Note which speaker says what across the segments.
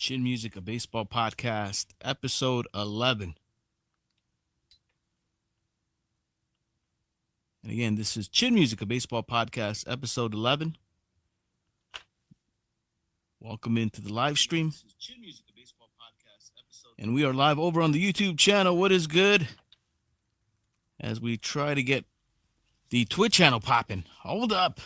Speaker 1: Chin Music, a baseball podcast, episode 11. And again, this is Chin Music, a baseball podcast, episode 11. Welcome into the live stream. And we are live over on the YouTube channel. What is good? As we try to get the Twitch channel popping. Hold up.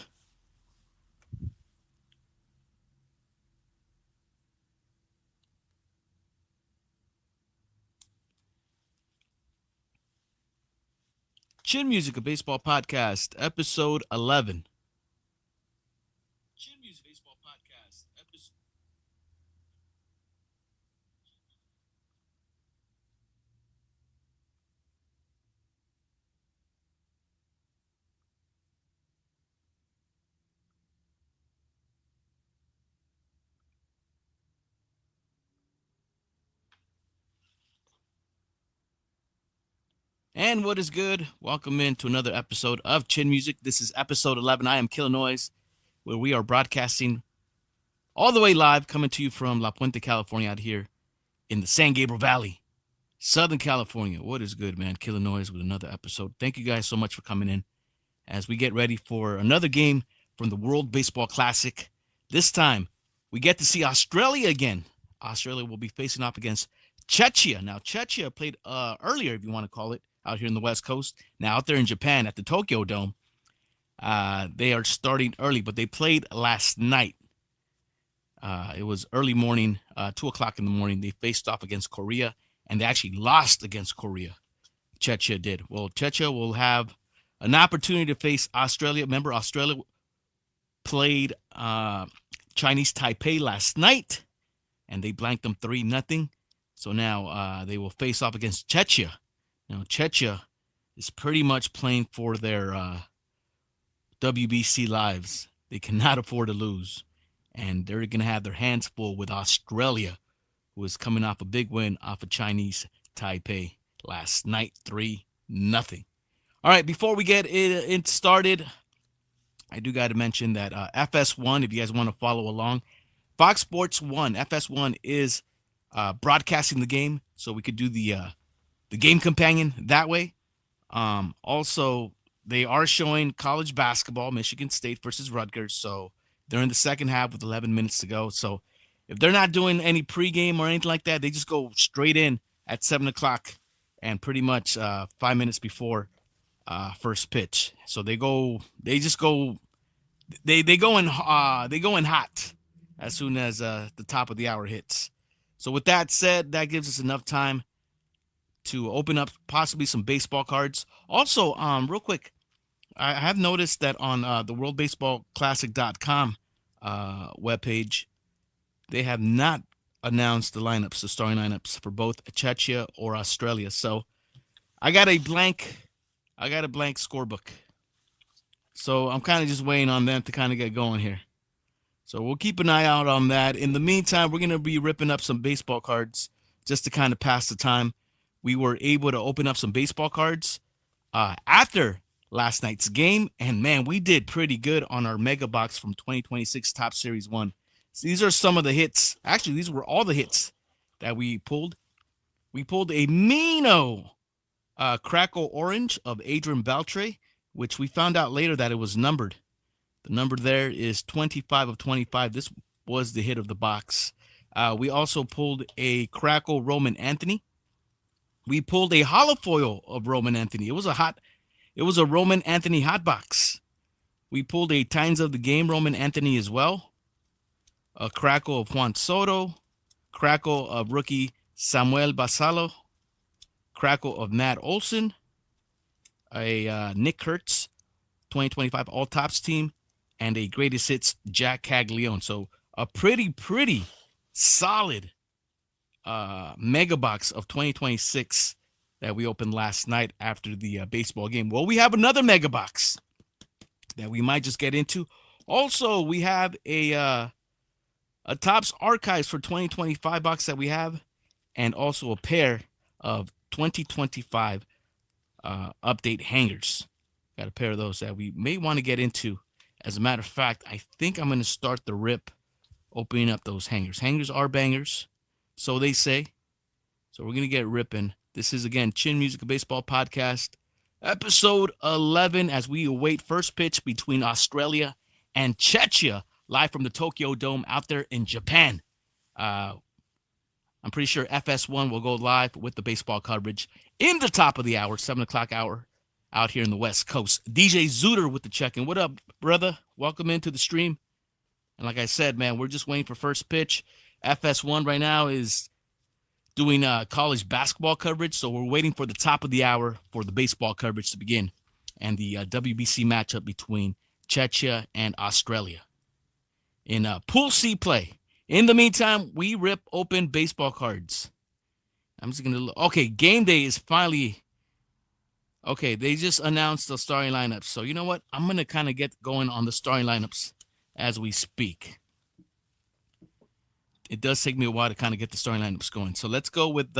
Speaker 1: Chin Music, a baseball podcast, episode 11. Chin Music, baseball podcast, episode. And what is good? Welcome into another episode of Chin Music. This is episode 11. I am Killah Noez, where we are broadcasting all the way live, coming to you from La Puente, California, out here in the San Gabriel Valley, Southern California. What is good, man? Killah Noez with another episode. Thank you guys so much for coming in as we get ready for another game from the World Baseball Classic. This time, we get to see Australia again. Australia will be facing off against Czechia. Now, Czechia played earlier, if you want to call it, out here in the West Coast. Now, out there in Japan at the Tokyo Dome, they are starting early, but they played last night. It was early morning, 2 o'clock in the morning. They faced off against Korea, and they actually lost against Korea. Czechia did. Well, Czechia will have an opportunity to face Australia. Remember, Australia played Chinese Taipei last night, and they blanked them 3-0. So now they will face off against Czechia. Now, Czechia is pretty much playing for their WBC lives. They cannot afford to lose. And they're going to have their hands full with Australia, who is coming off a big win off of Chinese Taipei last night, 3-0. All right, before we get it started, I do got to mention that FS1, if you guys want to follow along, Fox Sports 1, FS1 is broadcasting the game, so we could do the game companion that way. Also, they are showing college basketball, Michigan State versus Rutgers. So they're in the second half with 11 minutes to go. So if they're not doing any pregame or anything like that, they just go straight in at 7 o'clock and pretty much 5 minutes before first pitch. So they go in hot as soon as the top of the hour hits. So with that said, that gives us enough time to open up possibly some baseball cards. Also, real quick, I have noticed that on the worldbaseballclassic.com webpage, they have not announced the lineups, the starting lineups for both Czechia or Australia. So I got a blank scorebook. So I'm kind of just waiting on them to kind of get going here. So we'll keep an eye out on that. In the meantime, we're going to be ripping up some baseball cards just to kind of pass the time. We were able to open up some baseball cards after last night's game. And, man, we did pretty good on our mega box from 2026 Top Series 1. So these are some of the hits. Actually, these were all the hits that we pulled. We pulled a Mino Crackle Orange of Adrian Beltre, which we found out later that it was numbered. The number there is 25 of 25. This was the hit of the box. We also pulled a Crackle Roman Anthony. We pulled a holofoil of Roman Anthony. It was a Roman Anthony hot box. We pulled a Times of the Game Roman Anthony as well. A Crackle of Juan Soto. Crackle of rookie Samuel Basallo. Crackle of Matt Olson. A Nick Kurtz 2025 All Tops team. And a Greatest Hits Jack Caglione. So a pretty solid mega box of 2026 that we opened last night after the baseball game. Well, we have another mega box that we might just get into. Also, we have a Topps Archives for 2025 box that we have, and also a pair of 2025 update hangers. Got a pair of those that we may want to get into. As a matter of fact, I think I'm going to start the rip opening up those hangers. Hangers are bangers. So they say. So we're going to get ripping. This is, again, Chin Music Baseball Podcast, episode 11, as we await first pitch between Australia and Czechia, live from the Tokyo Dome out there in Japan. I'm pretty sure FS1 will go live with the baseball coverage in the top of the hour, 7 o'clock hour, out here in the West Coast. DJ Zooter with the check-in. What up, brother? Welcome into the stream. And like I said, man, we're just waiting for first pitch. FS1 right now is doing college basketball coverage, so we're waiting for the top of the hour for the baseball coverage to begin and the WBC matchup between Czechia and Australia in Pool C play. In the meantime, we rip open baseball cards. I'm just going to look. Okay, game day is finally. Okay, they just announced the starting lineups. So you know what? I'm going to kind of get going on the starting lineups as we speak. It does take me a while to kind of get the starting lineups going. So let's go with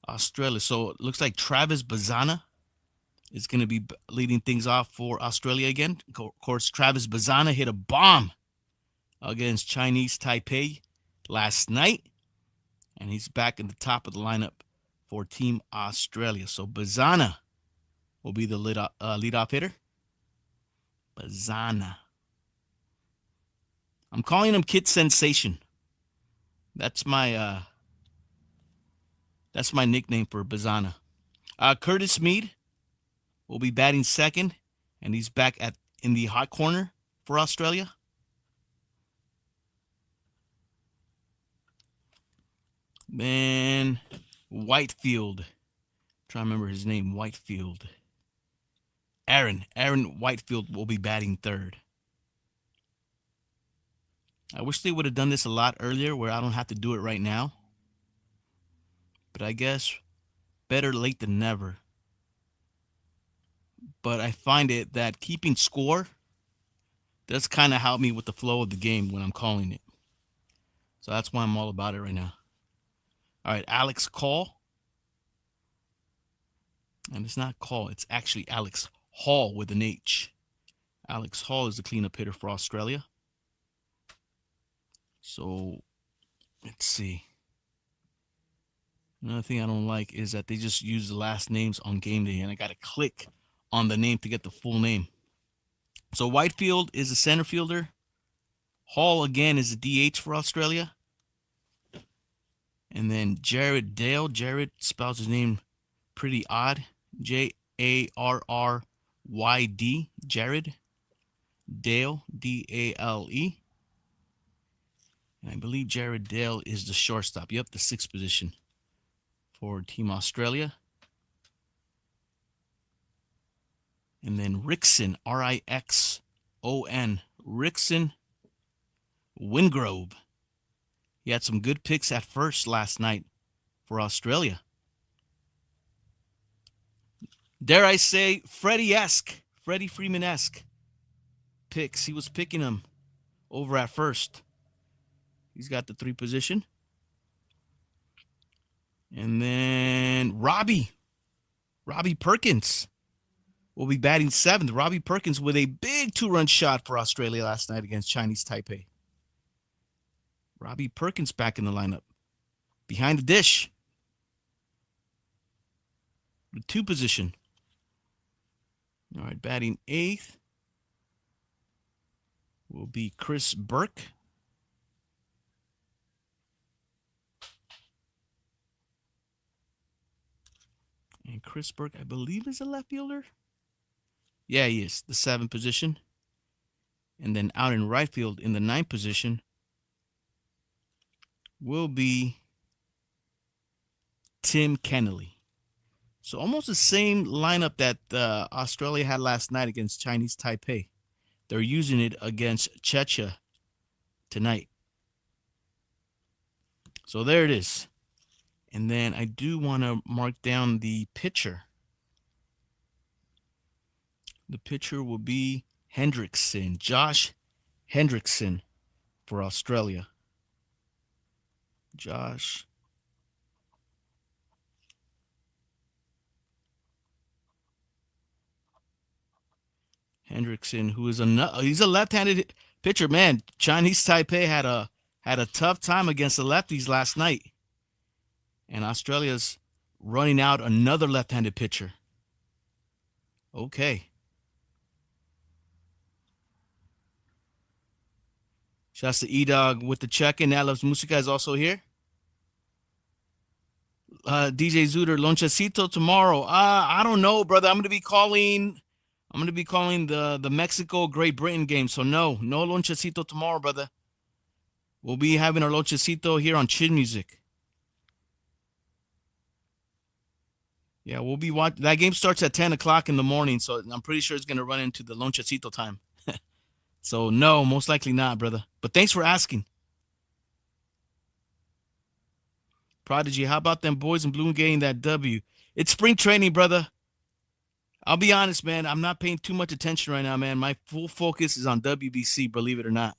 Speaker 1: Australia. So it looks like Travis Bazana is going to be leading things off for Australia again. Of course, Travis Bazana hit a bomb against Chinese Taipei last night, and he's back in the top of the lineup for Team Australia. So Bazana will be the leadoff hitter. Bazana. I'm calling him Kid Sensation. That's my nickname for Bazana. Curtis Mead will be batting second, and he's back in the hot corner for Australia. Then Whitefield. Trying to remember his name. Whitefield. Aaron Whitefield will be batting third. I wish they would have done this a lot earlier where I don't have to do it right now. But I guess better late than never. But I find it that keeping score does kind of help me with the flow of the game when I'm calling it. So that's why I'm all about it right now. All right, Alex Call. And it's not Call, it's actually Alex Hall with an H. Alex Hall is the cleanup hitter for Australia. So, let's see. Another thing I don't like is that they just use the last names on game day, and I got to click on the name to get the full name. So, Whitefield is a center fielder. Hall, again, is a DH for Australia. And then Jared Dale. Jared spells his name pretty odd. Jarryd. Jared Dale, Dale. And I believe Jared Dale is the shortstop. Yep, the sixth position for Team Australia. And then Rickson, Rixon, Rickson Wingrove. He had some good picks at first last night for Australia. Dare I say, Freddie Freeman-esque picks. He was picking them over at first. He's got the 3 position. And then Robbie Perkins will be batting 7th. Robbie Perkins with a big 2-run shot for Australia last night against Chinese Taipei. Robbie Perkins back in the lineup. Behind the dish. The 2 position. All right, batting 8th will be Chris Burke. And Chris Burke, I believe, is a left fielder. Yeah, he is. The 7th position. And then out in right field in the 9th position will be Tim Kennelly. So almost the same lineup that Australia had last night against Chinese Taipei. They're using it against Czechia tonight. So there it is. And then I do want to mark down the pitcher. The pitcher will be Hendrickson, Josh Hendrickson for Australia. Josh Hendrickson, who is he's a left-handed pitcher. Man, Chinese Taipei had a had a tough time against the lefties last night. And Australia's running out another left-handed pitcher. Okay. Shouts to E-Dog with the check-in. That loves Musica is also here. DJ Zuder, Lonchecito tomorrow. I don't know, brother. I'm gonna be calling the Mexico Great Britain game. So no Lonchecito tomorrow, brother. We'll be having our Lonchecito here on Chin Music. Yeah, we'll be watching. That game starts at 10 o'clock in the morning, so I'm pretty sure it's gonna run into the Lonchecito time. So no, most likely not, brother. But thanks for asking. Prodigy, how about them boys in blue getting that W? It's spring training, brother. I'll be honest, man. I'm not paying too much attention right now, man. My full focus is on WBC, believe it or not.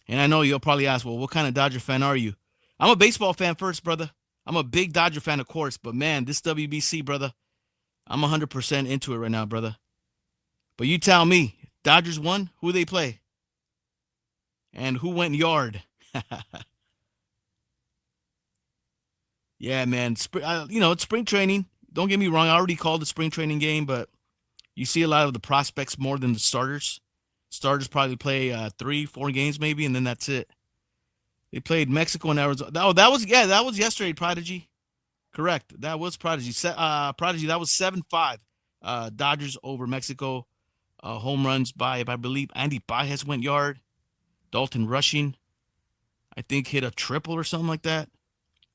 Speaker 1: And I know you'll probably ask, well, what kind of Dodger fan are you? I'm a baseball fan first, brother. I'm a big Dodger fan, of course. But, man, this WBC, brother, I'm 100% into it right now, brother. But you tell me, Dodgers won? Who they play? And who went yard? Yeah, man. It's spring training. Don't get me wrong. I already called the spring training game, but you see a lot of the prospects more than the starters. Starters probably play 3-4 games maybe, and then that's it. They played Mexico and Arizona. Oh, that was yesterday, Prodigy. Correct. That was Prodigy. Prodigy, that was 7-5. Dodgers over Mexico. Home runs by, I believe, Andy Baez went yard. Dalton Rushing, I think, hit a triple or something like that.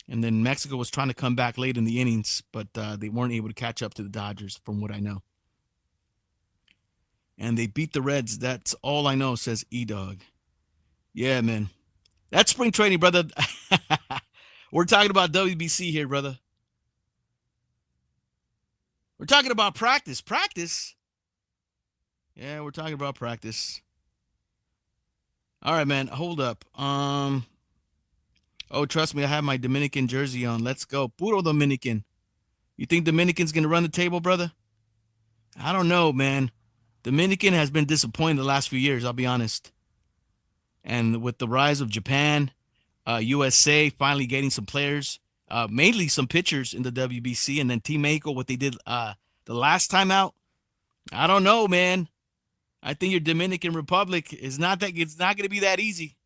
Speaker 1: And then Mexico was trying to come back late in the innings, but they weren't able to catch up to the Dodgers, from what I know. And they beat the Reds. That's all I know, says E-Dog. Yeah, man. That's spring training, brother. We're talking about WBC here, brother. We're talking about practice. Practice? Yeah, we're talking about practice. All right, man. Hold up. Oh, trust me, I have my Dominican jersey on. Let's go. Puro Dominican. You think Dominican's going to run the table, brother? I don't know, man. Dominican has been disappointing the last few years, I'll be honest. And with the rise of Japan, USA finally getting some players, mainly some pitchers in the WBC, and then Team Mexico, what they did the last time out, I don't know, man. I think your Dominican Republic it's not going to be that easy.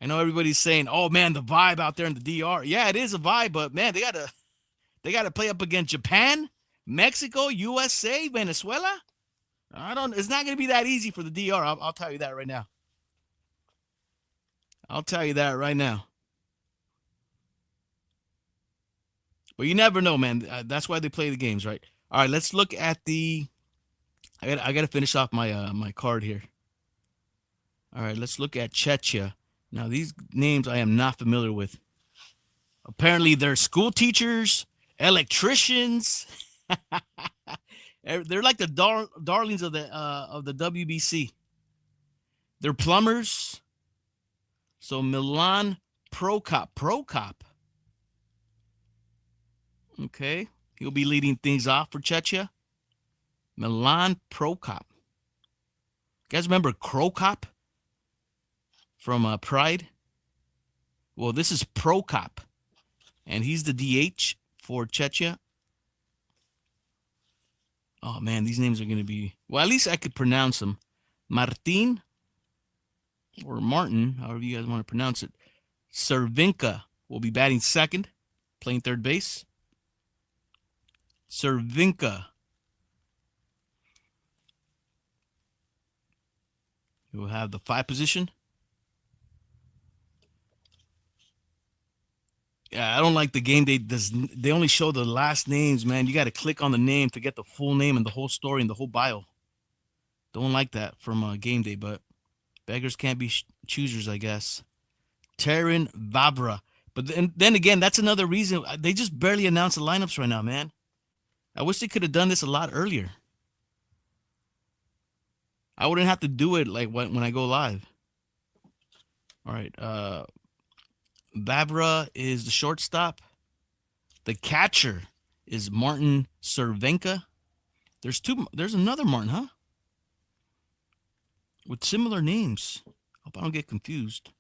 Speaker 1: I know everybody's saying, "Oh man, the vibe out there in the DR." Yeah, it is a vibe, but man, they gotta play up against Japan, Mexico, USA, Venezuela. It's not gonna be that easy for the DR. I'll tell you that right now. I'll tell you that right now. But you never know, man. That's why they play the games, right? All right, let's look at the. I gotta finish off my my card here. All right, let's look at Czechia. Now, these names I am not familiar with. Apparently, they're school teachers, electricians. They're like the darlings of the WBC. They're plumbers. So Milan Prokop. Okay, he'll be leading things off for Czechia. Milan Prokop. You guys remember Krokop? From Pride. Well, this is Prokop, and he's the DH for Czechia. Oh, man, these names are going to be... Well, at least I could pronounce them. Martin, or Martin, however you guys want to pronounce it. Cervinka will be batting second, playing third base. Cervinka. You will have the 5 position. Yeah, I don't like the game. They only show the last names, man. You got to click on the name to get the full name and the whole story and the whole bio. Don't like that from game day, but beggars can't be choosers, I guess. Terran Vavra. But then again, that's another reason. They just barely announced the lineups right now, man. I wish they could have done this a lot earlier. I wouldn't have to do it like when I go live. All right. Vavra is the shortstop. The catcher is Martin Cervenka. There's another Martin, huh? With similar names. Hope I don't get confused.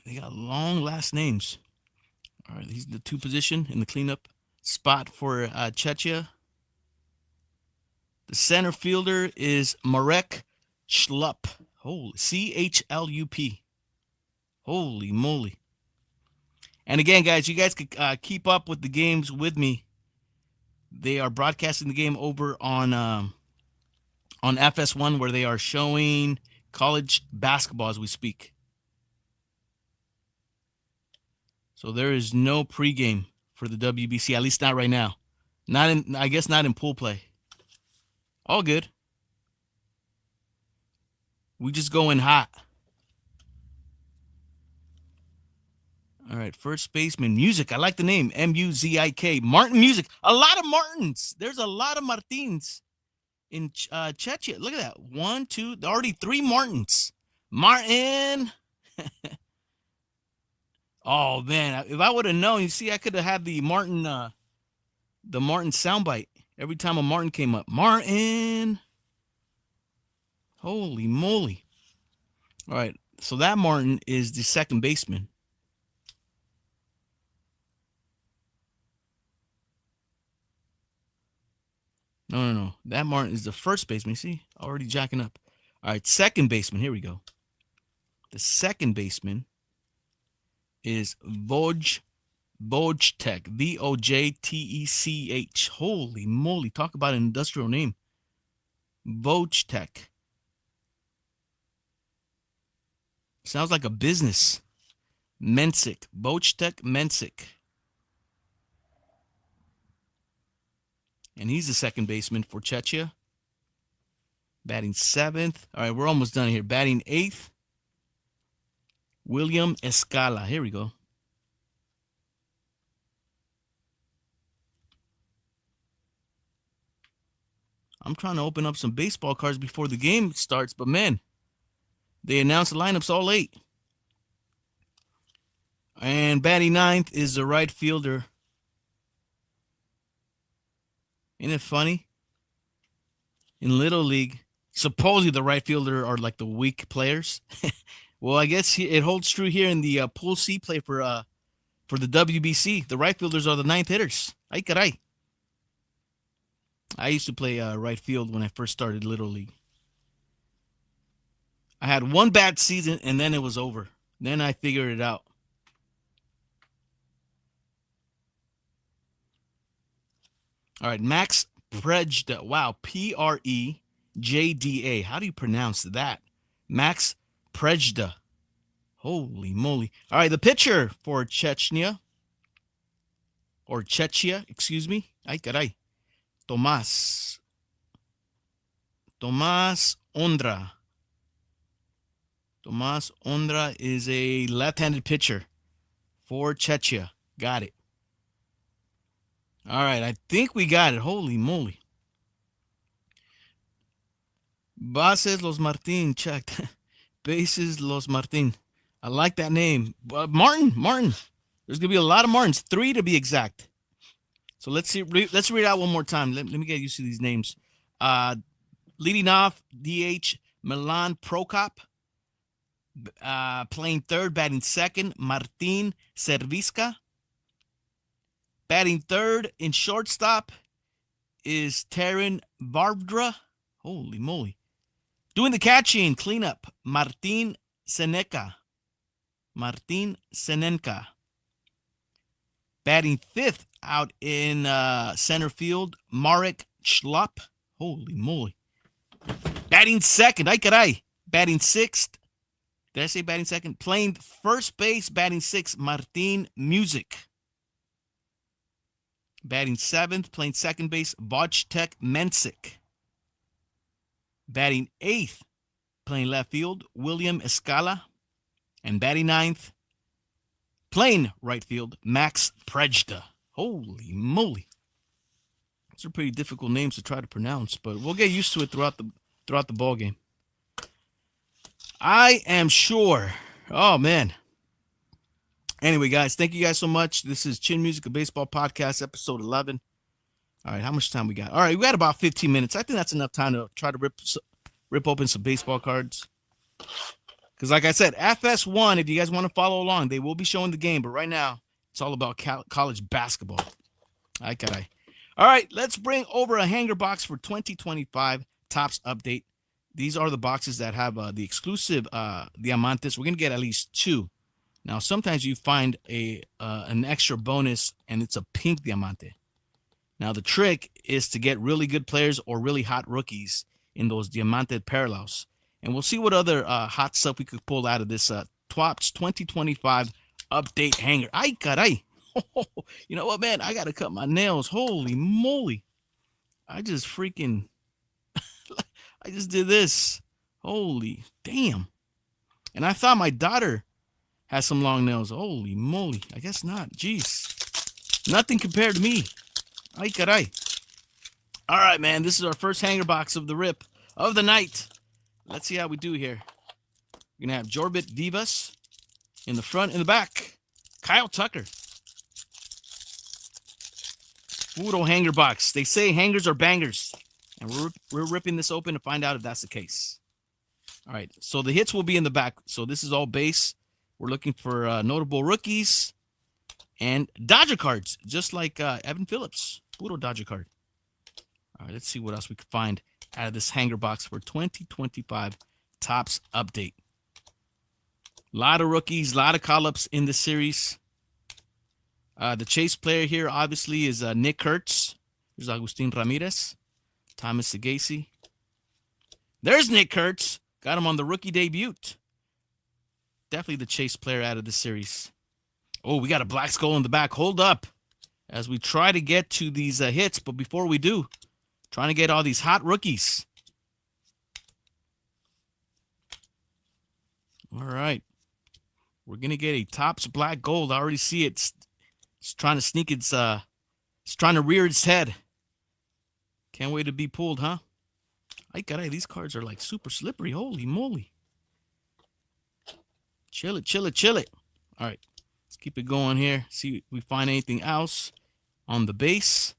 Speaker 1: They got long last names. All right, he's the 2 position in the cleanup spot for Czechia. The center fielder is Marek Schlup. Holy CHLUP. Holy moly. And again, guys, you guys could keep up with the games with me. They are broadcasting the game over on FS1, where they are showing college basketball as we speak. So there is no pregame for the WBC, at least not right now. I guess not in pool play. All good. We just go in hot. All right, first baseman, Music. I like the name, M-U-Z-I-K. Martin Music. A lot of Martins. There's a lot of Martins in Czechia. Look at that. 1, 2, already 3 Martins. Martin. Oh, man. If I would have known, you see, I could have had the Martin soundbite every time a Martin came up. Martin. Holy moly. All right, so that Martin is the second baseman. No. That Martin is the first baseman. See? Already jacking up. All right, second baseman. Here we go. The second baseman is Vojtech. Vojtech. Holy moly. Talk about an industrial name. Vojtech. Sounds like a business. Mensik. Vojtech Mensik. And he's the second baseman for Czechia. Batting 7th. All right, we're almost done here. Batting 8th. William Escala. Here we go. I'm trying to open up some baseball cards before the game starts, but man, they announced the lineups all late. And batting 9th is the right fielder. Isn't it funny? In Little League, supposedly the right fielder are like the weak players. Well, I guess it holds true here in the Pool C play for the WBC. The right fielders are the 9th hitters. Ay caray. I used to play right field when I first started Little League. I had one bad season, and then it was over. Then I figured it out. All right, Max Prejda. Wow, Prejda. How do you pronounce that? Max Prejda. Holy moly. All right, the pitcher for Czechia, excuse me. Ay, caray. Tomás Ondra. Tomás Ondra is a left-handed pitcher for Czechia. Got it. All right, I think we got it. Holy moly. Bases Los Martin checked. Bases Los Martin. I like that name. Martin. There's going to be a lot of Martins. 3 to be exact. So let's read out one more time. Let me get used to these names. Leading off, DH Milan Prokop. Playing third, batting second, Martin Serviska. Batting third in shortstop is Taran Barbdra. Holy moly. Doing the catching, cleanup, Martin Senenka. Batting fifth out in center field, Marek Schlup. Holy moly. Batting second, ay caray. Batting sixth. Did I say batting second? Playing first base, batting sixth, Martin Music. Batting seventh, playing second base, Vojtech Mensik. Batting eighth, playing left field, William Escala. And batting ninth, playing right field, Max Prejda. Holy moly. Those are pretty difficult names to try to pronounce, but we'll get used to it throughout the ball game. I am sure. Oh, man. Anyway, guys, thank you guys so much. This is Chin Music, a baseball podcast, episode 11. All right, how much time we got? All right, we got about 15 minutes. I think that's enough time to try to rip open some baseball cards. Because like I said, FS1, if you guys want to follow along, they will be showing the game. But right now, it's all about college basketball. Okay. All right, let's bring over a hanger box for 2025 Topps Update. These are the boxes that have the exclusive Diamantes. We're going to get at least 2. Now, sometimes you find an extra bonus, and it's a pink Diamante. Now, the trick is to get really good players or really hot rookies in those Diamante parallels. And we'll see what other hot stuff we could pull out of this Topps 2025 Update hanger. Ay, caray. You know what, man? I got to cut my nails. Holy moly. I just did this. Holy damn. And I thought my daughter has some long nails. Holy moly. I guess not. Jeez. Nothing compared to me. Ay, caray. All right, man. This is our first hanger box of the rip of the night. Let's see how we do here. We're going to have Jorbit Divas in the front and the back. Kyle Tucker. Puro hanger box. They say hangers are bangers. And we're ripping this open to find out if that's the case. All right. So the hits will be in the back. So this is all base. We're looking for notable rookies and Dodger cards, just like Evan Phillips. Puro Dodger card. All right. Let's see what else we can find out of this hanger box for 2025 Topps Update. A lot of rookies, a lot of call-ups in the series. The chase player here, obviously, is Nick Kurtz. There's Agustin Ramirez. Thomas Sagasi. There's Nick Kurtz. Got him on the rookie debut. Definitely the chase player out of the series. Oh, we got a black skull in the back. Hold up as we try to get to these hits. But before we do, trying to get all these hot rookies. All right. We're going to get a Topps black gold. I already see it. It's trying to sneak it's trying to rear its head. Can't wait to be pulled, huh? Ay, caray, these cards are like super slippery. Holy moly. Chill it, chill it, chill it. All right. Let's keep it going here. See if we find anything else on the base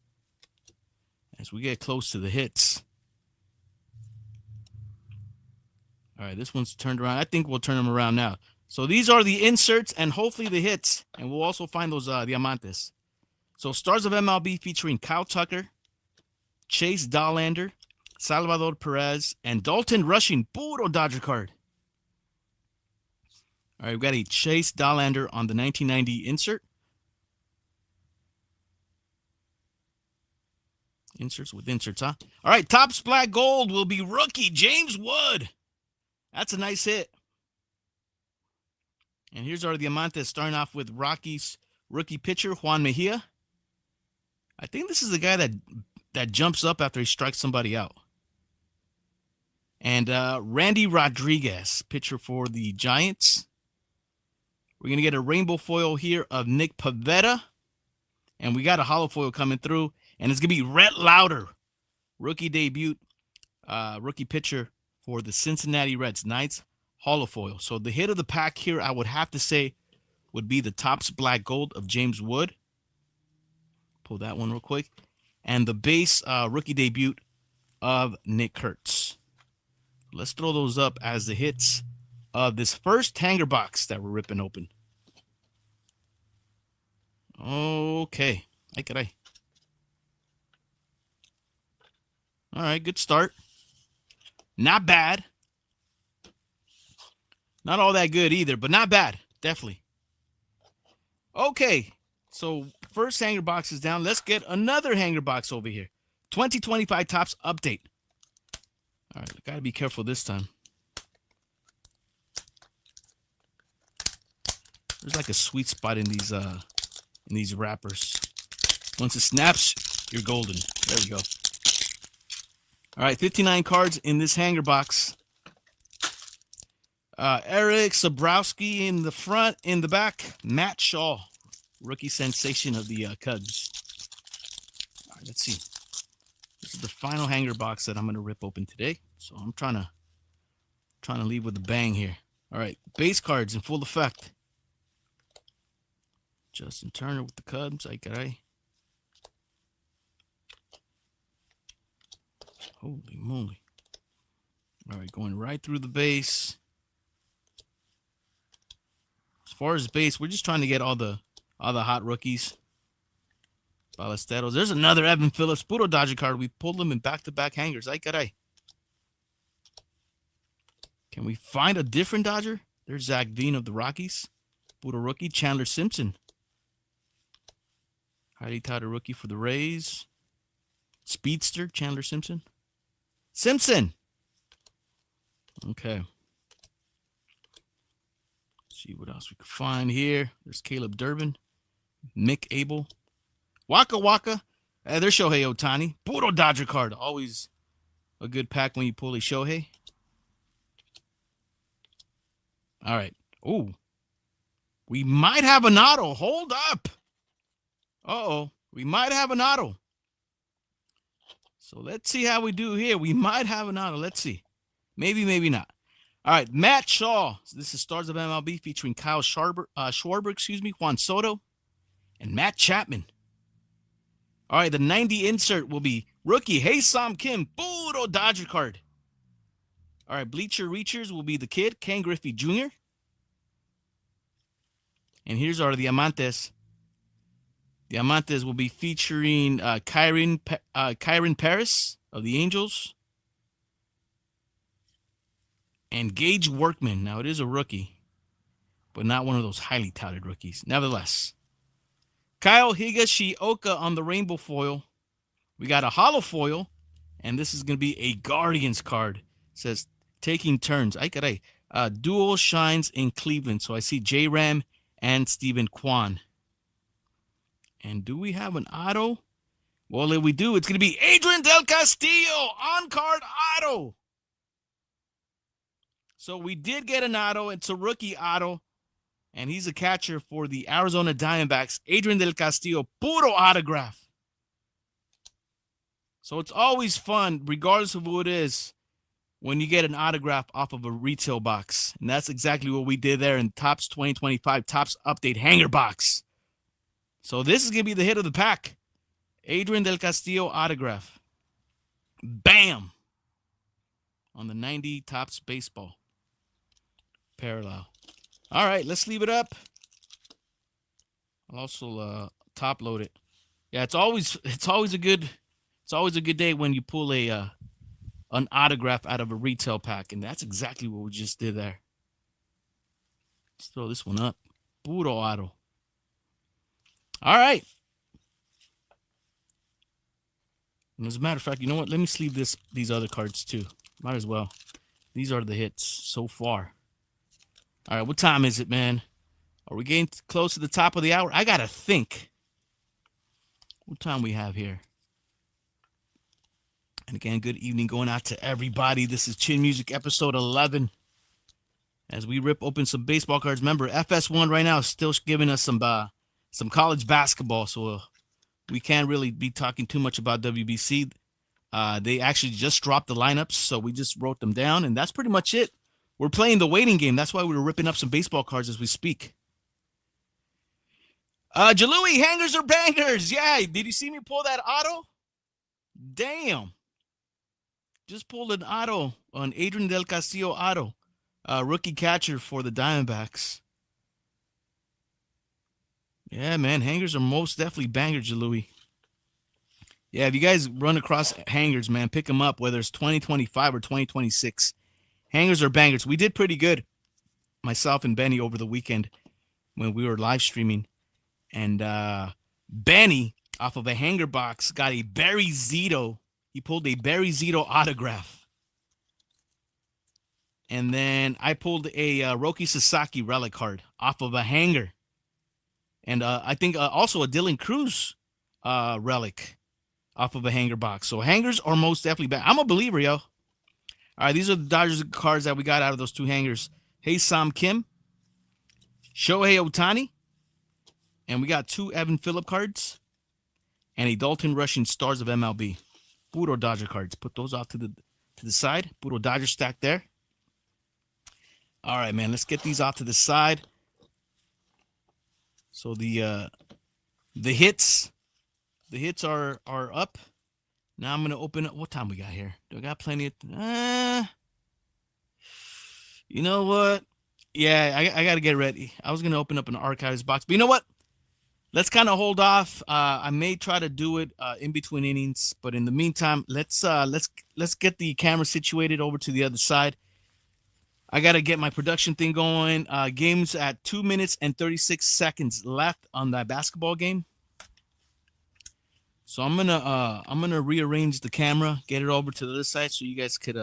Speaker 1: as we get close to the hits. All right, this one's turned around. I think we'll turn them around now. So these are the inserts and hopefully the hits. And we'll also find those Diamantes. So Stars of MLB featuring Kyle Tucker, Chase Dollander, Salvador Perez, and Dalton Rushing. Puro Dodger card. All right, we've got a Chase Dollander on the 1990 insert. Inserts with inserts, huh? All right, Topps black gold will be rookie James Wood. That's a nice hit. And here's our Diamantes, starting off with Rockies rookie pitcher Juan Mejia. I think this is the guy that jumps up after he strikes somebody out. And Randy Rodriguez, pitcher for the Giants. We're going to get a rainbow foil here of Nick Pivetta. And we got a hollow foil coming through. And it's going to be Rhett Lauder, rookie debut, rookie pitcher for the Cincinnati Reds. Nice hollow foil. So the hit of the pack here, I would have to say, would be the Topps black gold of James Wood. Pull that one real quick. And the base rookie debut of Nick Kurtz. Let's throw those up as the hits of this first hanger box that we're ripping open. Okay. All right, good start. Not bad. Not all that good either, but not bad. Definitely. Okay, so first hanger box is down. Let's get another hanger box over here. 2025 Topps Update. All right, got to be careful this time. There's like a sweet spot in these wrappers. Once it snaps, you're golden. There we go. All right, 59 cards in this hanger box. Eric Sabrowski in the front, in the back. Matt Shaw, rookie sensation of the Cubs. All right, let's see. This is the final hanger box that I'm going to rip open today. So I'm trying to leave with a bang here. All right, base cards in full effect. Justin Turner with the Cubs. Ay, caray. Holy moly. All right, going right through the base. far as base, we're just trying to get all the hot rookies. Ballesteros. There's another Evan Phillips Puro Dodger card. We pulled them in back-to-back hangers. Ay, caray. Can we find a different Dodger? There's Zach Dean of the Rockies. Puro rookie. Chandler Simpson. Highly touted rookie for the Rays. Speedster, Chandler Simpson. Simpson! Okay. Let's see what else we can find here. There's Caleb Durbin. Mick Abel. Waka Waka. There's Shohei Ohtani. Puro Dodger card. Always a good pack when you pull a Shohei. All right. Ooh. We might have an auto. Hold up. Uh-oh. We might have an auto. So let's see how we do here. We might have an auto. Let's see. Maybe, maybe not. All right. Matt Shaw. So this is Stars of MLB featuring Kyle Schwarber, Juan Soto, and Matt Chapman. All right, the 90 insert will be rookie Hae-Sam Kim, Puro Dodger card. All right, Bleacher Reachers will be the kid, Ken Griffey Jr. And here's our Diamantes. Diamantes will be featuring Kyron Paris of the Angels. And Gage Workman. Now, it is a rookie, but not one of those highly touted rookies. Nevertheless. Kyle Higashioka on the rainbow foil. We got a hollow foil, and this is going to be a Guardians card. It says, taking turns. Ay, caray. Dual shines in Cleveland. So I see J-Ram and Stephen Kwan. And do we have an auto? Well, if we do, it's going to be Adrian Del Castillo, on-card auto. So we did get an auto. It's a rookie auto. And he's a catcher for the Arizona Diamondbacks. Adrian Del Castillo, Puro autograph. So it's always fun, regardless of who it is, when you get an autograph off of a retail box. And that's exactly what we did there in Topps 2025 Topps Update Hanger Box. So this is going to be the hit of the pack. Adrian Del Castillo autograph. Bam! On the 90 Topps Baseball. Parallel. All right, let's leave it up. I'll also top load it. Yeah, it's always a good day when you pull a an autograph out of a retail pack, and that's exactly what we just did there. Let's throw this one up. Puro auto. All right. And as a matter of fact, you know what? Let me sleeve these other cards too. Might as well. These are the hits so far. All right, what time is it, man? Are we getting close to the top of the hour? I got to think. What time we have here? And again, good evening going out to everybody. This is Chin Music episode 11. As we rip open some baseball cards. Remember, FS1 right now is still giving us some college basketball, so we can't really be talking too much about WBC. They actually just dropped the lineups, so we just wrote them down, and that's pretty much it. We're playing the waiting game. That's why we're ripping up some baseball cards as we speak. Jalui, hangers or bangers? Yeah, did you see me pull that auto? Damn. Just pulled an auto on Adrian Del Castillo auto. Rookie catcher for the Diamondbacks. Yeah, man, hangers are most definitely bangers, Jalui. Yeah, if you guys run across hangers, man, pick them up, whether it's 2025 or 2026. Hangers or bangers. We did pretty good, myself and Benny, over the weekend when we were live streaming. And Benny, off of a hanger box, got a Barry Zito. He pulled a Barry Zito autograph. And then I pulled a Roki Sasaki relic card off of a hanger. And I think also a Dylan Cruz relic off of a hanger box. So hangers are most definitely bad. I'm a believer, yo. All right, these are the Dodgers cards that we got out of those two hangers. Hae-Sam Kim, Shohei Ohtani, and we got two Evan Phillip cards and a Dalton Rushing Stars of MLB. Puro Dodger cards. Put those off to the side. Puro Dodger stack there. All right, man, let's get these off to the side. So the hits are up. Now I'm going to open up. What time we got here? Do I got plenty of... you know what? Yeah, I got to get ready. I was gonna open up an archives box, but you know what? Let's kind of hold off. I may try to do it in between innings, but in the meantime, let's get the camera situated over to the other side. I gotta get my production thing going. Game's at 2 minutes and 36 seconds left on that basketball game. So I'm gonna rearrange the camera, get it over to the other side, so you guys could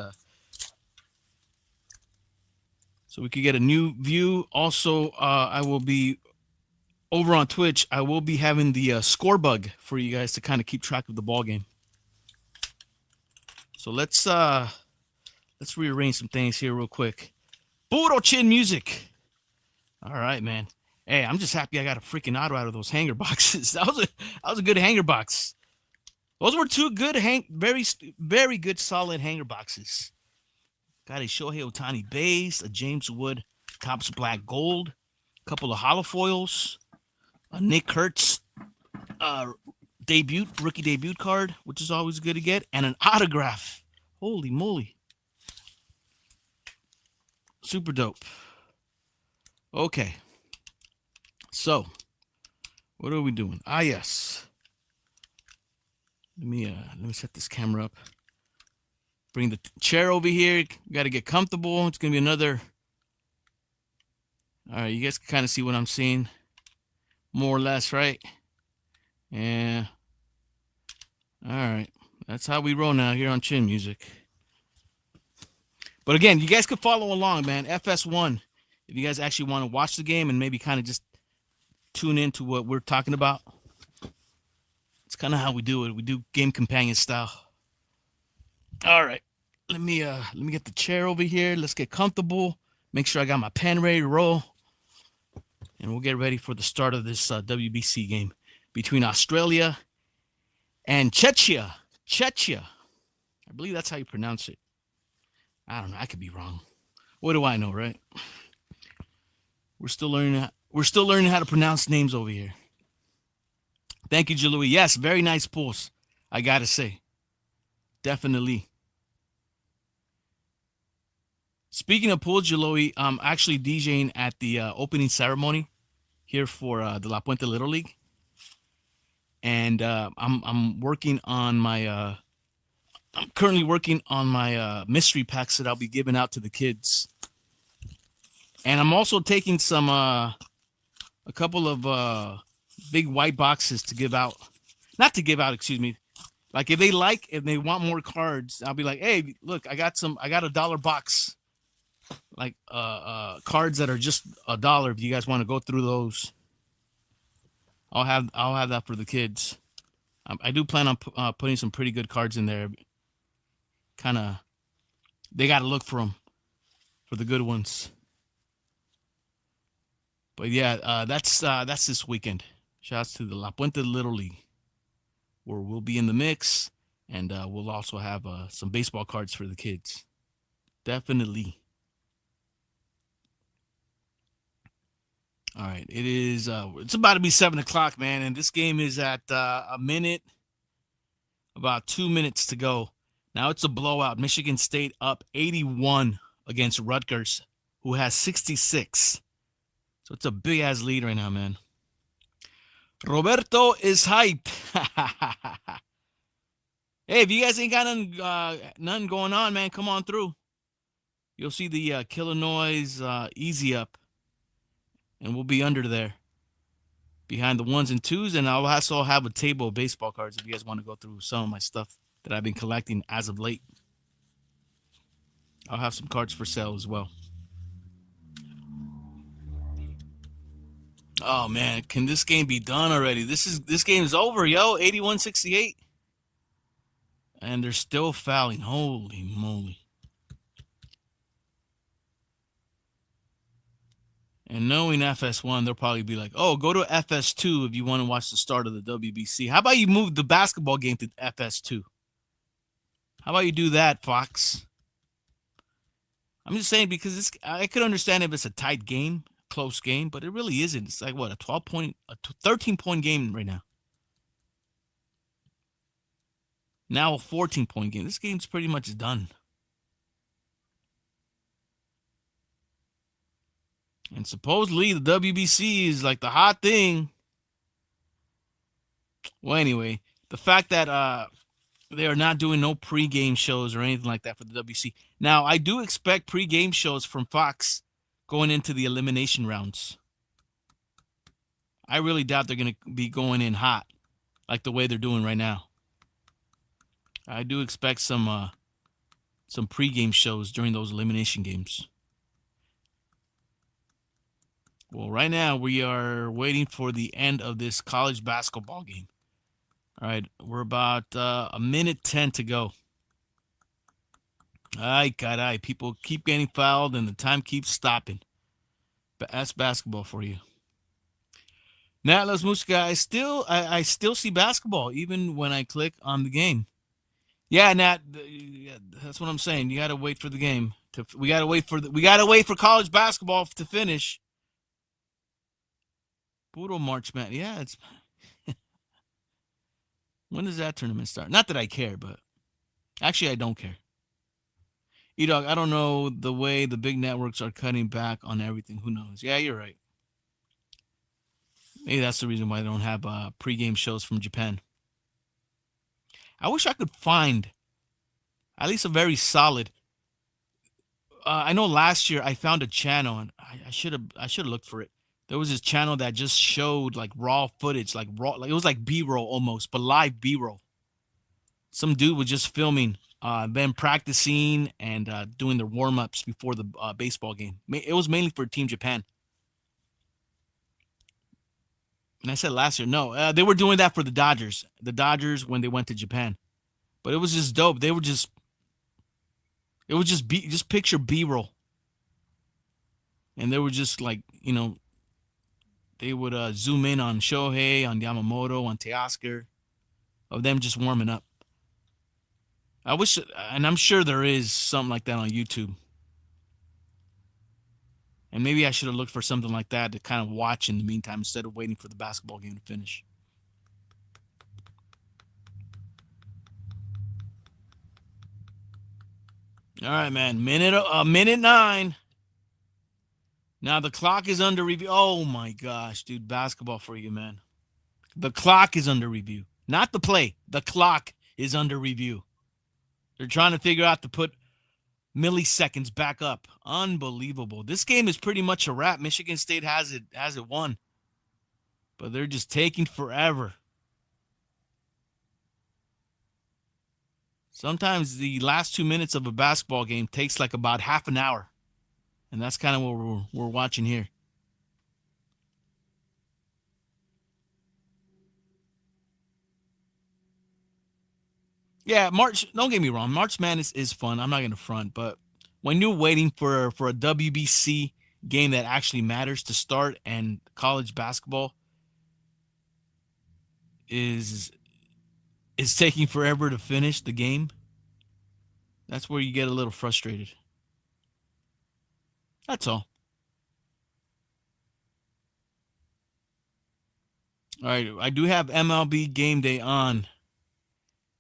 Speaker 1: so we could get a new view. Also, I will be over on Twitch. I will be having the score bug for you guys to kind of keep track of the ball game. So let's rearrange some things here real quick. Puro chin music. All right, man. Hey, I'm just happy I got a freaking auto out of those hanger boxes. That was a good hanger box. Those were two good very good solid hanger boxes. Got a Shohei Ohtani base, a James Wood Topps Black Gold, a couple of holofoils, a Nick Kurtz rookie debut card, which is always good to get, and an autograph. Holy moly. Super dope. Okay. So, what are we doing? Ah, yes. Let me set this camera up. Bring the chair over here. Got to get comfortable. It's going to be another. All right, you guys can kind of see what I'm seeing. More or less, right? Yeah. All right. That's how we roll now here on Chin Music. But again, you guys could follow along, man. FS1. If you guys actually want to watch the game and maybe kind of just tune into what we're talking about. It's kind of how we do it. We do game companion style. All right. Let me get the chair over here. Let's get comfortable. Make sure I got my pen ready to roll. And we'll get ready for the start of this WBC game between Australia and Czechia. Czechia. I believe that's how you pronounce it. I don't know. I could be wrong. What do I know, right? We're still learning how to pronounce names over here. Thank you, Jalui. Yes, very nice pulls. I gotta say. Definitely. Speaking of pools, Jaloi, I'm actually DJing at the opening ceremony here for the La Puente Little League, and I'm working on my I'm currently working on my mystery packs that I'll be giving out to the kids, and I'm also taking some a couple of big white boxes to give out, not to give out, excuse me. Like if they want more cards, I'll be like, hey, look, I got a $1 box. Like cards that are just $1. If you guys want to go through those, I'll have that for the kids. I do plan on putting some pretty good cards in there. Kind of, they got to look for them for the good ones. But yeah, that's this weekend. Shouts to the La Puente Little League, where we'll be in the mix, and we'll also have some baseball cards for the kids. Definitely. All right, it is. It's about to be 7 o'clock, man, and this game is at a minute, about 2 minutes to go. Now it's a blowout. Michigan State up 81 against Rutgers, who has 66. So it's a big ass lead right now, man. Roberto is hyped. Hey, if you guys ain't got nothing going on, man, come on through. You'll see the Killah Noez easy up. And we'll be under there behind the 1s and 2s. And I'll also have a table of baseball cards if you guys want to go through some of my stuff that I've been collecting as of late. I'll have some cards for sale as well. Oh, man. Can this game be done already? This game is over, yo. 81-68. And they're still fouling. Holy moly. And knowing FS1, they'll probably be like, oh, go to FS2 if you want to watch the start of the WBC. How about you move the basketball game to FS2? How about you do that, Fox? I'm just saying because I could understand if it's a tight game, close game, but it really isn't. It's like, what, a 13-point game right now. Now a 14-point game. This game's pretty much done. And supposedly the WBC is like the hot thing. Well, anyway, the fact that they are not doing no pregame shows or anything like that for the WBC. Now, I do expect pregame shows from Fox going into the elimination rounds. I really doubt they're going to be going in hot like the way they're doing right now. I do expect some pregame shows during those elimination games. Well, right now we are waiting for the end of this college basketball game. All right, we're about a minute 10 to go. Ay, caray, people keep getting fouled and the time keeps stopping. But that's basketball for you. Now, Los Musica, I still see basketball even when I click on the game. Yeah, Nat, that's what I'm saying. You got to wait for the game. We got to wait for college basketball to finish. Puro March Man. Yeah, it's when does that tournament start? Not that I care, but actually I don't care. E-Dog, I don't know the way the big networks are cutting back on everything. Who knows? Yeah, you're right. Maybe that's the reason why they don't have pregame shows from Japan. I wish I could find at least a very solid. I know last year I found a channel and I should have looked for it. There was this channel that just showed like raw footage, like it was like B-roll almost, but live B-roll. Some dude was just filming them practicing and doing their warm-ups before the baseball game. It was mainly for Team Japan. And I said last year, no, they were doing that for the Dodgers. The Dodgers when they went to Japan. But it was just dope. It was just picture B-roll. And they were just like, they would zoom in on Shohei, on Yamamoto, on Teoscar, of them just warming up. I wish, and I'm sure there is something like that on YouTube. And maybe I should have looked for something like that to kind of watch in the meantime instead of waiting for the basketball game to finish. All right, man. Minute 9. Now the clock is under review. Oh my gosh, dude, basketball for you, man. The clock is under review. Not the play. The clock is under review. They're trying to figure out to put milliseconds back up. Unbelievable. This game is pretty much a wrap. Michigan State has it won. But they're just taking forever. Sometimes the last 2 minutes of a basketball game takes like about half an hour. And that's kind of what we're watching here. Yeah, March, don't get me wrong. March Madness is fun. I'm not going to front. But when you're waiting for a WBC game that actually matters to start and college basketball is taking forever to finish the game, that's where you get a little frustrated. That's all. All right, I do have MLB Game Day on.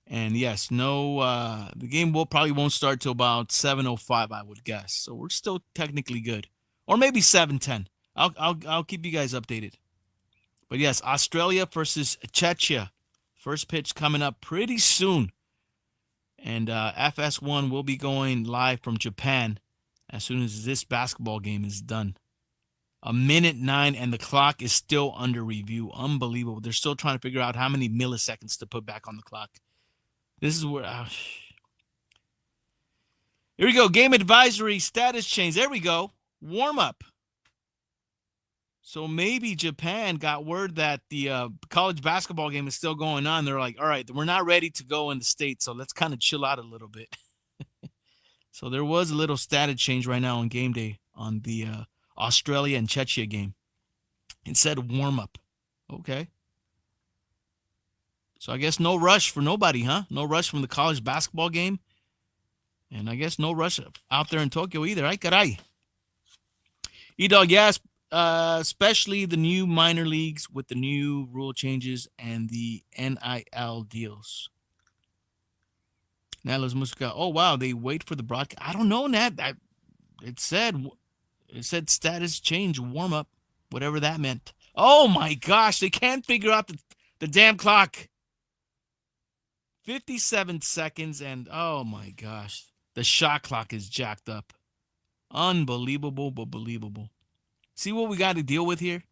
Speaker 1: And yes, the game probably won't start till about 7:05, I would guess. So we're still technically good. Or maybe 7:10. I'll keep you guys updated. But yes, Australia versus Czechia. First pitch coming up pretty soon. And FS1 will be going live from Japan as soon as this basketball game is done. A minute 9 and the clock is still under review. Unbelievable. They're still trying to figure out how many milliseconds to put back on the clock. This is where... Here we go. Game advisory status change. There we go. Warm up. So maybe Japan got word that the college basketball game is still going on. They're like, all right, we're not ready to go in the States, so let's kind of chill out a little bit. So there was a little status change right now on game day on the Australia and Czechia game. It said warm up. Okay. So I guess no rush for nobody, huh? No rush from the college basketball game. And I guess no rush out there in Tokyo either. Ay, caray. E-Dog, yes, especially the new minor leagues with the new rule changes and the NIL deals. Now, Los Musica. Oh, wow, they wait for the broadcast. I don't know, Nat. It said It said status change warm up, whatever that meant. Oh my gosh, they can't figure out the damn clock. 57 seconds, and oh my gosh, the shot clock is jacked up. Unbelievable, but believable. See what we got to deal with here?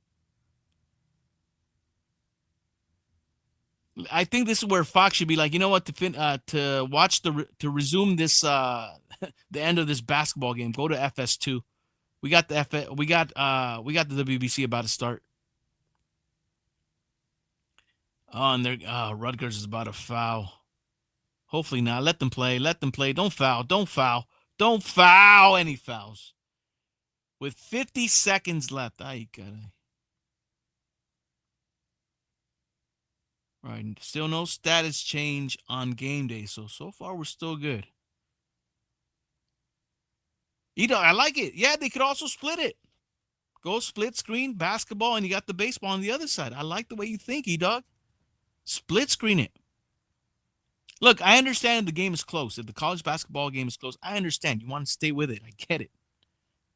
Speaker 1: I think this is where Fox should be like, you know what, to watch to resume this the end of this basketball game, go to FS2. We got the the WBC about to start. Oh, and Rutgers is about to foul. Hopefully not. Let them play. Let them play. Don't foul. Don't foul. Don't foul any fouls. With 50 seconds left. I gotta. All right. Still no status change on game day. So far we're still good. I like it. Yeah, they could also split it. Go split screen, basketball, and you got the baseball on the other side. I like the way you think, E-Dog. Split screen it. Look, I understand the game is close. If the college basketball game is close, I understand. You want to stay with it. I get it.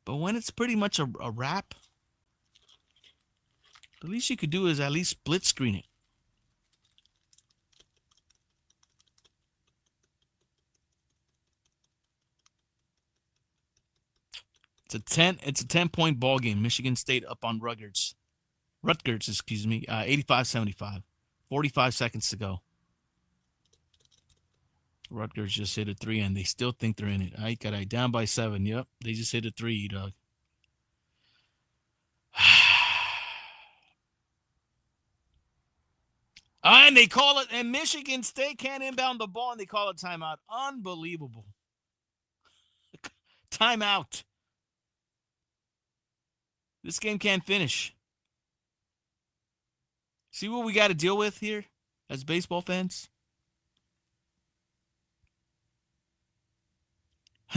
Speaker 1: But when it's pretty much a wrap, the least you could do is at least split screen it. It's a 10-point ball game. Michigan State up on Rutgers, excuse me, 85-75. 45 seconds to go. Rutgers just hit a 3, and they still think they're in it. I got down by 7. Yep, they just hit a 3, dog. And they call it, and Michigan State can't inbound the ball, and they call it timeout. Unbelievable. Timeout. This game can't finish. See what we got to deal with here as baseball fans?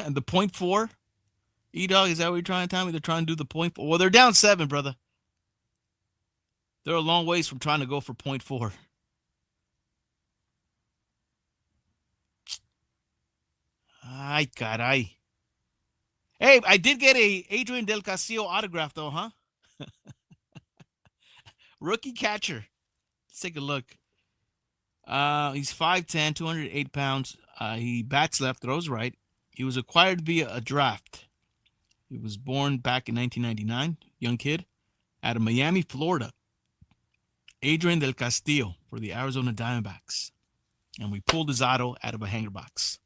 Speaker 1: And the .4? E-Dog, is that what you're trying to tell me? They're trying to do the .4? Well, they're down 7, brother. They're a long ways from trying to go for .4. Ay, caray. Hey, I did get a Adrian Del Castillo autograph, though, huh? Rookie catcher. Let's take a look. He's 5'10", 208 pounds. He bats left, throws right. He was acquired via a draft. He was born back in 1999, young kid, out of Miami, Florida. Adrian Del Castillo for the Arizona Diamondbacks. And we pulled his auto out of a hanger box.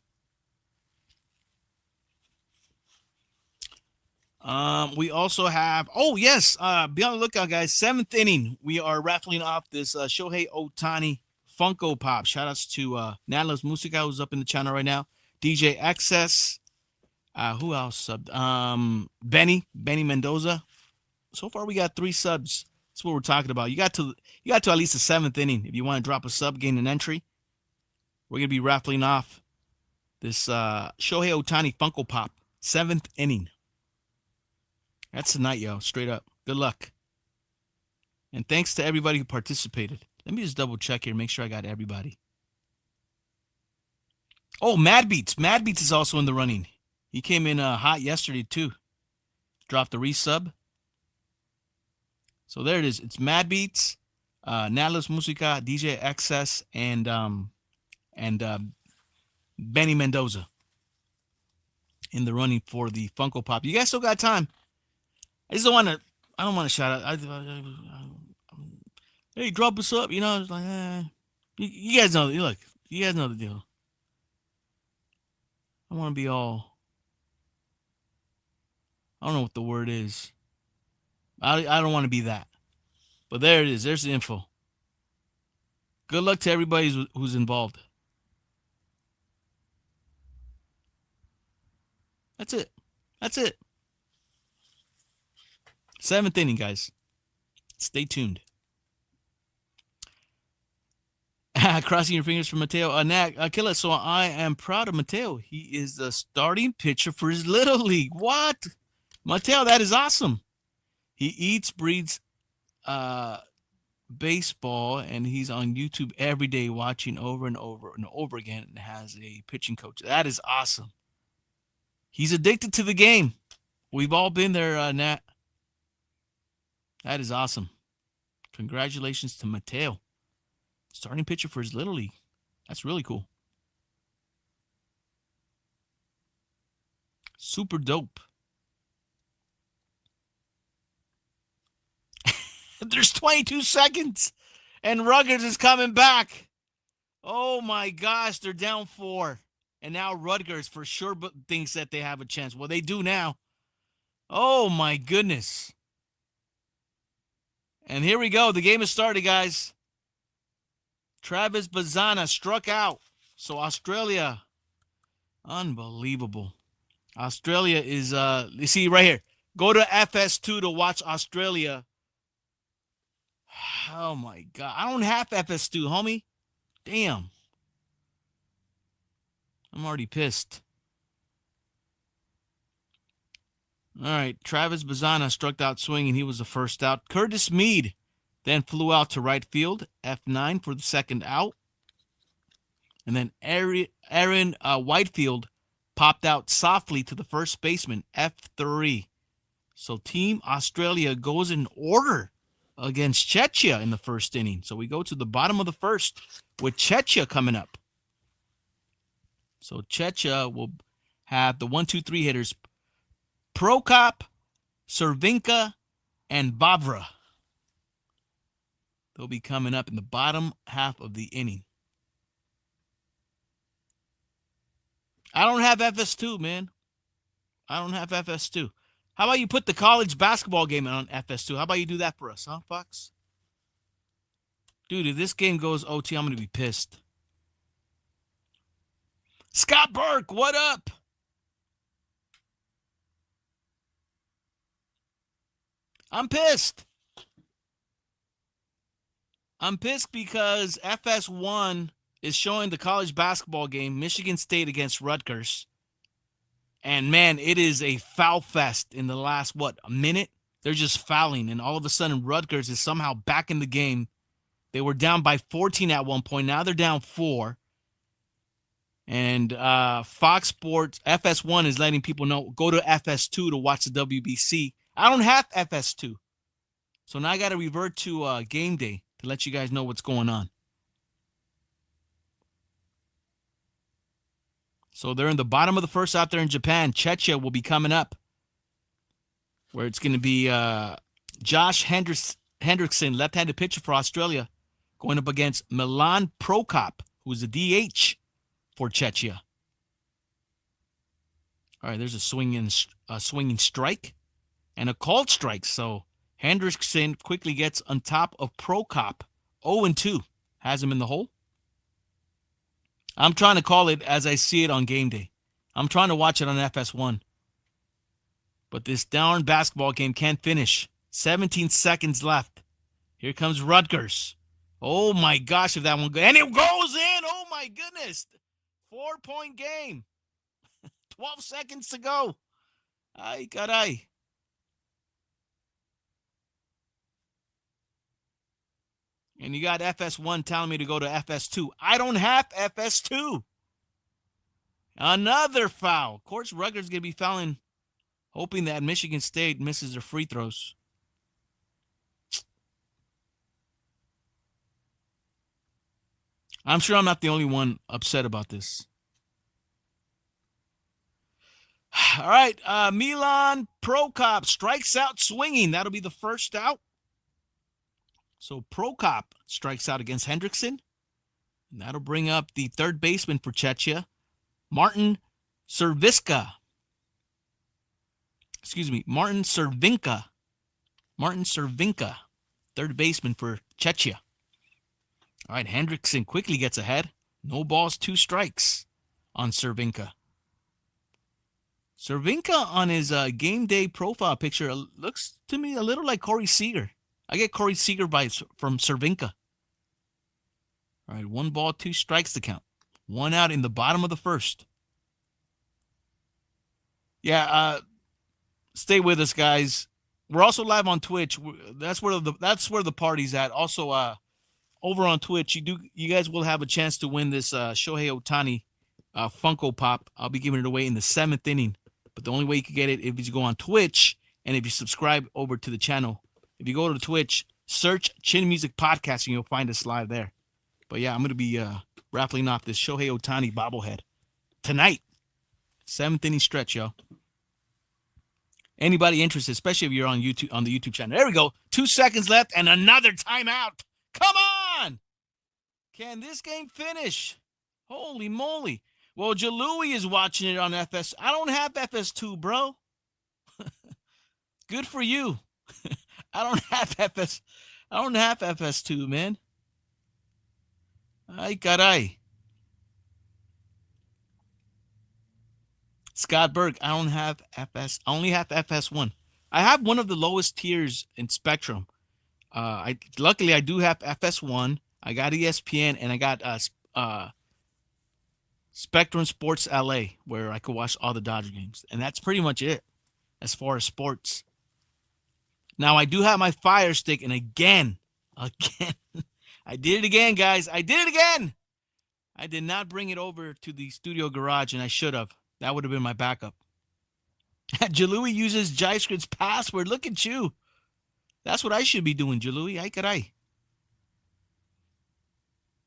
Speaker 1: We also have, oh, yes, be on the lookout, guys. 7th inning, we are raffling off this Shohei Ohtani Funko Pop. Shout-outs to Natlos Musica, who's up in the channel right now. DJ XS. Who else subbed? Benny Mendoza. So far, we got 3 subs. That's what we're talking about. You got to at least the 7th inning if you want to drop a sub, gain an entry. We're gonna be raffling off this Shohei Ohtani Funko Pop. 7th inning. That's the night, yo. Straight up. Good luck. And thanks to everybody who participated. Let me just double check here, make sure I got everybody. Oh, Mad Beats. Mad Beats is also in the running. He came in hot yesterday, too. Dropped a resub. So there it is. It's Mad Beats, Natlos Musica, DJ XS, and Benny Mendoza in the running for the Funko Pop. You guys still got time. I don't want to shout out. Hey, drop us up. You know, it's like, you guys know. Look, you guys know the deal. I want to be all. I don't know what the word is. I don't want to be that. But there it is. There's the info. Good luck to everybody who's involved. That's it. That's it. 7th inning, guys. Stay tuned. Crossing your fingers for Mateo. Killah, so I am proud of Mateo. He is the starting pitcher for his Little League. What? Mateo, that is awesome. He eats, breathes baseball, and he's on YouTube every day watching over and over and over again and has a pitching coach. That is awesome. He's addicted to the game. We've all been there, Nat. That is awesome. Congratulations to Mateo. Starting pitcher for his Little League. That's really cool. Super dope. There's 22 seconds, and Rutgers is coming back. Oh, my gosh, they're down 4. And now Rutgers for sure thinks that they have a chance. Well, they do now. Oh, my goodness. And here we go. The game has started, guys. Travis Bazana struck out. So Australia, unbelievable. Australia is, you see right here. Go to FS2 to watch Australia. Oh, my God. I don't have FS2, homie. Damn. I'm already pissed. All right. Travis Bazana struck out swinging. He was the first out. Curtis Mead then flew out to right field. F9 for the second out. And then Aaron Whitefield popped out softly to the first baseman. F3. So Team Australia goes in order against Czechia in the first inning. So we go to the bottom of the first with Czechia coming up. So Czechia will have the 1-2-3 hitters Prokop, Cervinka, and Bavra. They'll be coming up in the bottom half of the inning. I don't have FS2, man. I don't have FS2. How about you put the college basketball game on FS2? How about you do that for us, huh, Fox? Dude, if this game goes OT, I'm going to be pissed. Scott Burke, what up? I'm pissed. I'm pissed because FS1 is showing the college basketball game, Michigan State against Rutgers. And, man, it is a foul fest in the last, a minute? They're just fouling, and all of a sudden Rutgers is somehow back in the game. They were down by 14 at one point. Now they're down 4. And Fox Sports, FS1 is letting people know, go to FS2 to watch the WBC. I don't have FS2. So now I got to revert to game day to let you guys know what's going on. So they're in the bottom of the first out there in Japan. Czechia will be coming up, where it's going to be Josh Hendrickson, left-handed pitcher for Australia, going up against Milan Prokop, who's a DH for Czechia. All right, there's a swinging strike and a called strike. So Hendrickson quickly gets on top of Prokop. 0-2 has him in the hole. I'm trying to call it as I see it on game day. I'm trying to watch it on FS1. But this darn basketball game can't finish. 17 seconds left. Here comes Rutgers. Oh, my gosh, if that one goes. And it goes in. Oh, my goodness. 4-point game. 12 seconds to go. Ay, caray. And you got FS1 telling me to go to FS2. I don't have FS2. Another foul. Of course, Rutgers is going to be fouling, hoping that Michigan State misses their free throws. I'm sure I'm not the only one upset about this. All right, Milan Prokop strikes out swinging. That'll be the first out. So Prokop strikes out against Hendrickson. And that'll bring up the third baseman for Czechia, Martin Cervinka. Martin Cervinka, third baseman for Czechia. All right, Hendrickson quickly gets ahead. No balls, 2 strikes on Cervinka. Cervinka on his game day profile picture looks to me a little like Corey Seager. I get Corey Seager vibes from Cervinka. All right, 1 ball, 2 strikes to count. 1 out in the bottom of the first. Yeah, stay with us, guys. We're also live on Twitch. That's where the party's at. Also, over on Twitch, you guys will have a chance to win this Shohei Ohtani Funko Pop. I'll be giving it away in the 7th inning But the only way you can get it is you go on Twitch, and if you subscribe over to the channel. If you go to Twitch, search Chin Music Podcast, and you'll find us live there. But yeah, I'm going to be raffling off this Shohei Ohtani bobblehead tonight. 7th inning stretch, yo. Anybody interested, especially if you're on YouTube, on the YouTube channel. There we go. 2 seconds left and another timeout. Come on! Can this game finish? Holy moly. Well, Jalui is watching it on FS. I don't have FS2, bro. Good for you. I don't have FS2, man. Ay, caray. Scott Berg, I don't have FS. I only have FS1. I have one of the lowest tiers in Spectrum. Luckily I do have FS1. I got ESPN, and I got Spectrum Sports LA, where I could watch all the Dodger games, and that's pretty much it as far as sports. Now I do have my Fire Stick, and again, I did it again, guys. I did it again. I did not bring it over to the studio garage, and I should have. That would have been my backup. Jalui uses JaiScript's password. Look at you. That's what I should be doing, Jalui. Ay, caray.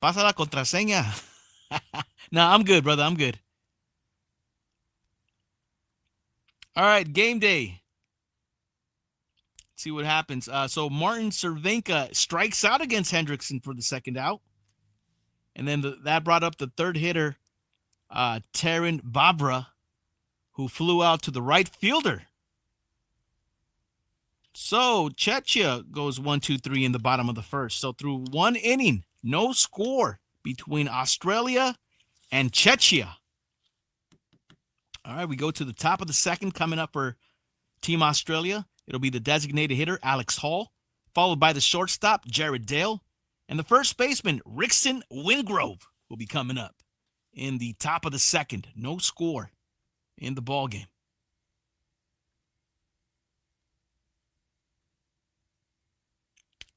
Speaker 1: Pasa la contraseña. Nah, I'm good, brother. I'm good. All right, game day. Let's see what happens. So Martin Cervenka strikes out against Hendrickson for the second out. And then that brought up the third hitter, Taran Vavra, who flew out to the right fielder. So Czechia goes 1-2-3 in the bottom of the first. So through 1 inning, no score between Australia and Czechia. All right, we go to the top of the second coming up for Team Australia. It'll be the designated hitter, Alex Hall, followed by the shortstop, Jared Dale, and the first baseman, Rickson Wingrove, will be coming up in the top of the second. No score in the ball game.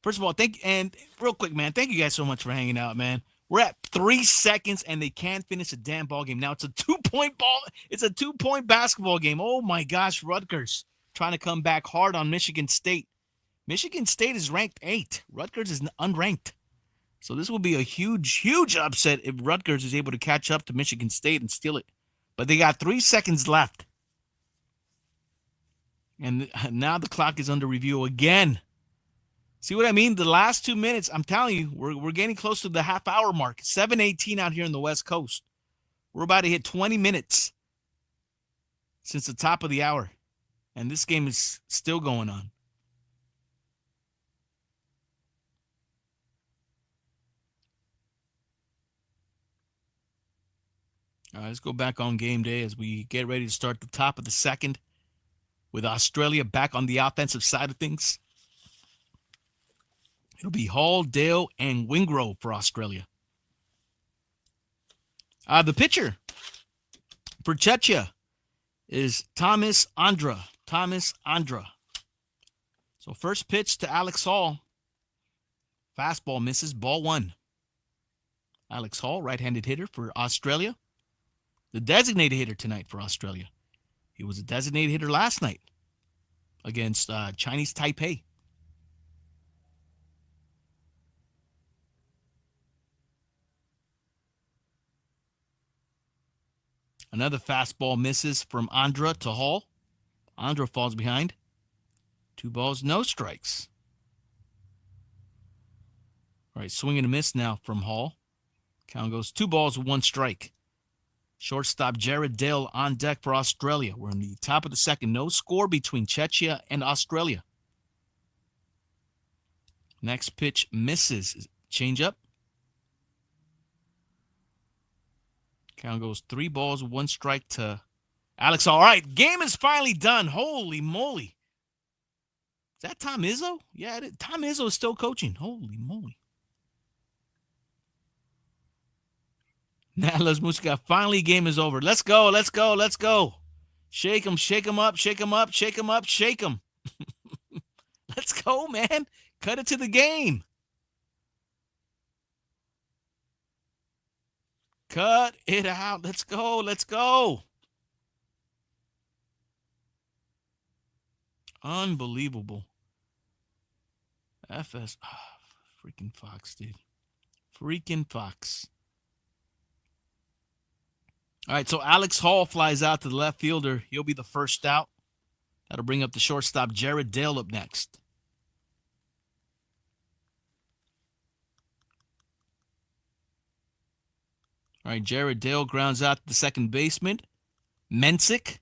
Speaker 1: First of all, real quick, man, thank you guys so much for hanging out, man. We're at 3 seconds, and they can't finish a damn ball game. Now it's a 2-point ball. It's a 2-point basketball game. Oh, my gosh, Rutgers trying to come back hard on Michigan State. Michigan State is ranked 8. Rutgers is unranked. So this will be a huge, huge upset if Rutgers is able to catch up to Michigan State and steal it. But they got 3 seconds left. And now the clock is under review again. See what I mean? The last 2 minutes, I'm telling you, we're getting close to the half-hour mark. 7:18 out here in the West Coast. We're about to hit 20 minutes since the top of the hour. And this game is still going on. All right, let's go back on game day as we get ready to start the top of the second with Australia back on the offensive side of things. It'll be Hall, Dale, and Wingrove for Australia. The pitcher for Czechia is Thomas Andra. So first pitch to Alex Hall. Fastball misses, ball 1. Alex Hall, right-handed hitter for Australia. The designated hitter tonight for Australia. He was a designated hitter last night against Chinese Taipei. Another fastball misses from Andra to Hall. Andra falls behind. 2 balls, no strikes. All right, swing and a miss now from Hall. Count goes 2 balls, 1 strike. Shortstop Jared Dale on deck for Australia. We're in the top of the second. No score between Czechia and Australia. Next pitch misses. Change up. Count goes 3 balls, 1 strike to Alex. All right, game is finally done. Holy moly. Is that Tom Izzo? Yeah, Tom Izzo is still coaching. Holy moly. Now, Música. Finally, game is over. Let's go, let's go, let's go. Shake him up, shake him up, shake him up, shake him. Let's go, man. Cut it to the game. Cut it out. Let's go, let's go. Unbelievable. FS. Freaking Fox, dude. Freaking Fox. All right, so Alex Hall flies out to the left fielder. He'll be the first out. That'll bring up the shortstop, Jared Dale, up next. All right, Jared Dale grounds out to the second baseman, Mensick.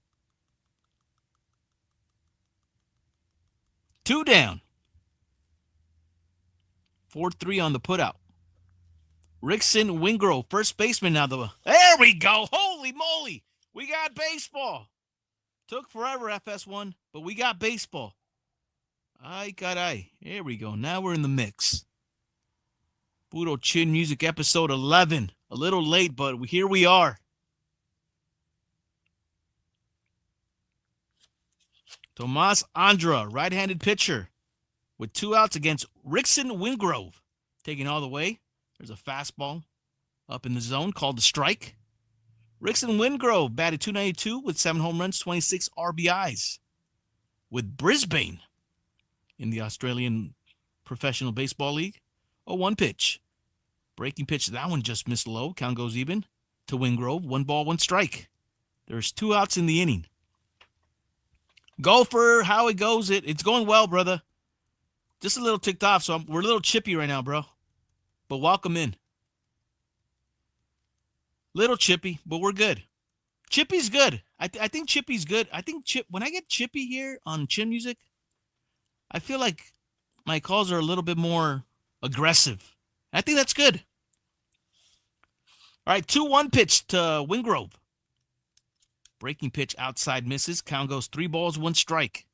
Speaker 1: 2 down. 4-3 on the putout. Rickson Wingrove, first baseman now. There we go. Holy moly. We got baseball. Took forever, FS1, but we got baseball. Ay, caray. Here we go. Now we're in the mix. Puro Chin Music, episode 11. A little late, but here we are. Tomas Andra, right-handed pitcher, with 2 outs against Rickson Wingrove. Taking all the way. There's a fastball up in the zone called the strike. Rickson Wingrove batted .292 with 7 home runs, 26 RBIs. With Brisbane in the Australian Professional Baseball League. 0-1 pitch. Breaking pitch, that one just missed low. Count goes even to Wingrove. 1 ball, 1 strike. There's 2 outs in the inning. Golfer, how it goes, it's going well, brother. Just a little ticked off, so we're a little chippy right now, bro. But welcome in. Little chippy, but we're good. Chippy's good. I think Chippy's good. I think when I get chippy here on Chin Music, I feel like my calls are a little bit more aggressive. I think that's good. All right, 2-1 pitch to Wingrove. Breaking pitch outside misses. Count goes 3 balls, 1 strike.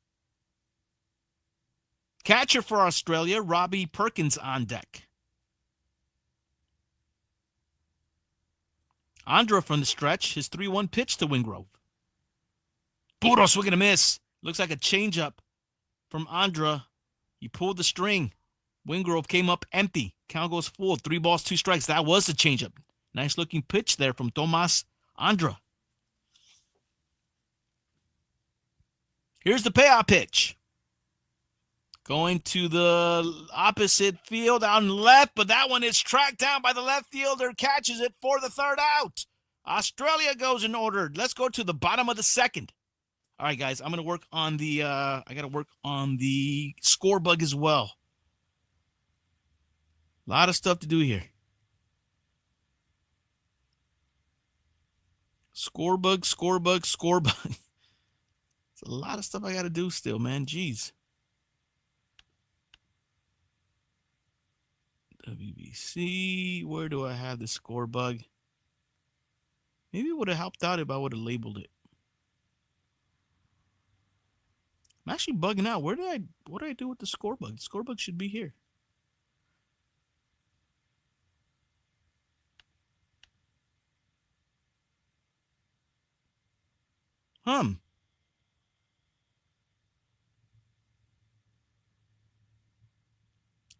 Speaker 1: Catcher for Australia, Robbie Perkins on deck. Andra from the stretch, his 3-1 pitch to Wingrove. Puro swing and a miss. Looks like a changeup from Andra. He pulled the string. Wingrove came up empty. Count goes full. 3 balls, 2 strikes. That was the changeup. Nice looking pitch there from Tomas Andra. Here's the payoff pitch. Going to the opposite field on left, but that one is tracked down by the left fielder. Catches it for the 3rd out. Australia goes in order. Let's go to the bottom of the 2nd. All right, guys, I'm going to work on the I got to work on the score bug as well. A lot of stuff to do here. Score bug, score bug, score bug. It's a lot of stuff I got to do still, man. Jeez. WBC, where do I have the score bug? Maybe it would have helped out if I would have labeled it. I'm actually bugging out. What did I do with the score bug? The score bug should be here.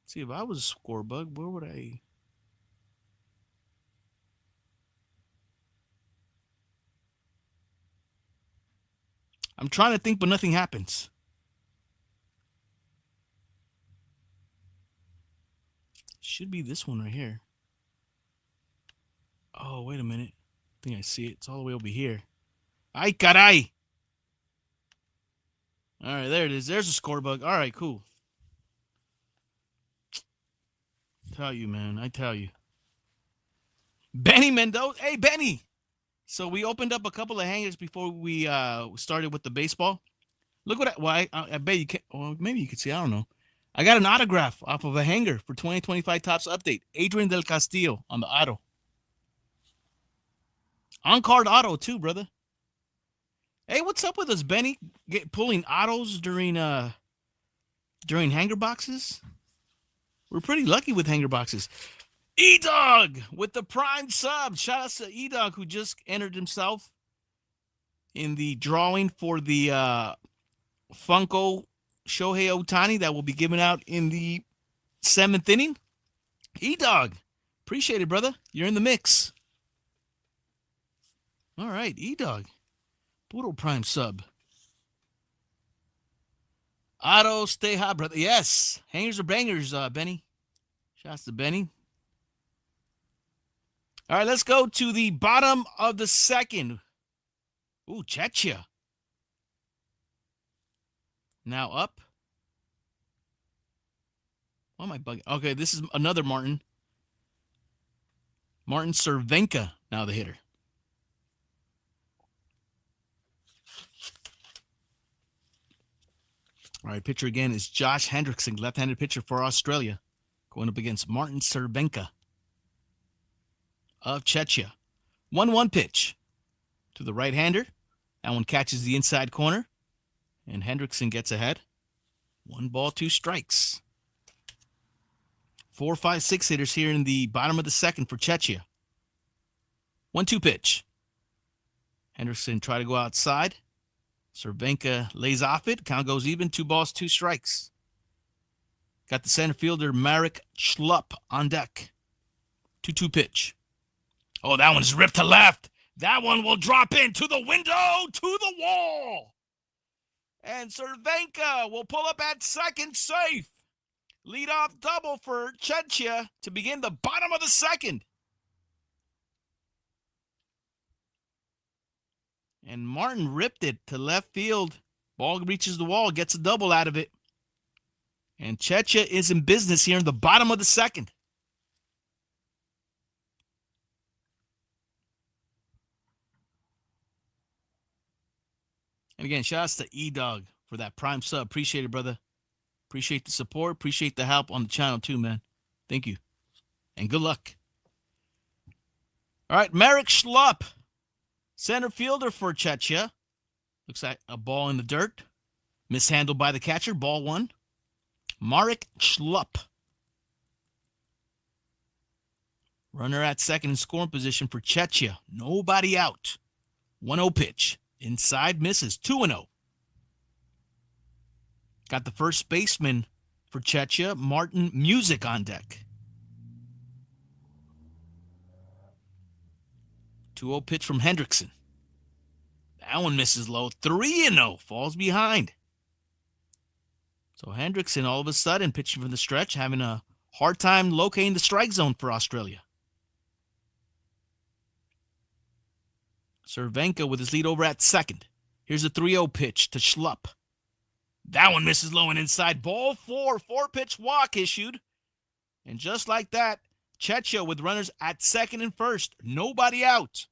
Speaker 1: See, if I was a score bug, where would I? I'm trying to think, but nothing happens. Should be this one right here. Oh, wait a minute. I think I see it. It's all the way over here. Ay, caray. All right, there it is. There's a score bug. All right, cool. Tell you, man. I tell you. Benny Mendoza. Hey, Benny. So we opened up a couple of hangers before we started with the baseball. Look what I bet you can. Or maybe you could see. I don't know. I got an autograph off of a hanger for 2025 Topps Update. Adrian Del Castillo on the auto. On-card auto too, brother. Hey, what's up with us, Benny? Pulling autos during hanger boxes? We're pretty lucky with hanger boxes. E-Dog with the prime sub. Shout out to E-Dog who just entered himself in the drawing for the Funko Shohei Ohtani that will be given out in the 7th inning. E-Dog, appreciate it, brother. You're in the mix. All right, E-Dog. Puro prime sub. Otto, stay hot, brother. Yes. Hangers or bangers, Benny. Shouts to Benny. All right, let's go to the bottom of the second. Ooh, Czechia. Now up. Why am I bugging? Okay, this is another Martin. Martin Cervenka, now the hitter. All right, pitcher again is Josh Hendrickson, left-handed pitcher for Australia, going up against Martin Cervenka of Czechia. 1-1 pitch to the right-hander. That one catches the inside corner, and Hendrickson gets ahead. 1 ball, 2 strikes. 4, 5, 6 hitters here in the bottom of the second for Czechia. 1-2 pitch. Hendrickson try to go outside. Cervenka lays off it. Count goes even. 2 balls, 2 strikes. Got the center fielder Marek Schlupp on deck. 2-2 pitch. Oh, that one's ripped to left. That one will drop into the window, to the wall. And Cervenka will pull up at second, safe. Leadoff double for Czechia to begin the bottom of the second. And Martin ripped it to left field. Ball reaches the wall, gets a double out of it. And Czechia is in business here in the bottom of the second. And again, shout outs to E-Dog for that prime sub. Appreciate it, brother. Appreciate the support. Appreciate the help on the channel too, man. Thank you. And good luck. All right, Marek Schlupp, center fielder for Czechia. Looks like a ball in the dirt. Mishandled by the catcher. Ball 1. Marek Schlupp. Runner at second in scoring position for Czechia. Nobody out. 1-0 pitch. Inside misses. 2-0. Got the first baseman for Czechia, Martin Music, on deck. 2-0 pitch from Hendrickson. That one misses low. 3-0. Falls behind. So Hendrickson all of a sudden pitching from the stretch, having a hard time locating the strike zone for Australia. Cervenka with his lead over at second. Here's a 3-0 pitch to Schlupp. That one misses low and inside. Ball 4. 4-pitch walk issued. And just like that, Czechia with runners at second and first. Nobody out.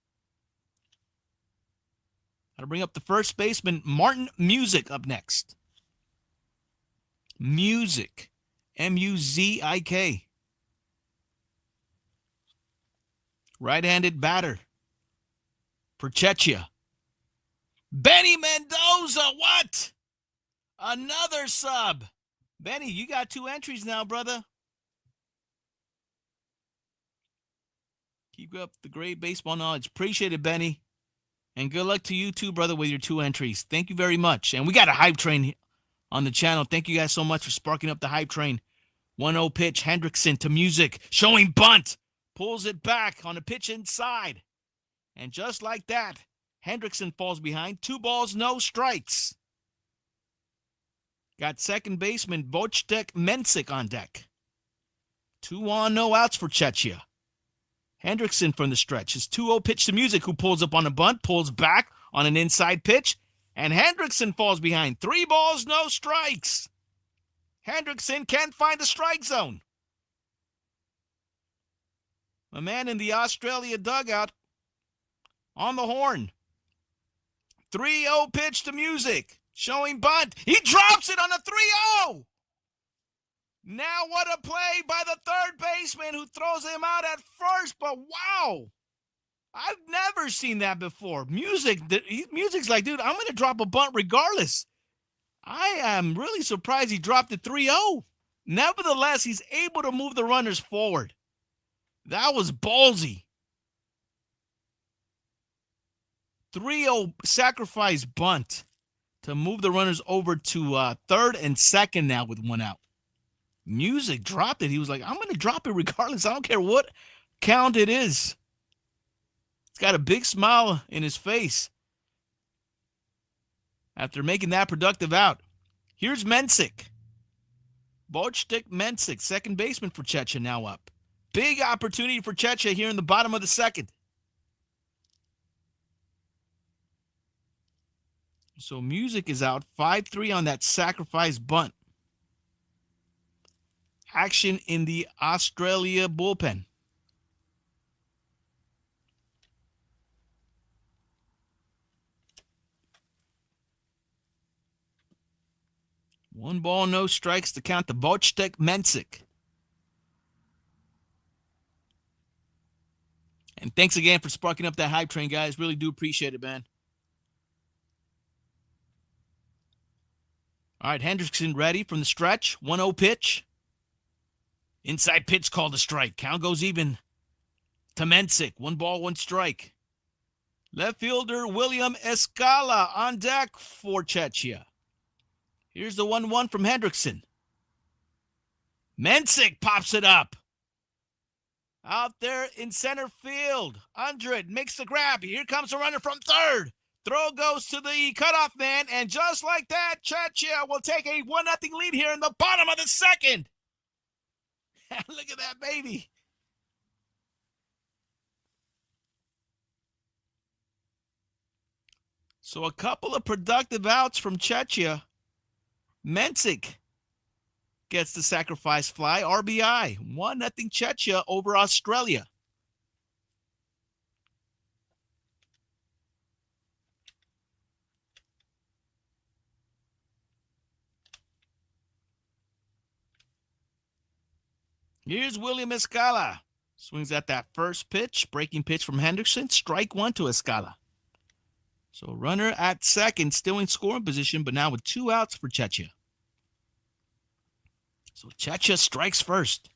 Speaker 1: Gotta bring up the first baseman, Martin Music, up next. Music. M-U-Z-I-K. Right-handed batter for Czechia. Benny Mendoza, what? Another sub. Benny, you got 2 entries now, brother. Keep up the great baseball knowledge. Appreciate it, Benny. And good luck to you too, brother, with your 2 entries. Thank you very much. And we got a hype train on the channel. Thank you guys so much for sparking up the hype train. 1-0 pitch, Hendrickson to Music, showing bunt. Pulls it back on a pitch inside. And just like that, Hendrickson falls behind. 2 balls, no strikes. Got second baseman Wojtek Mensik on deck. 2 on, no outs for Czechia. Hendrickson from the stretch. His 2-0 pitch to Music, who pulls up on a bunt, pulls back on an inside pitch, and Hendrickson falls behind. 3 balls, no strikes. Hendrickson can't find the strike zone. A man in the Australia dugout on the horn. 3-0 pitch to Music, showing bunt. He drops it on a 3-0. Now what a play by the third baseman, who throws him out at first. But wow, I've never seen that before. Music's like, dude, I'm going to drop a bunt regardless. I am really surprised he dropped it 3-0. Nevertheless, he's able to move the runners forward. That was ballsy. 3-0 sacrifice bunt to move the runners over to third and second now with 1 out. Music dropped it. He was like, I'm going to drop it regardless. I don't care what count it is. He's got a big smile in his face after making that productive out. Here's Mensik. Wojtek Mensik, second baseman for Czechia, now up. Big opportunity for Czechia here in the bottom of the second. So Music is out, 5-3 on that sacrifice bunt. Action in the Australia bullpen. One ball, no strikes to count to Wojtek Mensik. And thanks again for sparking up that hype train, guys. Really do appreciate it, man. All right, Hendrickson ready from the stretch. 1-0 pitch. Inside pitch called a strike. Count goes even to Mensik. 1 ball, 1 strike. Left fielder William Escala on deck for Czechia. Here's the 1-1 from Hendrickson. Mensik pops it up. Out there in center field. Undred makes the grab. Here comes a runner from third. Throw goes to the cutoff man, and just like that, Czechia will take a 1-0 lead here in the bottom of the second. Look at that, baby. So a couple of productive outs from Czechia. Mensik gets the sacrifice fly, RBI. 1-0 Czechia over Australia. Here's William Escala. Swings at that first pitch. Breaking pitch from Hendrickson. Strike 1 to Escala. So runner at second, still in scoring position, but now with 2 outs for Czechia. So Czechia strikes first.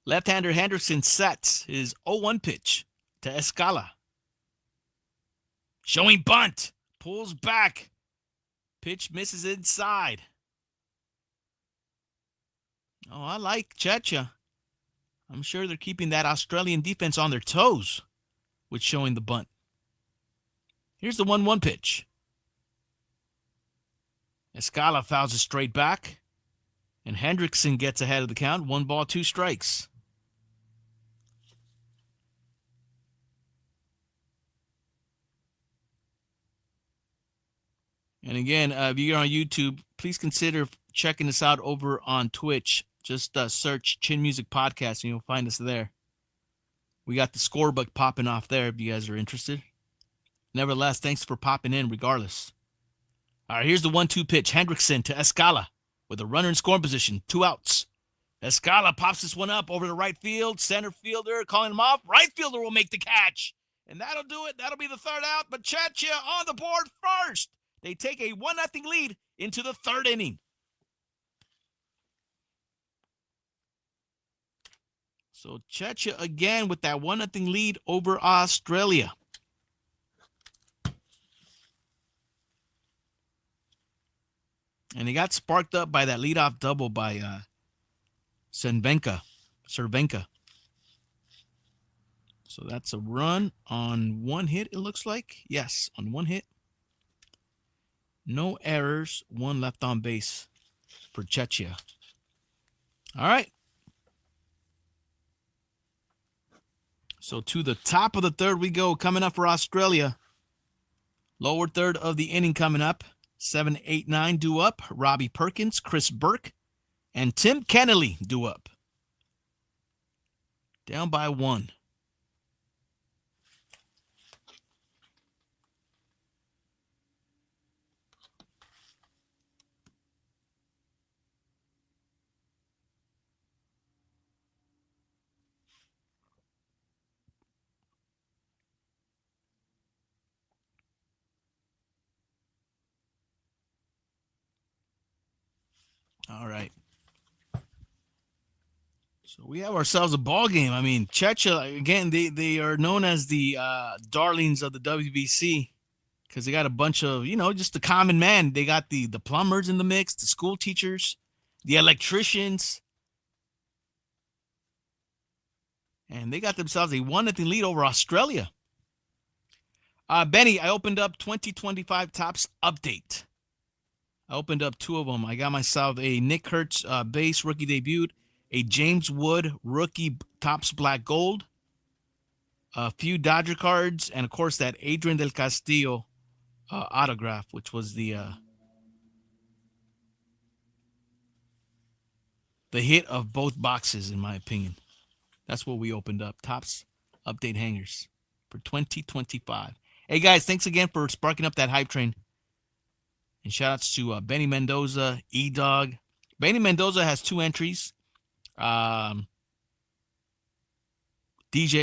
Speaker 1: Left-hander Hendrickson sets his 0-1 pitch to Escala. Showing bunt. Pulls back. Pitch misses inside. Oh, I like Czechia. I'm sure they're keeping that Australian defense on their toes with showing the bunt. Here's the 1-1 pitch. Escala fouls it straight back, and Hendrickson gets ahead of the count. 1 ball, 2 strikes. And again, if you're on YouTube, please consider checking us out over on Twitch. Just search Chin Music Podcast, and you'll find us there. We got the scorebook popping off there if you guys are interested. Nevertheless, thanks for popping in regardless. All right, here's the 1-2 pitch. Hendrickson to Escala with a runner in scoring position. 2 outs. Escala pops this one up over the right field. Center fielder calling him off. Right fielder will make the catch. And that'll do it. That'll be the 3rd out. But Czechia on the board first. They take a 1-0 lead into the 3rd inning. So Czechia again with that 1-0 lead over Australia. And he got sparked up by that leadoff double by Cervenka. So that's a run on 1 hit, it looks like. Yes, on 1 hit. No errors, 1 left on base for Czechia. All right. So to the top of the 3rd we go. Coming up for Australia. Lower 3rd of the inning coming up. 7, 8, 9 due up. Robbie Perkins, Chris Burke, and Tim Kennelly due up. Down by 1. All right. So we have ourselves a ball game. I mean, Czechia, again, they are known as the darlings of the WBC because they got a bunch of, just the common man. They got the plumbers in the mix, the school teachers, the electricians. And they got themselves a 1-0 lead over Australia. Benny, I opened up 2025 Topps Update. I opened up 2 of them. I got myself a Nick Kurtz base rookie debut, a James Wood rookie Topps Black Gold, a few Dodger cards, and of course that Adrian del Castillo autograph, which was the hit of both boxes, in my opinion. That's what we opened up. Topps Update hangers for 2025. Hey, guys, thanks again for sparking up that hype train. And shout-outs to Benny Mendoza, E-Dog. Benny Mendoza has 2 entries. DJ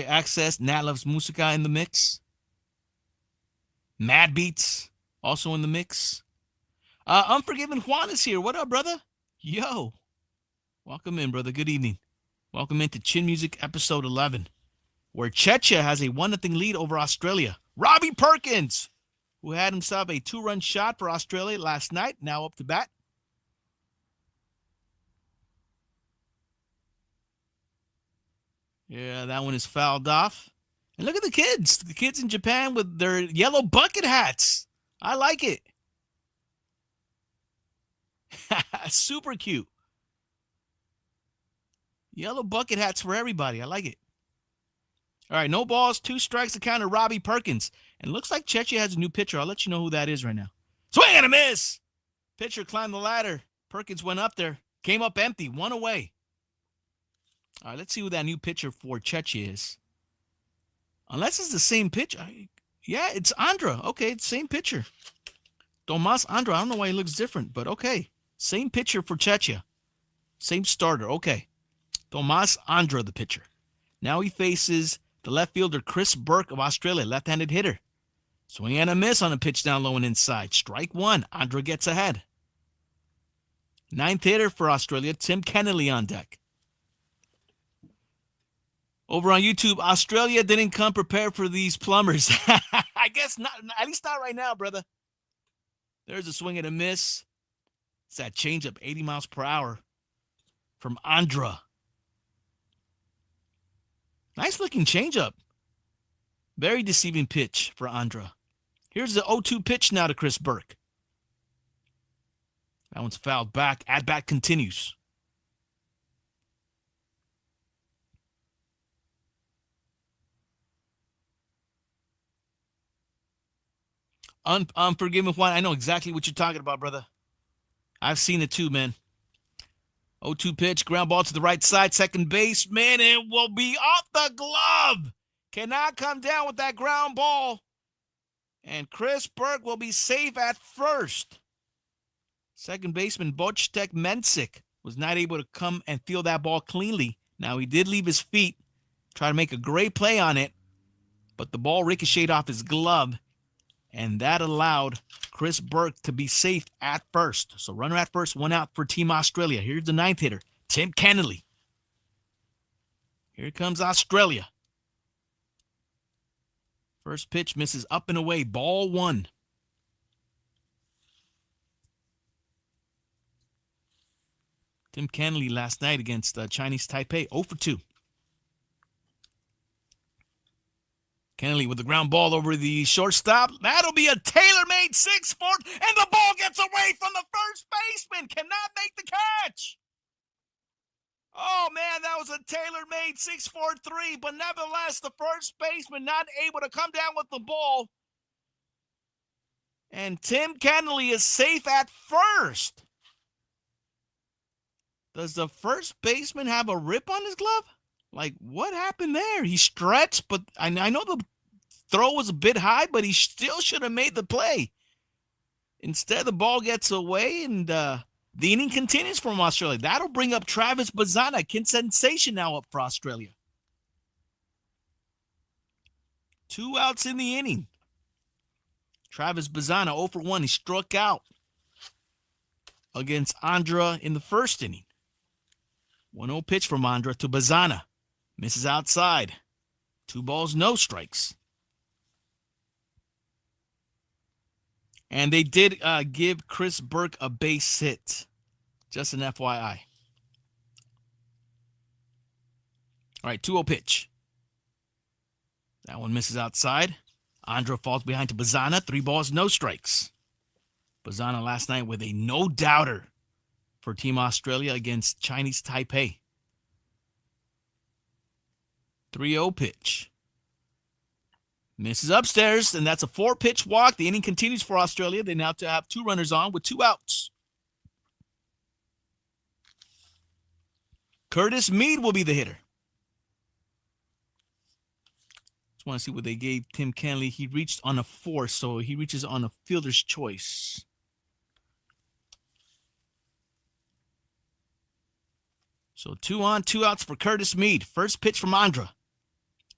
Speaker 1: Access, Nat Loves Musica in the mix. Mad Beats also in the mix. Unforgiven Juan is here. What up, brother? Yo. Welcome in, brother. Good evening. Welcome into Chin Music episode 11, where Czechia has a 1-0 lead over Australia. Robbie Perkins, who had himself a 2-run shot for Australia last night, now up to bat. Yeah, that one is fouled off. And look at the kids. The kids in Japan with their yellow bucket hats. I like it. Super cute. Yellow bucket hats for everybody. I like it. All right, no balls, 2 strikes to counter Robbie Perkins. And looks like Czechia has a new pitcher. I'll let you know who that is right now. Swing and a miss. Pitcher climbed the ladder. Perkins went up there. Came up empty. 1 away. All right, let's see who that new pitcher for Czechia is. Unless it's the same pitcher. Yeah, it's Andra. Okay, it's same pitcher. Tomas Andra. I don't know why he looks different, but okay. Same pitcher for Czechia. Same starter. Okay. Tomas Andra, the pitcher. Now he faces the left fielder Chris Burke of Australia, left-handed hitter. Swing and a miss on a pitch down low and inside. Strike 1. Andra gets ahead. 9th hitter for Australia, Tim Kennelly on deck. Over on YouTube, Australia didn't come prepared for these plumbers. I guess not, at least not right now, brother. There's a swing and a miss. It's that changeup, 80 miles per hour from Andra. Nice looking changeup. Very deceiving pitch for Andra. Here's the 0-2 pitch now to Chris Burke. That one's fouled back. At bat continues. Unforgiven Juan. I know exactly what you're talking about, brother. I've seen it too, man. 0-2 pitch, ground ball to the right side, second base. Man, it will be off the glove. Cannot come down with that ground ball. And Chris Burke will be safe at first. Second baseman Boctek Mensik was not able to come and field that ball cleanly. Now, he did leave his feet, try to make a great play on it, but the ball ricocheted off his glove, and that allowed Chris Burke to be safe at first. So runner at first, 1 out for Team Australia. Here's the 9th hitter, Tim Kennelly. Here comes Australia. First pitch misses up and away. Ball 1. Tim Kennelly last night against Chinese Taipei, 0 for 2. Kennelly with the ground ball over the shortstop. That'll be a tailor-made 6-4, and the ball gets away from the first baseman. Cannot make the catch. Oh, man, that was a tailor-made 6-4-3, but nevertheless, the first baseman not able to come down with the ball. And Tim Kennelly is safe at first. Does the first baseman have a rip on his glove? Like, what happened there? He stretched, but I know the throw was a bit high, but he still should have made the play. Instead, the ball gets away, and the inning continues from Australia. That'll bring up Travis Bazzana, kid sensation now up for Australia. 2 outs in the inning. Travis Bazzana, 0 for 1. He struck out against Andra in the first inning. 1-0 pitch from Andra to Bazzana. Misses outside. 2 balls, no strikes. And they did give Chris Burke a base hit. Just an FYI. All right, 2-0 pitch. That one misses outside. Andra falls behind to Bazana. 3 balls, no strikes. Bazana last night with a no-doubter for Team Australia against Chinese Taipei. 3-0 pitch. Misses upstairs, and that's a 4-pitch walk. The inning continues for Australia. They now have 2 runners on with 2 outs. Curtis Mead will be the hitter. Just want to see what they gave Tim Kenley. He reached on a 4, so he reaches on a fielder's choice. So 2 on, 2 outs for Curtis Mead. First pitch from Andra.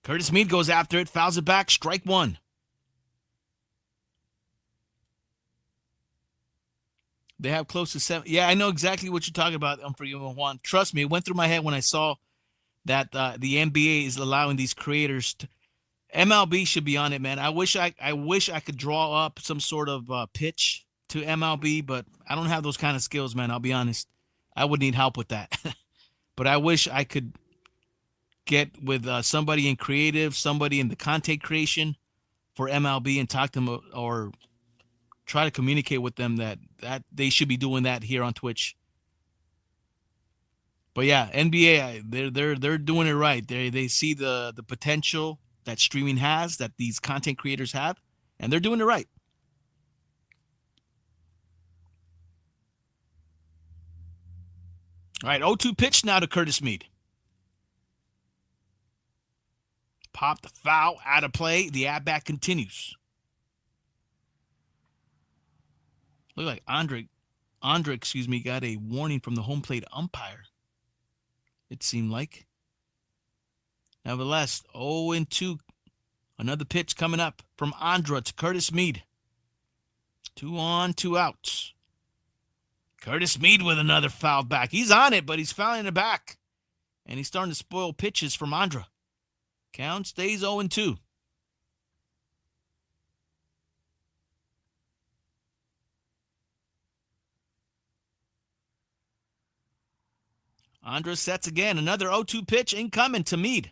Speaker 1: Curtis Mead goes after it, fouls it back, strike 1. They have close to 7. Yeah, I know exactly what you're talking about, for you, Juan. Trust me, it went through my head when I saw that the NBA is allowing these creators to. MLB should be on it, man. I wish I could draw up some sort of pitch to MLB, but I don't have those kind of skills, man. I'll be honest. I would need help with that. But I wish I could get with somebody in creative, somebody in the content creation for MLB and talk to them or try to communicate with them that they should be doing that here on Twitch. But yeah, NBA, they're doing it right. They see the potential that streaming has, that these content creators have, and they're doing it right. All right, 0-2 pitch now to Curtis Mead. Popped the foul, out of play. The at-bat continues. Look like Andra, got a warning from the home plate umpire. It seemed like. Nevertheless, 0-2. Another pitch coming up from Andra to Curtis Mead. 2 on, 2 outs. Curtis Mead with another foul back. He's on it, but he's fouling it back. And he's starting to spoil pitches from Andra. Count stays 0-2. Andra sets again. Another 0-2 pitch incoming to Mead.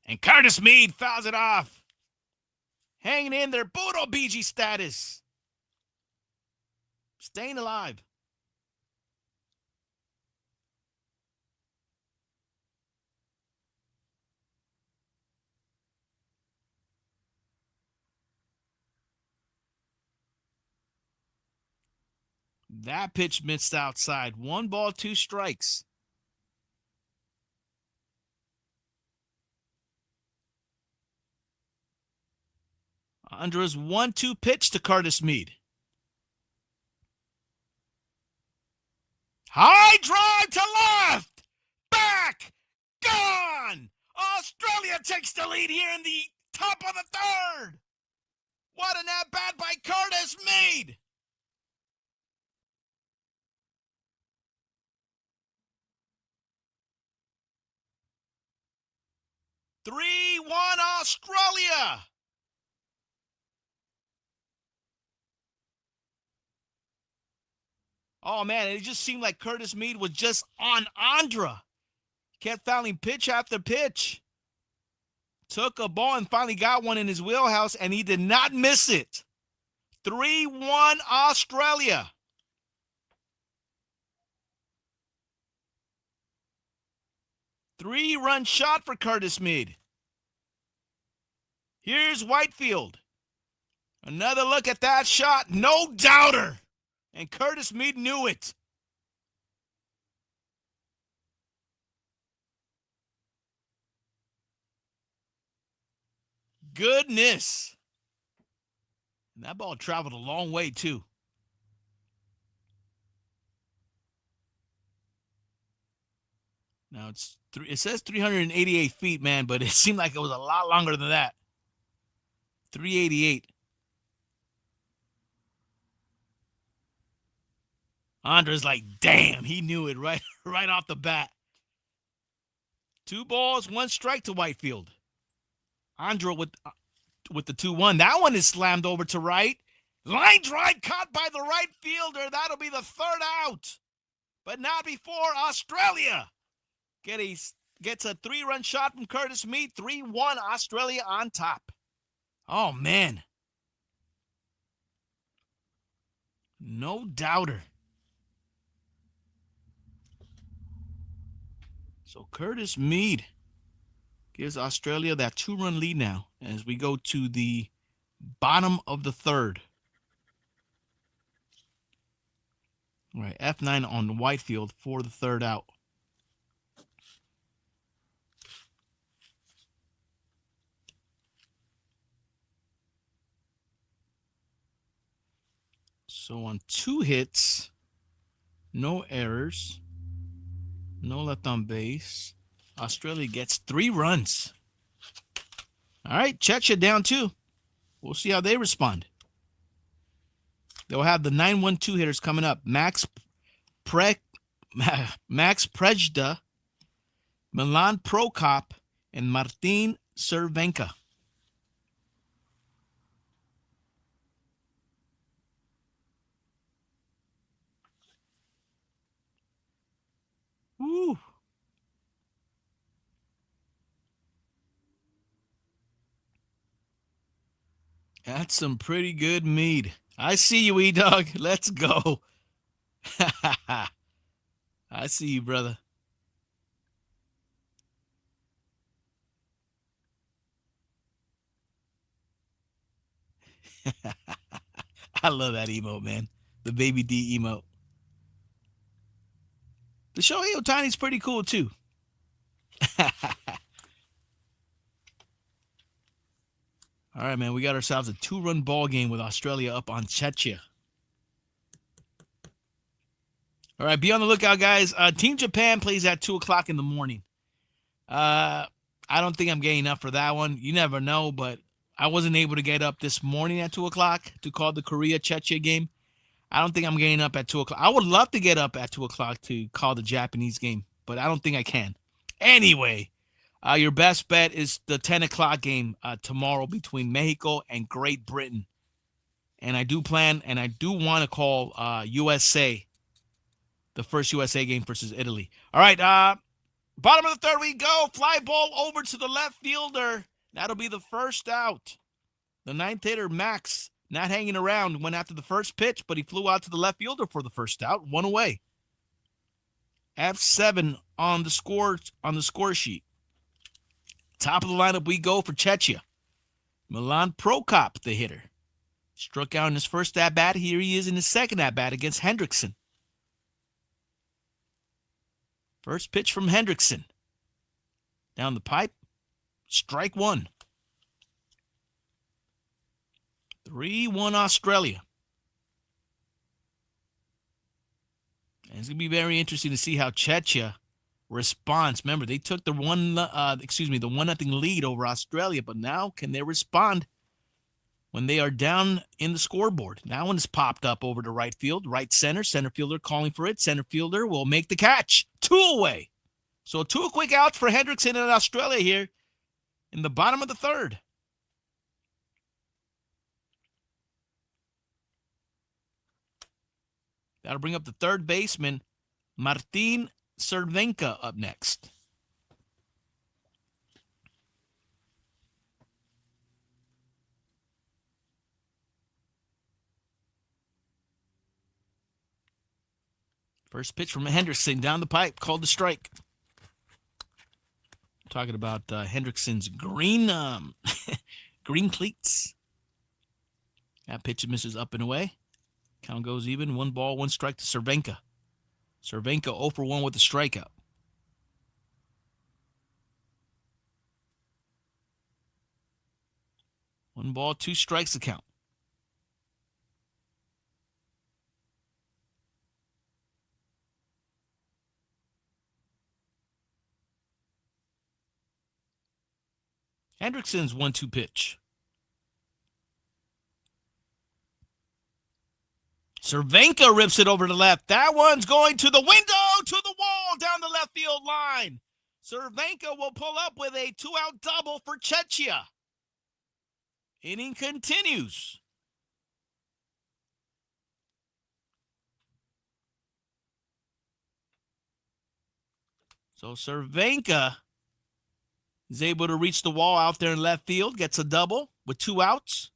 Speaker 1: And Curtis Mead fouls it off. Hanging in there. Bodo BG status. Staying alive. That pitch missed outside. 1 ball, 2 strikes. Andra's 1-2 pitch to Curtis Mead. High drive to left. Back. Gone. Australia takes the lead here in the top of the 3rd. What an at-bat by Curtis Mead. "3-1 Australia." Oh, man, it just seemed like Curtis Mead was just on Andra. Kept fouling pitch after pitch. Took a ball and finally got one in his wheelhouse, and he did not miss it. 3-1 Australia. Three-run shot for Curtis Mead. Here's Whitefield. Another look at that shot. No doubter. And Curtis Mead knew it. Goodness. And that ball traveled a long way, too. Now it says 388 feet, man, but it seemed like it was a lot longer than that. 388. Andra's like, damn, he knew it right off the bat. 2 balls, 1 strike to Whitefield. Andra with the 2-1. That one is slammed over to right. Line drive caught by the right fielder. That'll be the 3rd out. But not before Australia gets a 3-run shot from Curtis Mead. 3-1 Australia on top. Oh, man. No doubter. So Curtis Mead gives Australia that 2-run lead now as we go to the bottom of the third. All right, F9 on Whitefield for the third out. So on 2 hits, no errors, no left on base, Australia gets 3 runs. All right, Czechia down 2. We'll see how they respond. They'll have the 9-1-2 hitters coming up. Max Prejda, Milan Prokop, and Martin Cervenka. Woo. That's some pretty good mead. I see you, E-Dog. Let's go. I see you, brother. I love that emote, man. The Baby D emote. The Shohei Ohtani's pretty cool, too. All right, man. We got ourselves a 2-run ball game with Australia up on Czechia. All right, be on the lookout, guys. Team Japan plays at 2 o'clock in the morning. I don't think I'm getting up for that one. You never know, but I wasn't able to get up this morning at 2 o'clock to call the Korea-Czechia game. I don't think I'm getting up at 2 o'clock. I would love to get up at 2 o'clock to call the Japanese game, but I don't think I can. Anyway, your best bet is the 10 o'clock game tomorrow between Mexico and Great Britain. And I do want to call USA, the first USA game versus Italy. All right, bottom of the third we go. Fly ball over to the left fielder. That'll be the first out. The 9th hitter, Max, not hanging around, went after the first pitch, but he flew out to the left fielder for the first out, 1 away. F7 on the score sheet. Top of the lineup we go for Czechia. Milan Prokop, the hitter. Struck out in his first at-bat. Here he is in his second at-bat against Hendrickson. First pitch from Hendrickson. Down the pipe. Strike 1. 3-1 Australia. And it's going to be very interesting to see how Czechia responds. Remember, they took the 1-0 lead over Australia, but now can they respond when they are down in the scoreboard? That one has popped up over to right field, right center. Center fielder calling for it. Center fielder will make the catch. 2 away. So 2 quick outs for Hendrickson in Australia here in the bottom of the third. That'll bring up the third baseman, Martin Cervenka, up next. First pitch from Hendrickson down the pipe, called the strike. Talking about Hendrickson's green green cleats. That pitch misses up and away. Count goes even. 1 ball, 1 strike to Cervenka. Cervenka 0 for 1 with a strikeout. One ball, 2 strikes to count. Hendrickson's 1-2 pitch. Cervenka rips it over to left. That one's going to the window, to the wall, down the left field line. Cervenka will pull up with a 2-out double for Czechia. Inning continues. So Cervenka is able to reach the wall out there in left field, gets a double. with 2 outs.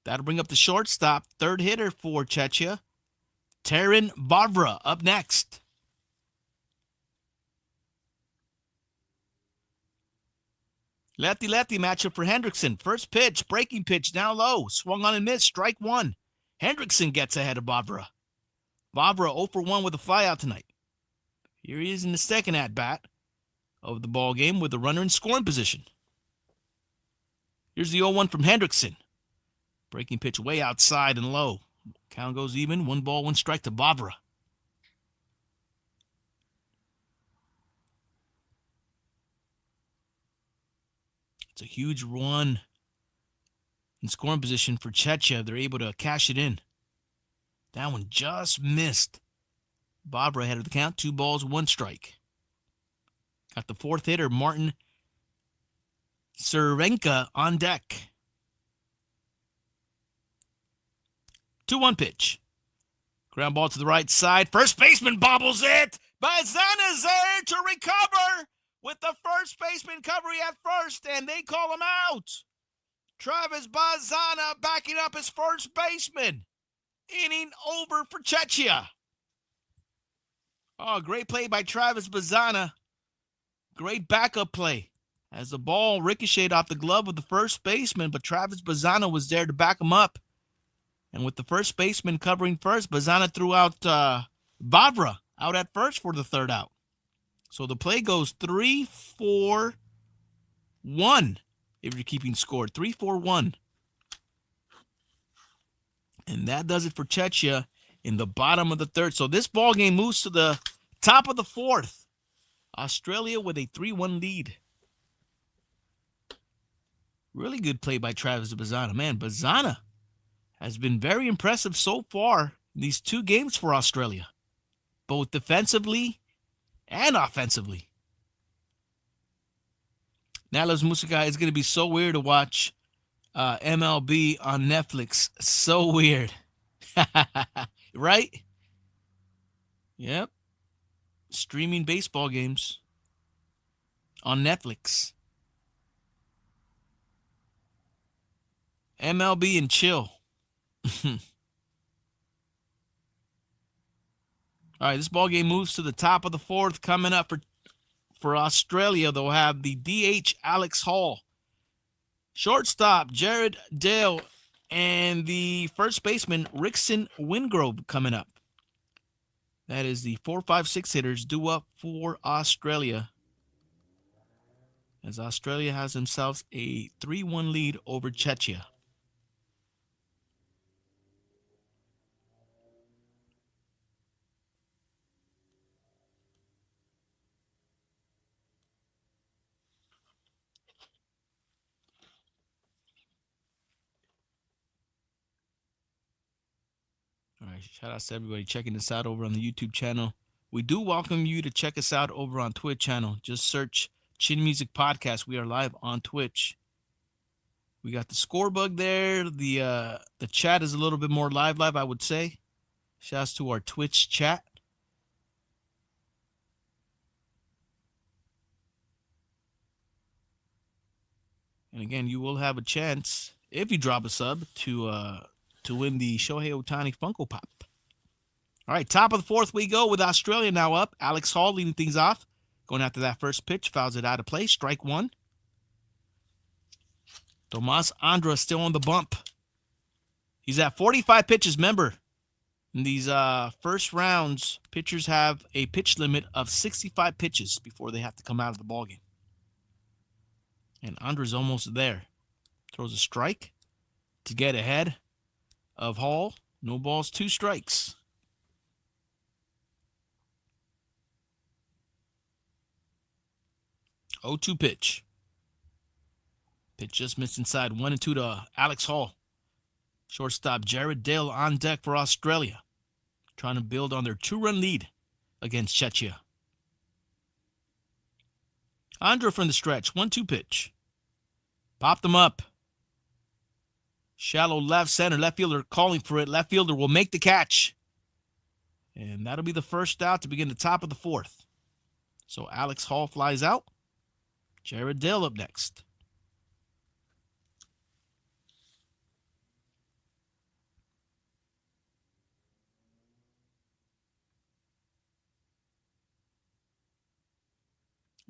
Speaker 1: That'll bring up the shortstop. Third hitter for Czechia, Taran Bavra, up next. Lefty-lefty matchup for Hendrickson. First pitch, breaking pitch, down low. Swung on and missed, strike one. Hendrickson gets ahead of Bavra. Bavra 0 for 1 with a flyout tonight. Here he is in the second at-bat of the ball game with a runner in scoring position. Here's the 0-1 from Hendrickson. Breaking pitch way outside and low. Count goes even. 1 ball, 1 strike to Bavra. It's a huge run in scoring position for Czechia. They're able to cash it in. That one just missed. Bavra ahead of the count. 2 balls, 1 strike. Got the fourth hitter, Martin Cervenka, on deck. 2-1 pitch. Ground ball to the right side. First baseman bobbles it. Bazana's there to recover with the first baseman recovery at first, and they call him out. Travis Bazana backing up his first baseman. Inning over for Czechia. Oh, great play by Travis Bazana. Great backup play as the ball ricocheted off the glove of the first baseman, but Travis Bazana was there to back him up. And with the first baseman covering first, Bazana threw out Bavra out at first for the third out. So the play goes 3-4-1 if you're keeping score. 3-4-1. And that does it for Czechia in the bottom of the third. So this ball game moves to the top of the fourth. Australia with a 3-1 lead. Really good play by Travis Bazana. Man, Bazana has been very impressive so far in these 2 games for Australia, both defensively and offensively. Nalos Musica is going to be so weird to watch MLB on Netflix. So weird. Right? Yep. Streaming baseball games on Netflix. MLB and chill. All right, this ball game moves to the top of the fourth. Coming up for Australia, they'll have the DH Alex Hall, shortstop Jared Dale, and the first baseman Rickson Wingrove coming up. That is the 4, 5, 6 hitters due up for Australia, as Australia has themselves a 3-1 lead over Czechia. All right, shout out to everybody checking us out over on the YouTube channel. We do welcome you to check us out over on Twitch channel. Just search Chin Music Podcast. We are live on Twitch. We got the score bug there. The chat is a little bit more live, I would say. Shouts to our Twitch chat. And again, you will have a chance, if you drop a sub, to win the Shohei Ohtani Funko Pop. All right, top of the fourth we go with Australia now up. Alex Hall leading things off. Going after that first pitch, fouls it out of play. Strike 1. Tomas Andra still on the bump. He's at 45 pitches. Remember, in these first rounds, pitchers have a pitch limit of 65 pitches before they have to come out of the ballgame. And Andra's almost there. Throws a strike to get ahead of Hall. No balls, 2 strikes. Oh, 2 pitch. Pitch just missed inside. 1-2 to Alex Hall. Shortstop Jared Dale on deck for Australia, trying to build on their 2-run lead against Czechia. Andra from the stretch. 1-2 pitch. Popped them up. Shallow left center. Left fielder calling for it. Left fielder will make the catch. And that'll be the first out to begin the top of the fourth. So Alex Hall flies out. Jared Dale up next.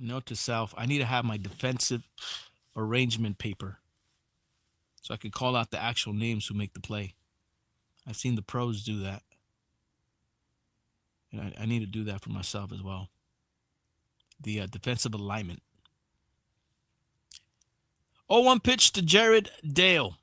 Speaker 1: Note to self, I need to have my defensive arrangement paper so I could call out the actual names who make the play. I've seen the pros do that. And I need to do that for myself as well. The defensive alignment. 0-1 pitch to Jared Dale.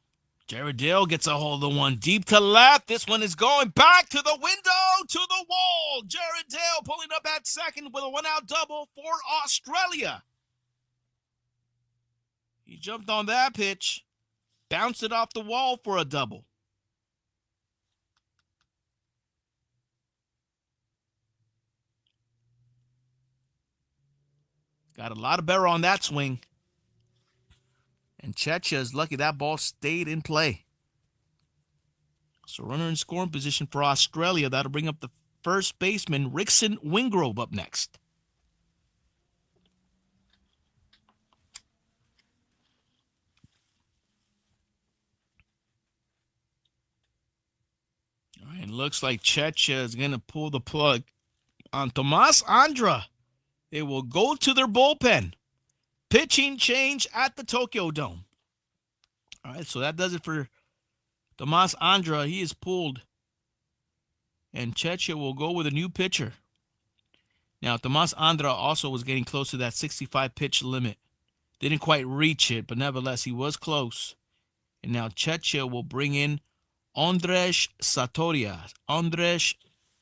Speaker 1: Jared Dale gets a hold of the one deep to left. This one is going back to the window, to the wall. Jared Dale pulling up at second with a one-out double for Australia. He jumped on that pitch, bounced it off the wall for a double. Got a lot of barrel on that swing. And Czechia is lucky that ball stayed in play. So runner in scoring position for Australia. That'll bring up the first baseman, Rickson Wingrove, up next. All right, looks like Czechia is going to pull the plug on Tomas Andra. They will go to their bullpen. Pitching change at the Tokyo Dome. All right, so that does it for Tomas Andra. He is pulled. And Czechia will go with a new pitcher. Now, Tomas Andra also was getting close to that 65 pitch limit. Didn't quite reach it, but nevertheless, he was close. And now Czechia will bring in Andres Satoria. Andres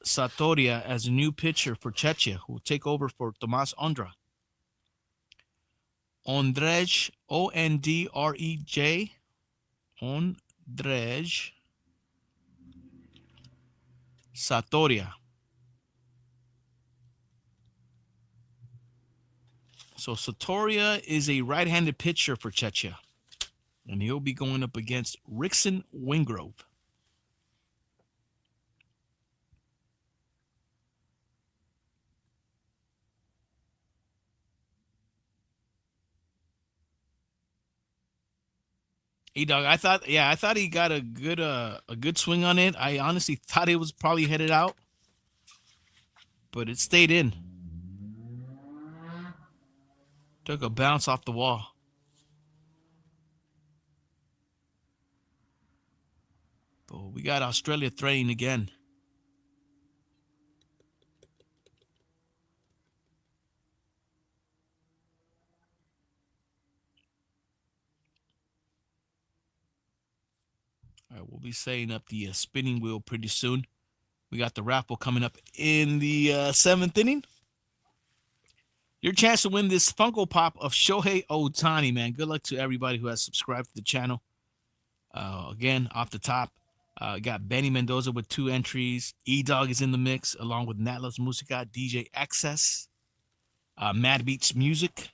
Speaker 1: Satoria as a new pitcher for Czechia, who will take over for Tomas Andra. Ondrej, O-N-D-R-E-J, Ondrej Satoria. So Satoria is a right-handed pitcher for Czechia, and he'll be going up against Rickson Wingrove. E-Dog, I thought he got a good swing on it. I honestly thought it was probably headed out, but it stayed in. Took a bounce off the wall. But we got Australia threatening again. All right, we'll be setting up the spinning wheel pretty soon. We got the raffle coming up in the 7th inning. Your chance to win this Funko Pop of Shohei Ohtani, man. Good luck to everybody who has subscribed to the channel. Again, off the top, got Benny Mendoza with 2 entries. E-Dog is in the mix, along with Nat Loves Musica, DJ Access, Mad Beats Music.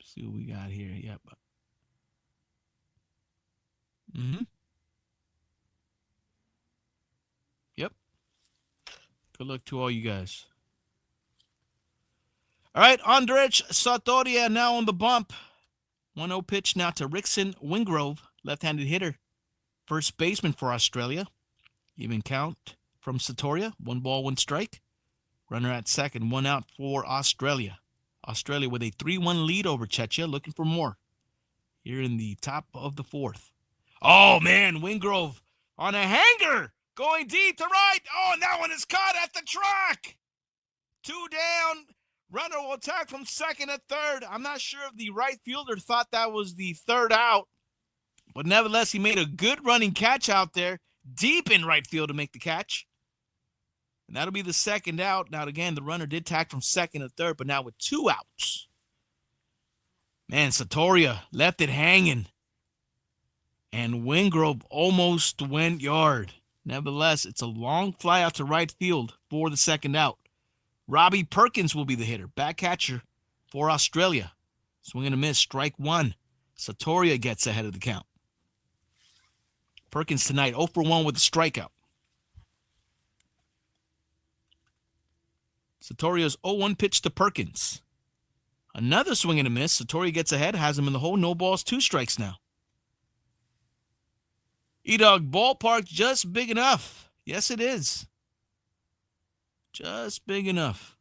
Speaker 1: See what we got here. Yep. Yep. Good luck to all you guys. All right, Andrej Satoria now on the bump. 1-0 pitch now to Rickson Wingrove, left-handed hitter. First baseman for Australia. Even count from Satoria. 1 ball, 1 strike. Runner at second, 1 out for Australia. Australia with a 3-1 lead over Czechia, looking for more. Here in the top of the 4th. Oh, man, Wingrove on a hanger. Going deep to right. Oh, and that one is caught at the track. 2 down. Runner will attack from second to third. I'm not sure if the right fielder thought that was the 3rd out. But nevertheless, he made a good running catch out there. Deep in right field to make the catch. And that'll be the 2nd out. Now, again, the runner did tack from second to third, but now with 2 outs. Man, Satoria left it hanging. And Wingrove almost went yard. Nevertheless, it's a long fly out to right field for the 2nd out. Robbie Perkins will be the hitter, back catcher for Australia. Swing and a miss, strike 1. Satoria gets ahead of the count. Perkins tonight 0 for 1 with a strikeout. Satoria's 0-1 pitch to Perkins. Another swing and a miss. Satoria gets ahead, has him in the hole. No balls, 2 strikes now. E-Dog, ballpark just big enough. Yes, it is. Just big enough.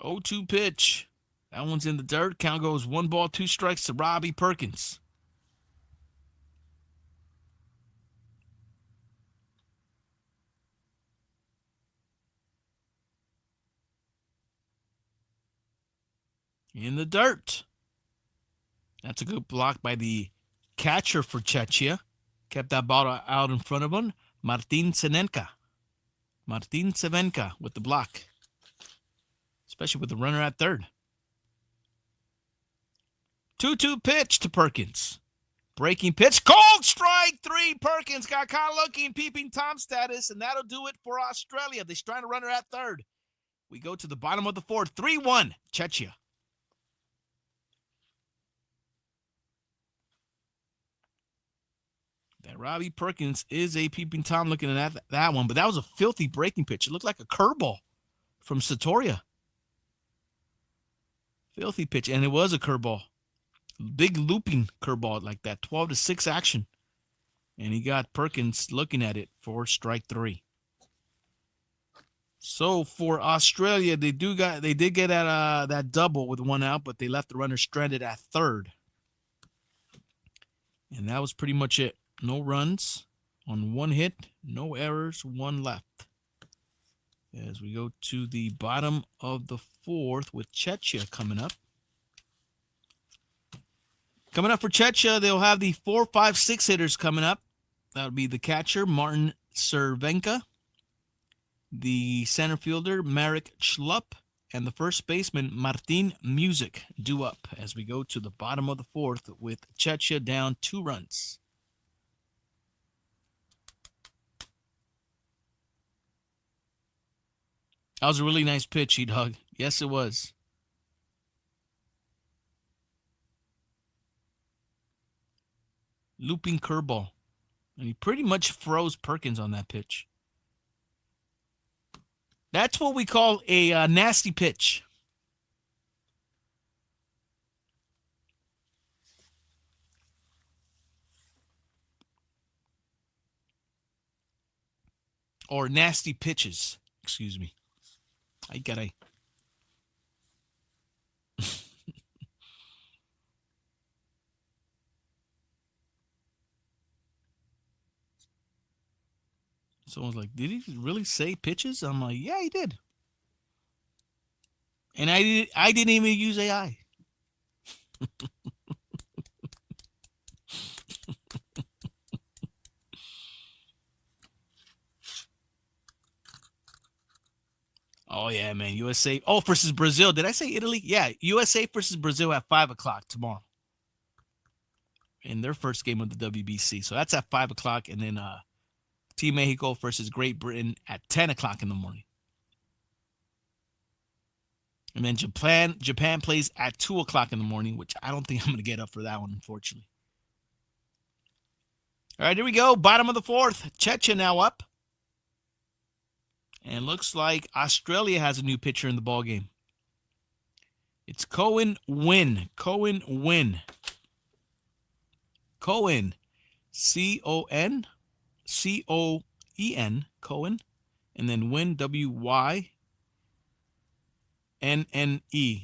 Speaker 1: 0-2 pitch. That one's in the dirt. Count goes 1 ball, 2 strikes to Robbie Perkins. In the dirt. That's a good block by the catcher for Czechia. Kept that ball out in front of him. Martin Senenka. Martin Sevenka with the block. Especially with the runner at third. 2-2 pitch to Perkins. Breaking pitch. Called strike 3. Perkins got caught looking, peeping Tom status, and that'll do it for Australia. They're trying to run her at third. We go to the bottom of the fourth. 3-1, Czechia. That Robbie Perkins is a peeping Tom looking at that one, but that was a filthy breaking pitch. It looked like a curveball from Satoria. Filthy pitch, and it was a curveball. Big looping curveball like that, 12-6 action. And he got Perkins looking at it for strike 3. So for Australia, they did get that double with 1 out, but they left the runner stranded at third. And that was pretty much it. No runs on 1 hit, no errors, 1 left. As we go to the bottom of the fourth with Czechia coming up. Coming up for Czechia, they'll have the 4, 5, 6 hitters coming up. That would be the catcher, Martin Cervenka, the center fielder, Marek Schlupp, and the first baseman, Martin Music, due up as we go to the bottom of the fourth with Czechia down 2 runs. That was a really nice pitch, E-Dog. Yes, it was. Looping curveball. And he pretty much froze Perkins on that pitch. That's what we call a nasty pitch. Or nasty pitches. Excuse me. I gotta... Someone's like, did he really say pitches? I'm like, yeah, he did. And I didn't even use AI. Oh, yeah, man. USA. Oh, versus Brazil. Did I say Italy? Yeah, USA versus Brazil at 5 o'clock tomorrow. In their first game of the WBC. So that's at 5 o'clock. And then Team Mexico versus Great Britain at 10 o'clock in the morning. And then Japan plays at 2 o'clock in the morning, which I don't think I'm going to get up for that one, unfortunately. All right, here we go. Bottom of the fourth. Czechia now up. And looks like Australia has a new pitcher in the ballgame. It's Cohen Wynn. Cohen Wynn. Cohen. C-O-N. C-O-E-N. Cohen. And then Wynn. W-Y-N-N-E.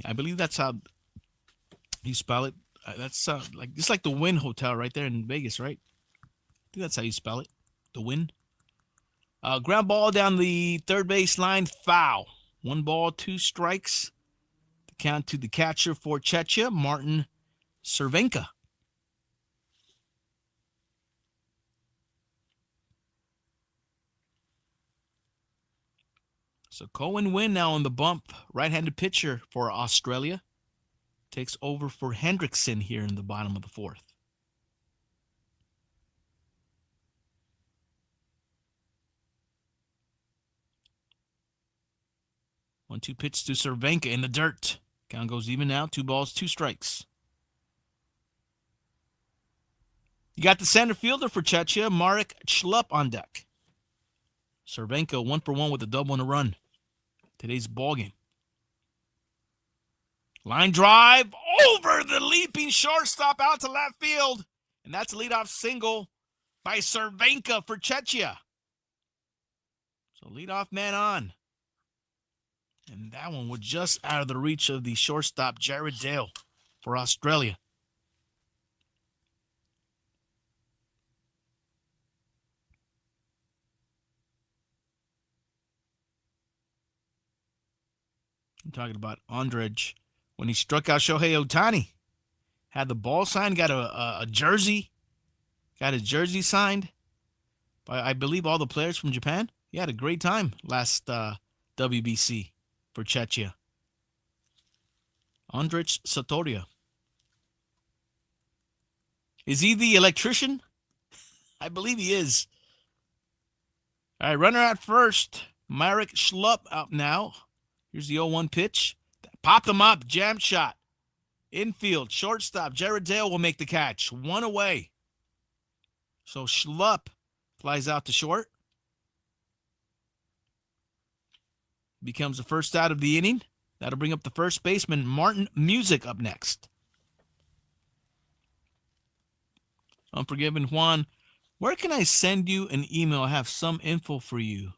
Speaker 1: I believe that's how you spell it. That's like just like the Wynn Hotel right there in Vegas, right? I think that's how you spell it. The Wynn. Ground ball down the third base line, foul. 1 ball, 2 strikes. The count to the catcher for Czechia, Martin Cervenka. So Cohen Wynn now on the bump. Right-handed pitcher for Australia. Takes over for Hendrickson here in the bottom of the fourth. 1-2 pitch to Cervenka in the dirt. Count goes even now. 2 balls, 2 strikes. You got the center fielder for Czechia, Marek Schlupp, on deck. Cervenka 1 for 1 with a double and a run. Today's ball game. Line drive over the leaping shortstop out to left field. And that's a leadoff single by Cervenka for Czechia. So leadoff man on. And that one was just out of the reach of the shortstop, Jared Dale, for Australia. I'm talking about Andrej when he struck out Shohei Ohtani. Had the ball signed, got a jersey. Got his jersey signed by, I believe, all the players from Japan. He had a great time last WBC for Czechia. Andrej Satoria. Is he the electrician? I believe he is. All right, runner at first. Marek Schlupp out now. Here's the 0-1 pitch. Popped him up. Jam shot. Infield. Shortstop. Jared Dale will make the catch. One away. So Schlupp flies out to short. Becomes the first out of the inning. That'll bring up the first baseman, Martin Music, up next. Unforgiven Juan, where can I send you an email? I have some info for you.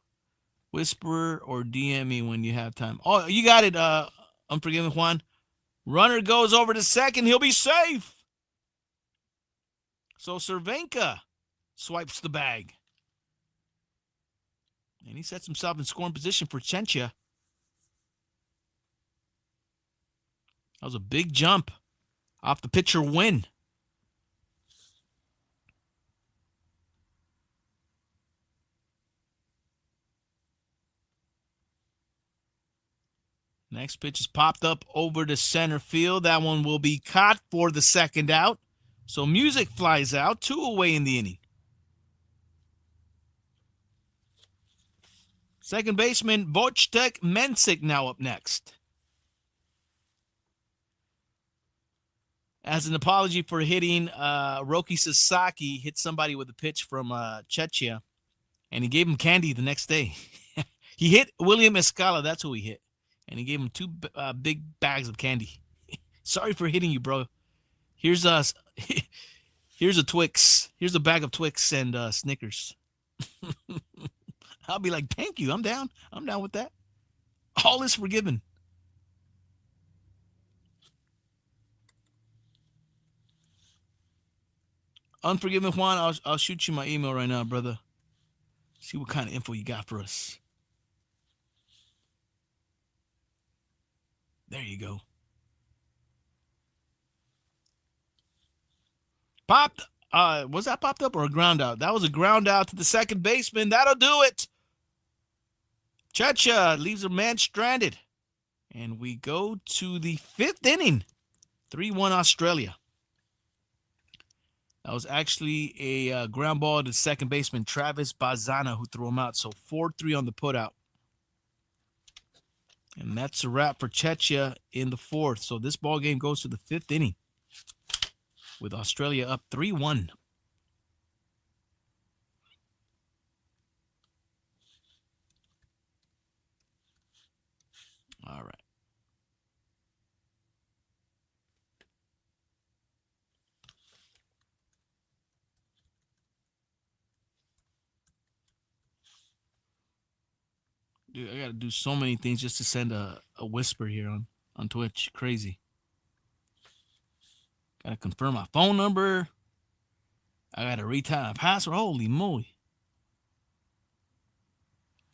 Speaker 1: Whisper or DM me when you have time. Oh, you got it, Unforgiven Juan. Runner goes over to second. He'll be safe. So Cervenka swipes the bag. And he sets himself in scoring position for Czechia. That was a big jump off the pitcher win. Next pitch is popped up over to center field. That one will be caught for the second out. So Music flies out, 2 away in the inning. Second baseman Wojtek Mensik now up next. As an apology for hitting, Roki Sasaki hit somebody with a pitch from Czechia, and he gave him candy the next day. He hit William Escala. That's who he hit. And he gave him 2 big bags of candy. Sorry for hitting you, bro. Here's a Twix. Here's a bag of Twix and Snickers. I'll be like, thank you. I'm down. I'm down with that. All is forgiven. Unforgiven Juan, I'll shoot you my email right now, brother. See what kind of info you got for us. There you go. Popped. Was that popped up or a ground out? That was a ground out to the second baseman. That'll do it. Czechia leaves a man stranded. And we go to the 5th inning. 3-1 Australia. That was actually a ground ball to second baseman Travis Bazana who threw him out. So 4-3 on the putout. And that's a wrap for Czechia in the 4th. So this ball game goes to the 5th inning with Australia up 3-1. All right. Dude, I got to do so many things just to send a whisper here on Twitch. Crazy. Got to confirm my phone number. I got to retype my password. Holy moly.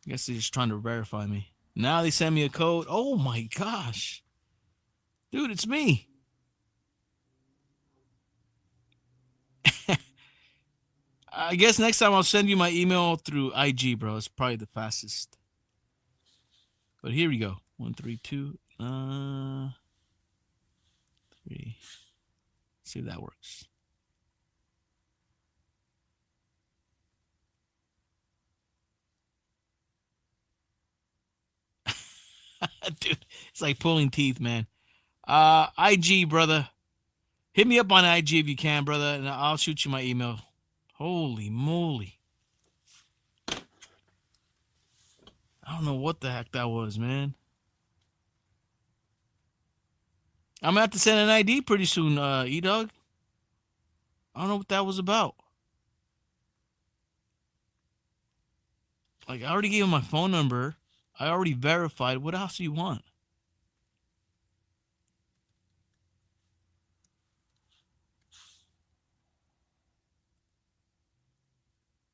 Speaker 1: I guess they're just trying to verify me. Now they send me a code. Oh, my gosh. Dude, it's me. I guess next time I'll send you my email through IG, bro. It's probably the fastest. But here we go. 1, 3, 2. 3. See if that works. Dude, it's like pulling teeth, man. IG, brother. Hit me up on IG if you can, brother, and I'll shoot you my email. Holy moly. I don't know what the heck that was, man. I'm going to have to send an ID pretty soon, E-Dog. I don't know what that was about. Like, I already gave him my phone number. I already verified. What else do you want?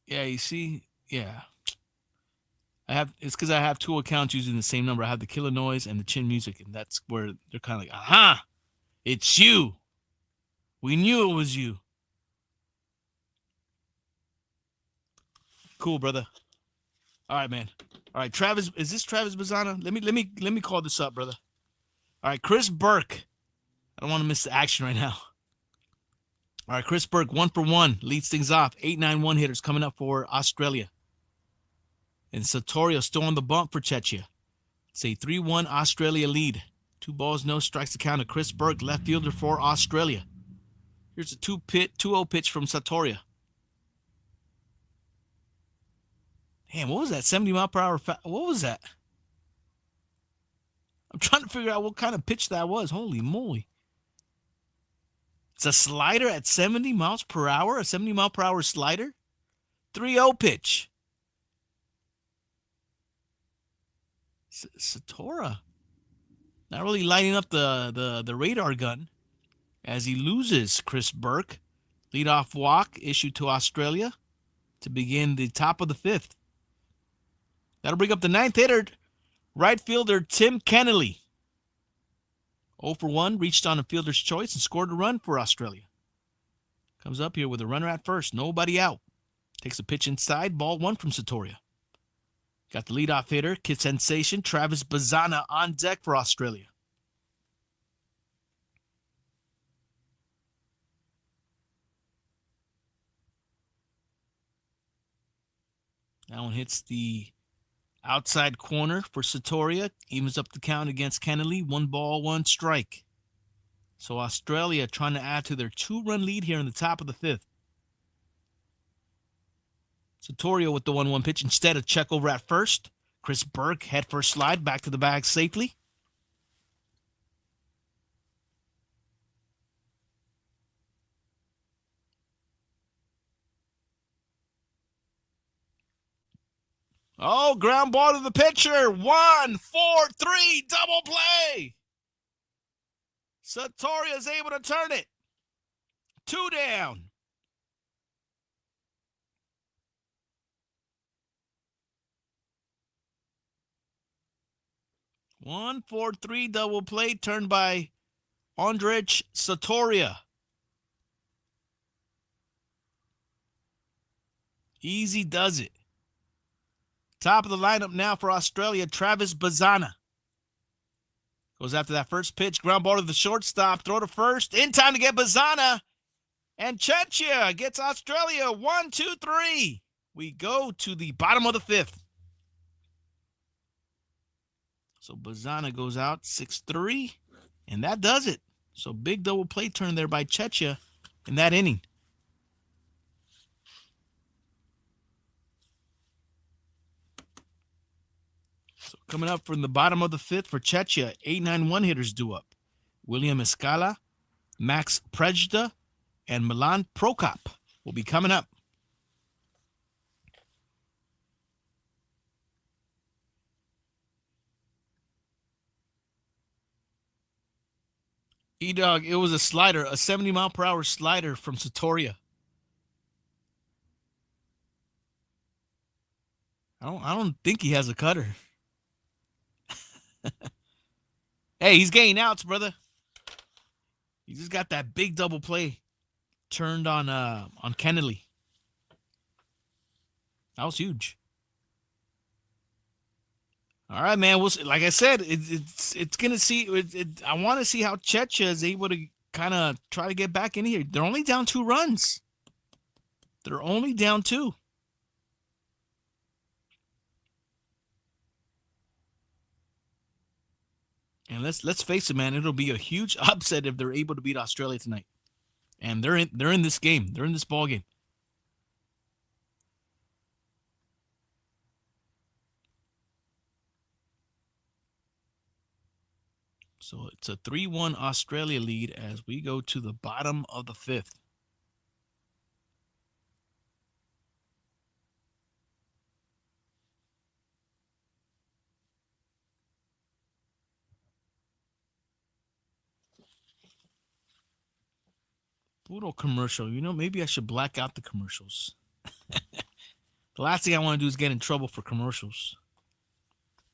Speaker 1: Yeah, you see? Yeah. It's because I have two accounts using the same number. I have the Killah Noez and the Chin Music, and that's where they're kind of like, aha, it's you. We knew it was you. Cool, brother. All right, man. All right, Travis, is this Travis Bazzana? Let me call this up, brother. All right, Chris Burke. I don't want to miss the action right now. All right, Chris Burke, 1 for 1, leads things off. 8-9-1 hitters coming up for Australia. And Satorio still on the bump for Czechia. It's a 3-1 Australia lead. 2 balls, no strikes to count to Chris Burke, left fielder for Australia. Here's a 2-0 pitch from Satoria. Damn, what was that? 70 mile per hour. What was that? I'm trying to figure out what kind of pitch that was. Holy moly. It's a slider at 70 miles per hour? A 70 mile per hour slider? 3-0 pitch. Satora. Not really lighting up the radar gun as he loses Chris Burke. Leadoff walk issued to Australia to begin the top of the 5th. That'll bring up the 9th hitter, right fielder Tim Kennelly. 0 for 1, reached on a fielder's choice and scored a run for Australia. Comes up here with a runner at first, nobody out. Takes a pitch inside, ball 1 from Satoria. Got the leadoff hitter, kid sensation, Travis Bazzana on deck for Australia. That one hits the outside corner for Satoria. Evens up the count against Kennelly. 1 ball, 1 strike. So Australia trying to add to their 2-run lead here in the top of the 5th. Satoria with the 1-1 pitch instead of check over at first. Chris Burke head first slide back to the bag safely. Oh, ground ball to the pitcher. 1, 4, 3, double play. Satoria is able to turn it. 2 down. One, 4, 3 double play turned by Ondrej Satoria. Easy does it. Top of the lineup now for Australia, Travis Bazzana. Goes after that first pitch, ground ball to the shortstop, throw to first, in time to get Bazzana. And Czechia gets Australia 1, 2, 3. We go to the bottom of the 5th. So Bazzana goes out 6-3, and that does it. So big double play turn there by Czechia in that inning. So coming up from the bottom of the 5th for Czechia, 8-9-1 hitters due up. William Escala, Max Prejda, and Milan Prokop will be coming up. E-Dog, it was a slider, a 70 mile per hour slider from Satoria. I don't think he has a cutter. Hey, he's getting outs, brother. He just got that big double play turned on Kennelly. That was huge. All right, man. We'll see. Like I said, it's gonna see. I want to see how Czechia is able to kind of try to get back in here. They're only down 2 runs. They're only down 2. And let's face it, man. It'll be a huge upset if they're able to beat Australia tonight. And they're in this game. They're in this ball game. So it's a 3-1 Australia lead as we go to the bottom of the 5th. Puro commercial. You know, maybe I should black out the commercials. The last thing I want to do is get in trouble for commercials.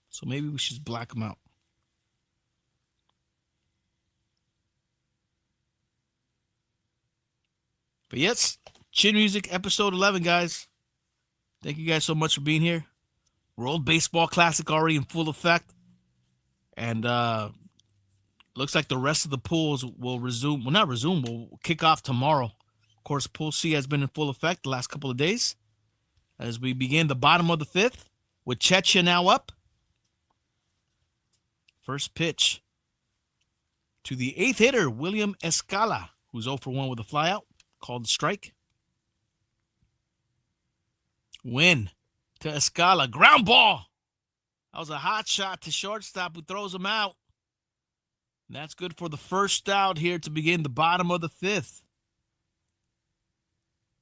Speaker 1: So maybe we should black them out. But yes, Chin Music episode 11, guys. Thank you guys so much for being here. World Baseball Classic already in full effect. And looks like the rest of the pools will resume. Well, not resume, will kick off tomorrow. Of course, Pool C has been in full effect the last couple of days. As we begin the bottom of the fifth, with Czechia now up. First pitch to the eighth hitter, William Escala, who's 0 for 1 with a flyout. Called the strike. Win to Escala. Ground ball. That was a hot shot to shortstop who throws him out. And that's good for the first out here to begin the bottom of the fifth.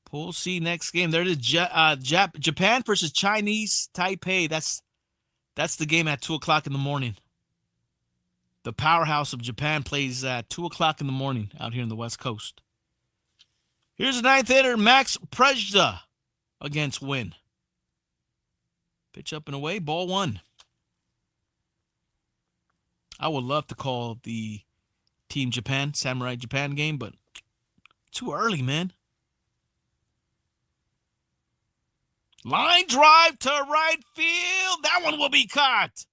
Speaker 1: Pool C next game. There it is. Japan versus Chinese Taipei. That's the game at 2 o'clock in the morning. The powerhouse of Japan plays at 2 o'clock in the morning out here in the West Coast. Here's the ninth hitter, Max Prejda against Win. Pitch up and away, ball 1. I would love to call the Team Japan, Samurai Japan game, but too early, man. Line drive to right field. That one will be caught.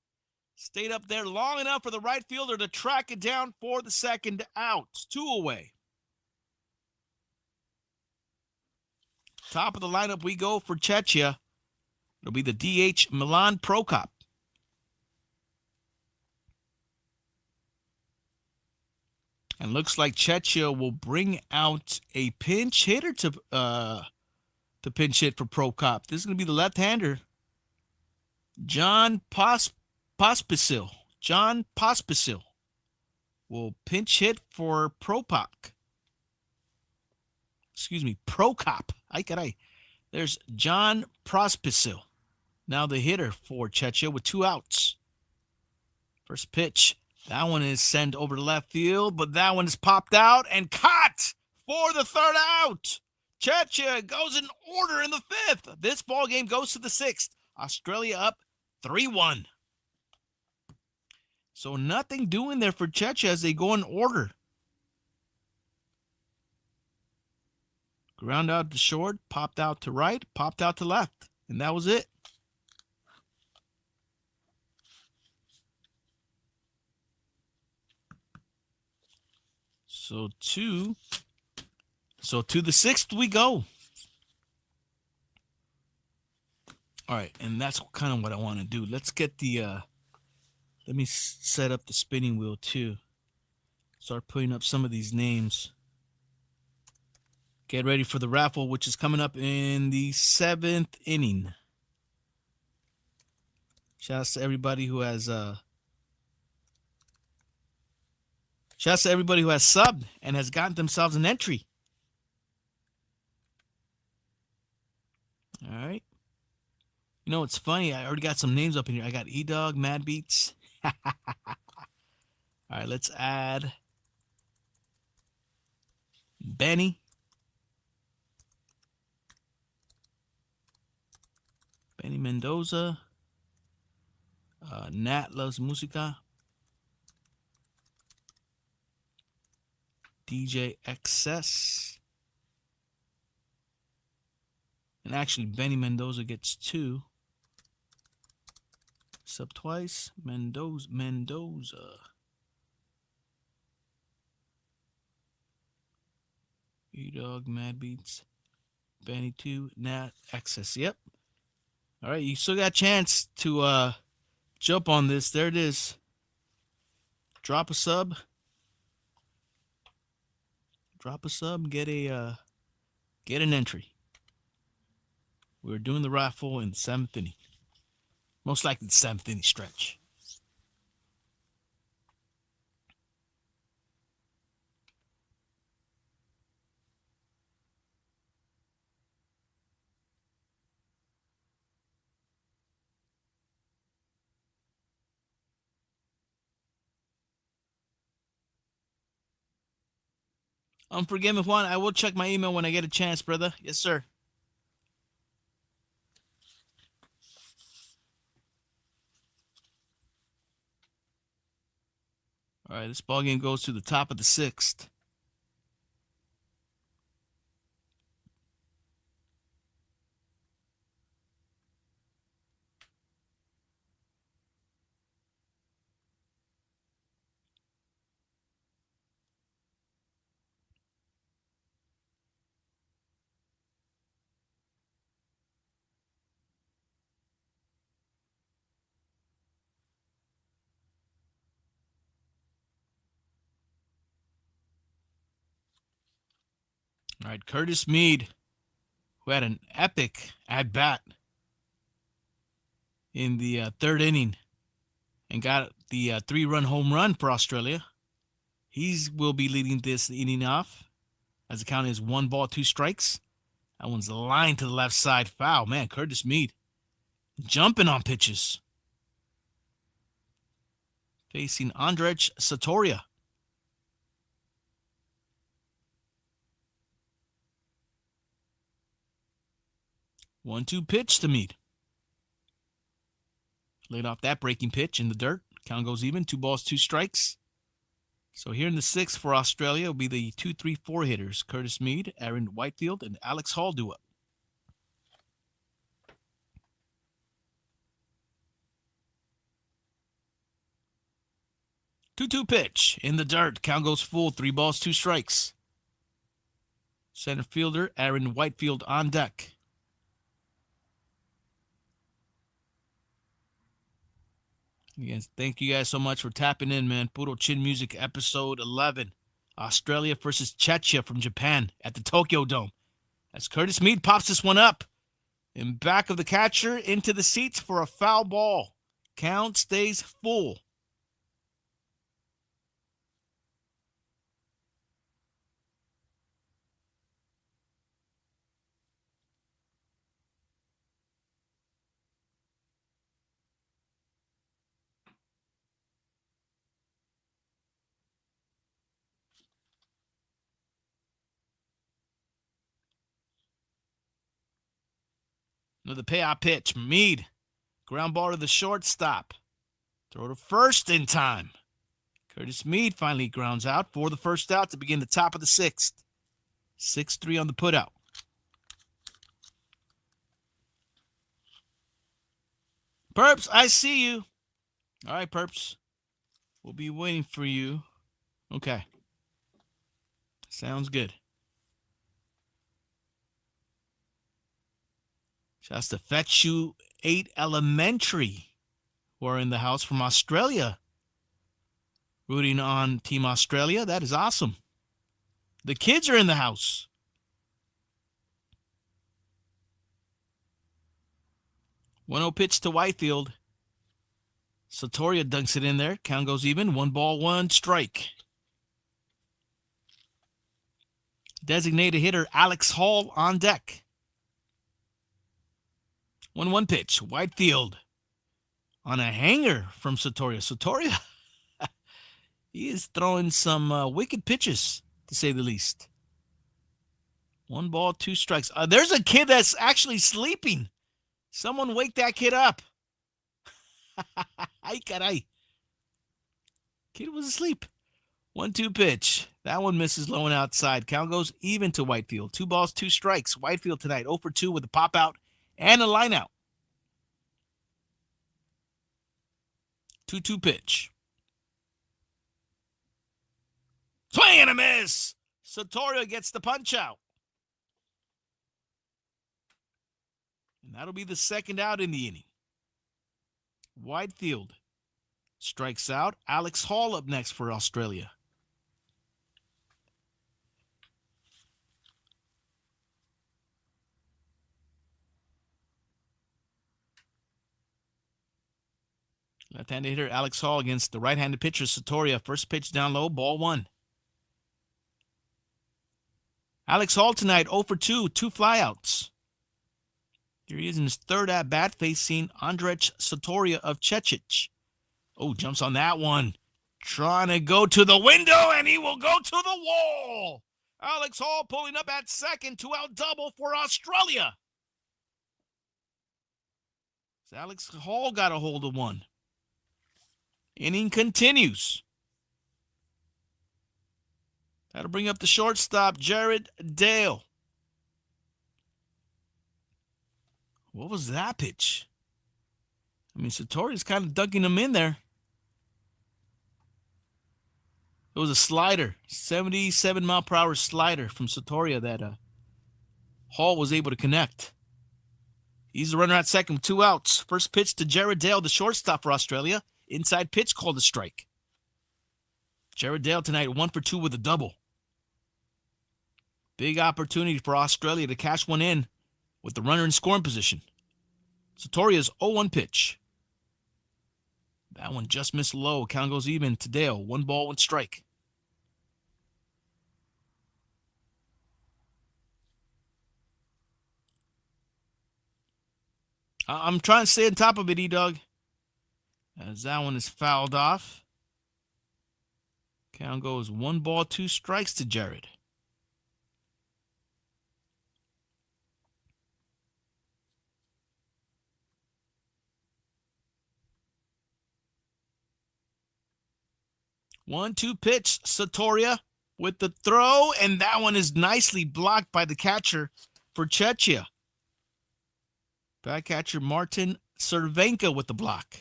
Speaker 1: Stayed up there long enough for the right fielder to track it down for the second out. 2 away. Top of the lineup we go for Czechia. It'll be the DH Milan Prokop. And looks like Czechia will bring out a pinch hitter to pinch hit for Prokop. This is going to be the left-hander, John Pospisil. John Pospisil will pinch hit for Prokop. Excuse me, Prokop. There's John Pospisil. Now the hitter for Czechia with 2 outs. First pitch. That one is sent over to left field, but that one is popped out and caught for the third out. Czechia goes in order in the fifth. This ball game goes to the sixth. Australia up 3-1. So nothing doing there for Czechia as they go in order. Ground out to short, popped out to right, popped out to left. And that was it. So to the sixth we go. All right, and that's kind of what I want to do. Let's get the, let me set up the spinning wheel too. Start putting up some of these names. Get ready for the raffle, which is coming up in the 7th inning. Shout out to everybody who has subbed and has gotten themselves an entry. All right. You know, it's funny. I already got some names up in here. I got E-Dog, Mad Beats. All right, let's add Benny. Benny Mendoza. Nat Loves Musica. DJ XS. And actually, Benny Mendoza gets 2. Sub twice. Mendoza. E-Dog, Mad Beats. Benny 2. Nat XS. Yep. All right, you still got a chance to jump on this. There it is. Drop a sub. Drop a sub. Get an entry. We're doing the raffle in the 7th inning. Most likely the 7th inning stretch. Unforgiven Juan, I will check my email when I get a chance, brother. Yes, sir. All right, this ball game goes to the top of the 6th. All right, Curtis Mead, who had an epic at-bat in the 3rd inning and got the 3-run home run for Australia. He will be leading this inning off as the count is 1 ball, 2 strikes. That one's lined to the left side. Foul. Man, Curtis Mead jumping on pitches. Facing Andrej Satoria. 1-2 pitch to Mead. Laid off that breaking pitch in the dirt. Count goes even. 2 balls, 2 strikes. So here in the 6th for Australia will be the 2, 3, 4 hitters. Curtis Mead, Aaron Whitefield, and Alex Hall do up. Two pitch in the dirt. Count goes full. 3 balls, 2 strikes. Center fielder Aaron Whitefield on deck. Yes, thank you guys so much for tapping in, man. Puro Chin Music episode 11. Australia versus Czechia from Japan at the Tokyo Dome. As Curtis Mead pops this one up. In back of the catcher into the seats for a foul ball. Count stays full. Another payoff pitch. Mead. Ground ball to the shortstop. Throw to first in time. Curtis Mead finally grounds out for the first out to begin the top of the 6th. 6-3 on the putout. Perps, I see you. All right, Perps. We'll be waiting for you. Okay. Sounds good. Shouts to Fetch You 8 Elementary, who are in the house from Australia. Rooting on Team Australia. That is awesome. The kids are in the house. One-zero pitch to Whitefield. Satoria dunks it in there. Count goes even. 1 ball, 1 strike. Designated hitter Alex Hall on deck. 1-1 pitch. Whitefield on a hanger from Satoria. Satoria, he is throwing some wicked pitches, to say the least. 1 ball, 2 strikes. There's a kid that's actually sleeping. Someone wake that kid up. Ay, caray. Kid was asleep. 1-2 pitch. That one misses low and outside. Count goes even to Whitefield. 2 balls, 2 strikes. Whitefield tonight 0 for 2 with a pop out and a line out. 2-2 pitch. Swing and a miss. Satoria gets the punch out. And that'll be the 2nd out in the inning. Whitefield strikes out. Alex Hall up next for Australia. Left-handed hitter Alex Hall against the right-handed pitcher Satoria. First pitch down low, ball 1. Alex Hall tonight 0 for 2, 2 flyouts. Here he is in his 3rd at-bat facing Andrej Satoria of Czechia. Oh, jumps on that one. Trying to go to the window, and he will go to the wall. Alex Hall pulling up at second. 2-out double for Australia. So Alex Hall got a hold of one. Inning continues. That'll bring up the shortstop, Jared Dale. What was that pitch? I mean, Satori's kind of dunking him in there. It was a slider, 77-mile-per-hour slider from Satori that Hall was able to connect. He's the runner at second with 2 outs. First pitch to Jared Dale, the shortstop for Australia. Inside pitch called a strike. Jared Dale tonight 1 for 2 with a double. Big opportunity for Australia to cash one in with the runner in scoring position. Satoria's 0-1 pitch. That one just missed low. Count goes even to Dale. 1 ball, 1 strike. I'm trying to stay on top of it, E-Dog. As that one is fouled off. Count goes 1 ball, 2 strikes to Jared. One-two pitch, Satoria with the throw, and that one is nicely blocked by the catcher for Czechia. Back catcher Martin Cervenka with the block.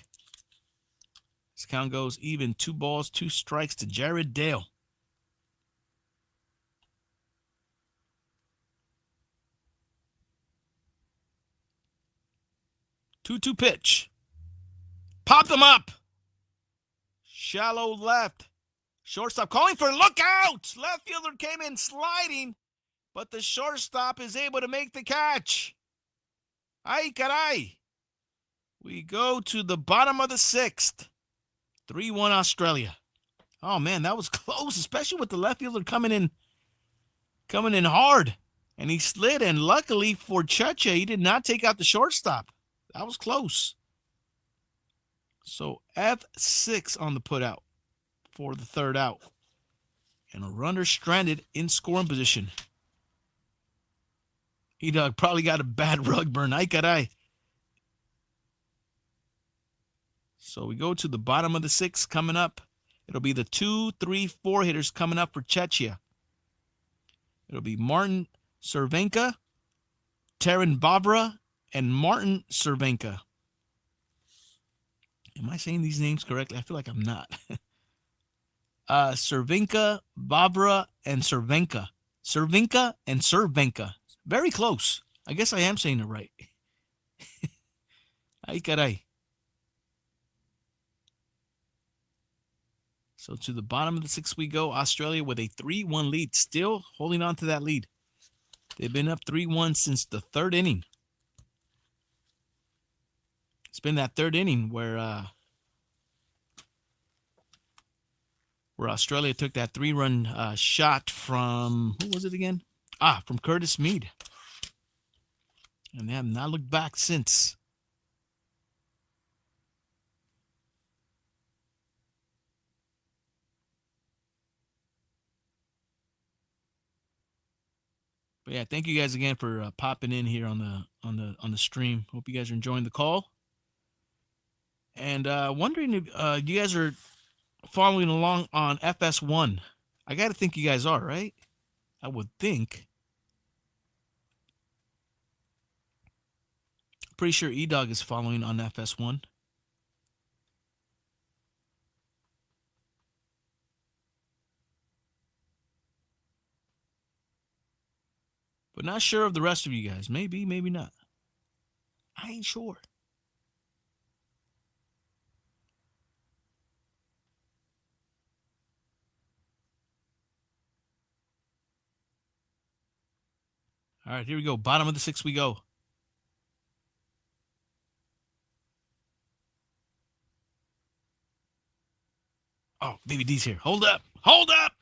Speaker 1: This count goes even. 2 balls, 2 strikes to Jared Dale. Two pitch. Popped him up. Shallow left. Shortstop calling for look out. Left fielder came in sliding, but the shortstop is able to make the catch. Ay, caray. We go to the bottom of the 6th. 3-1 Australia. Oh, man, that was close, especially with the left fielder coming in hard. And he slid, and luckily for Czechia, he did not take out the shortstop. That was close. So F6 on the putout for the 3rd out. And a runner stranded in scoring position. E-Dog probably got a bad rug burn. Ay, caray. So we go to the bottom of the 6th coming up. It'll be the 2, 3, 4 hitters coming up for Czechia. It'll be Martin Cervenka, Taran Bavra, and Martin Cervenka. Am I saying these names correctly? I feel like I'm not. Cervenka, Bavra, and Cervenka. Cervenka and Cervenka. Very close. I guess I am saying it right. Ay, caray. So to the bottom of the 6th we go. Australia with a 3-1 lead. Still holding on to that lead. They've been up 3-1 since the 3rd inning. It's been that 3rd inning where Australia took that 3-run shot from, who was it again? From Curtis Mead. And they have not looked back since. But yeah, thank you guys again for popping in here on the stream. Hope you guys are enjoying the call. And wondering if you guys are following along on FS1. I got to think you guys are, right? I would think. Pretty sure E-Dog is following on FS1. But not sure of the rest of you guys. Maybe, maybe not. I ain't sure. All right, here we go. Bottom of the 6th we go. Oh, Baby D's here. Hold up. Hold up.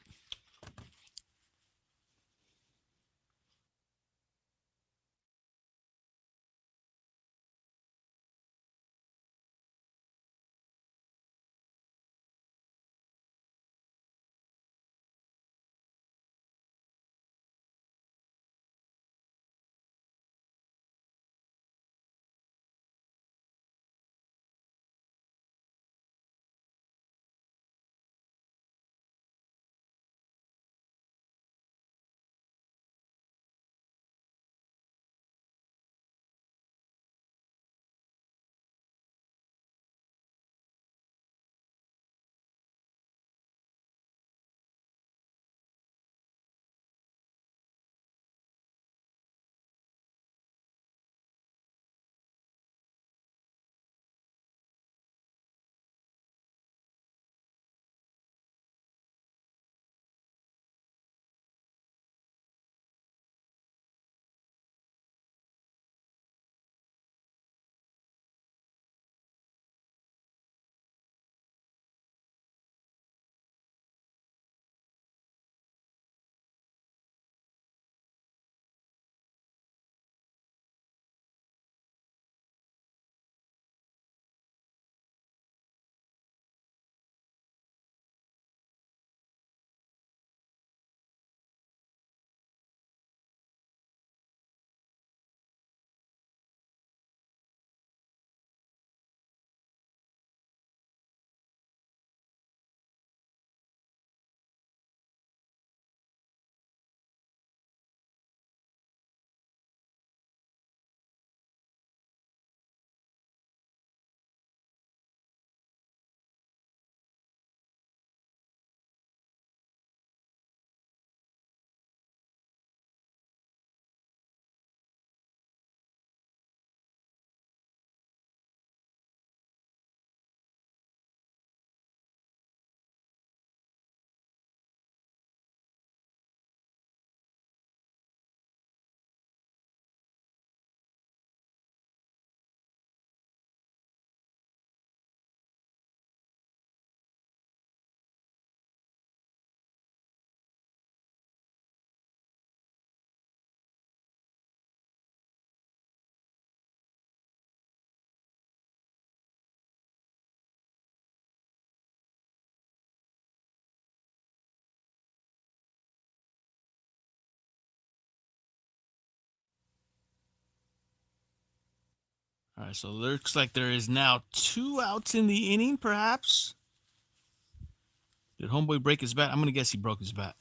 Speaker 1: All right, so it looks like there is now 2 outs in the inning, perhaps. Did homeboy break his bat? I'm going to guess he broke his bat.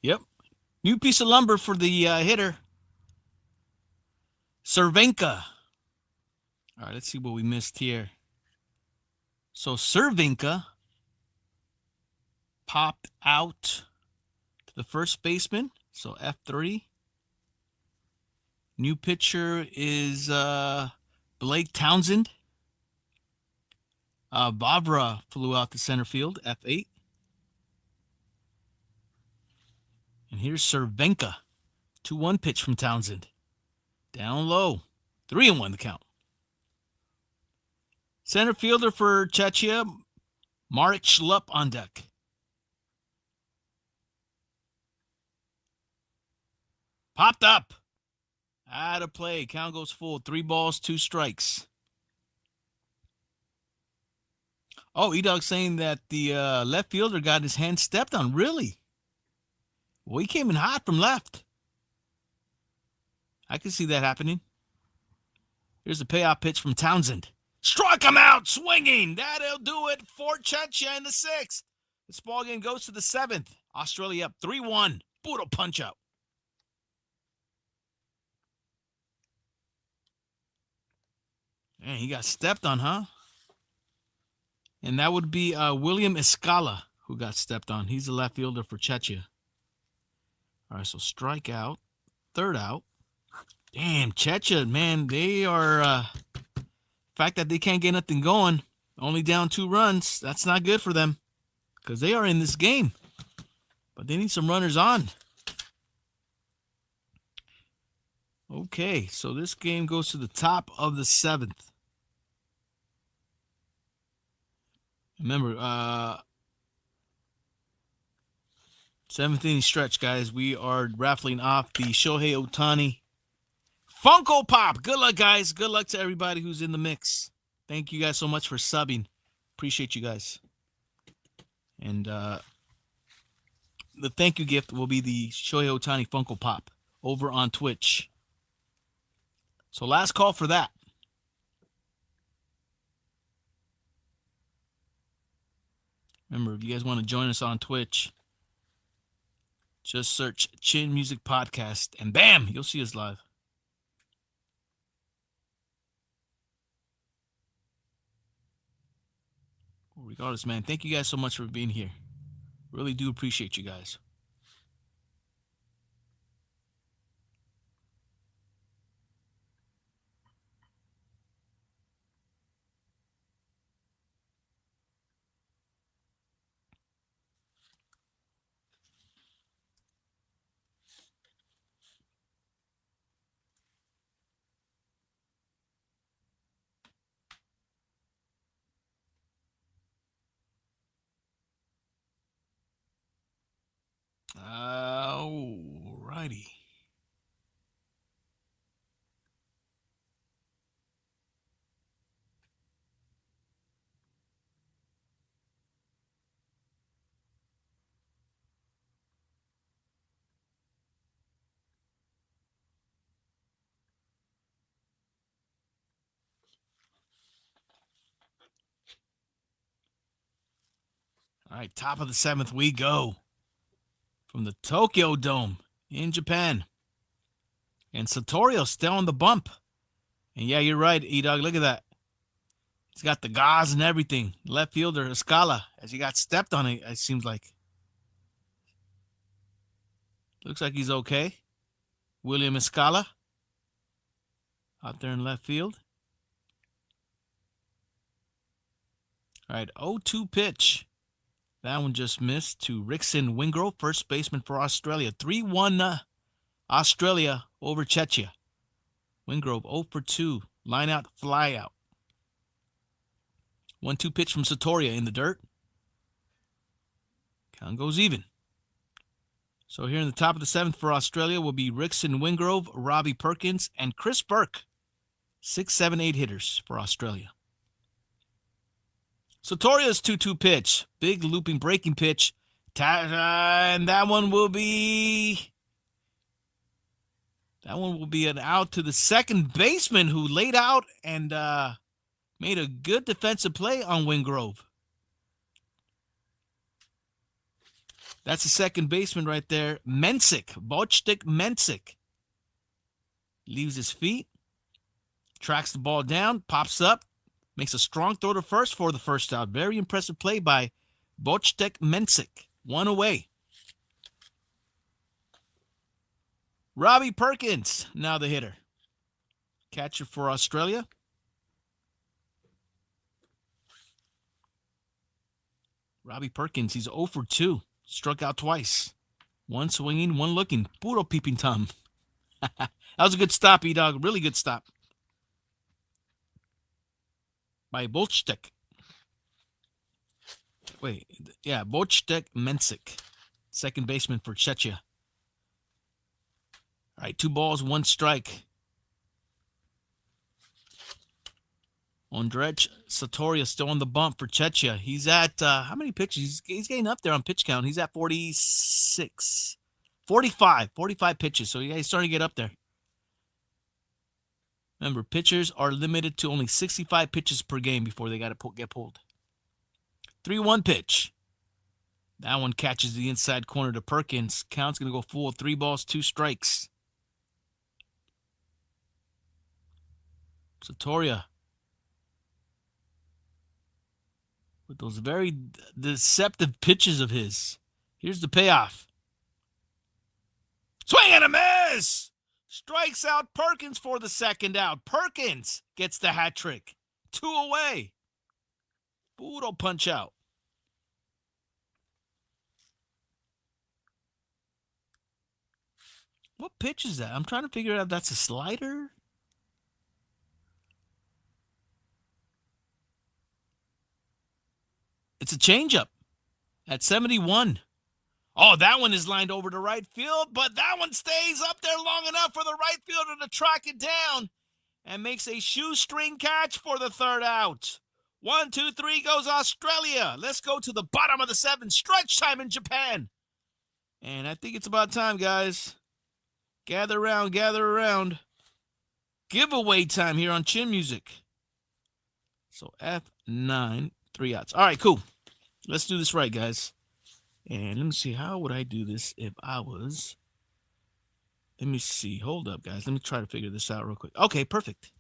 Speaker 1: Yep. New piece of lumber for the hitter. Cervenka. All right, let's see what we missed here. So Cervenka popped out to the first baseman. So F3. New pitcher is Blake Townsend. Bavra flew out to center field, F8. And here's Cervenka. 2-1 pitch from Townsend. Down low. 3-1 the count. Center fielder for Czechia, Marek Schlupp on deck. Popped up. Out of play. Count goes full. 3 balls, 2 strikes. Oh, E-Dog saying that the left fielder got his hand stepped on. Really? Well, he came in hot from left. I can see that happening. Here's the payoff pitch from Townsend. Struck him out, swinging. That'll do it for Czechia in the 6th. This ball game goes to the 7th. Australia up 3-1. Brutal punch out. Man, he got stepped on, huh? And that would be William Escala who got stepped on. He's the left fielder for Czechia. All right, so strike out. 3rd out. Damn, Czechia, man, they are... the fact that they can't get nothing going, only down 2 runs, that's not good for them because they are in this game. But they need some runners on. Okay, so this game goes to the top of the 7th. Remember, 7th inning stretch, guys. We are raffling off the Shohei Ohtani Funko Pop. Good luck, guys. Good luck to everybody who's in the mix. Thank you guys so much for subbing. Appreciate you guys. And the thank you gift will be the Shohei Ohtani Funko Pop over on Twitch. So last call for that. Remember, if you guys want to join us on Twitch, just search Chin Music Podcast, and bam, you'll see us live. Regardless, man, thank you guys so much for being here. Really do appreciate you guys. Alrighty. All right, top of the 7th we go. From the Tokyo Dome in Japan. And Satorio still on the bump. And yeah, you're right, E-Dog. Look at that. He's got the gauze and everything. Left fielder, Escala, as he got stepped on it seems like. Looks like he's okay. William Escala out there in left field. All right, 0-2 pitch. That one just missed to Rickson Wingrove, first baseman for Australia. 3-1 Australia over Czechia. Wingrove 0-for-2. Line out, fly out. 1-2 pitch from Satoria in the dirt. Count goes even. So here in the top of the 7th for Australia will be Rickson Wingrove, Robbie Perkins, and Chris Burke. 6, 7, 8 hitters for Australia. Satoria's 2-2 pitch. Big looping breaking pitch. And that one will be That one will be an out to the second baseman who laid out and made a good defensive play on Wingrove. That's the second baseman right there. Wojtek Mensik. Leaves his feet. Tracks the ball down. Pops up. Makes a strong throw to first for the first out. Very impressive play by Wojtek Mensik. One away. Robbie Perkins, now the hitter. Catcher for Australia. Robbie Perkins, he's 0 for 2. Struck out twice. One swinging, one looking. Puro peeping Tom. That was a good stop, E-Dog. Really good stop. By Wojtek. Wojtek Mensik. Second baseman for Czechia. All right, 2 balls, 1 strike. Ondrej Satoria still on the bump for Czechia. He's at, how many pitches? He's getting up there on pitch count. He's at 45 pitches. So yeah, he's starting to get up there. Remember, pitchers are limited to only 65 pitches per game before they got to get pulled. 3-1 pitch. That one catches the inside corner to Perkins. Count's going to go full. 3 balls, 2 strikes. Satoria. With those very deceptive pitches of his. Here's the payoff. Swing and a miss! Strikes out Perkins for the second out. Perkins gets the hat trick. 2 away. Puro punch out. What pitch is that? I'm trying to figure out if that's a slider. It's a changeup at 71. Oh, that one is lined over to right field, but that one stays up there long enough for the right fielder to track it down and makes a shoestring catch for the third out. 1, 2, 3 goes Australia. Let's go to the bottom of the 7th. Stretch time in Japan. And I think it's about time, guys. Gather around, gather around. Giveaway time here on Chin Music. So F9, 3 outs. All right, cool. Let's do this right, guys. And let me see, how would I do this if I was... Let me see. Hold up, guys. Let me try to figure this out real quick. Okay, perfect.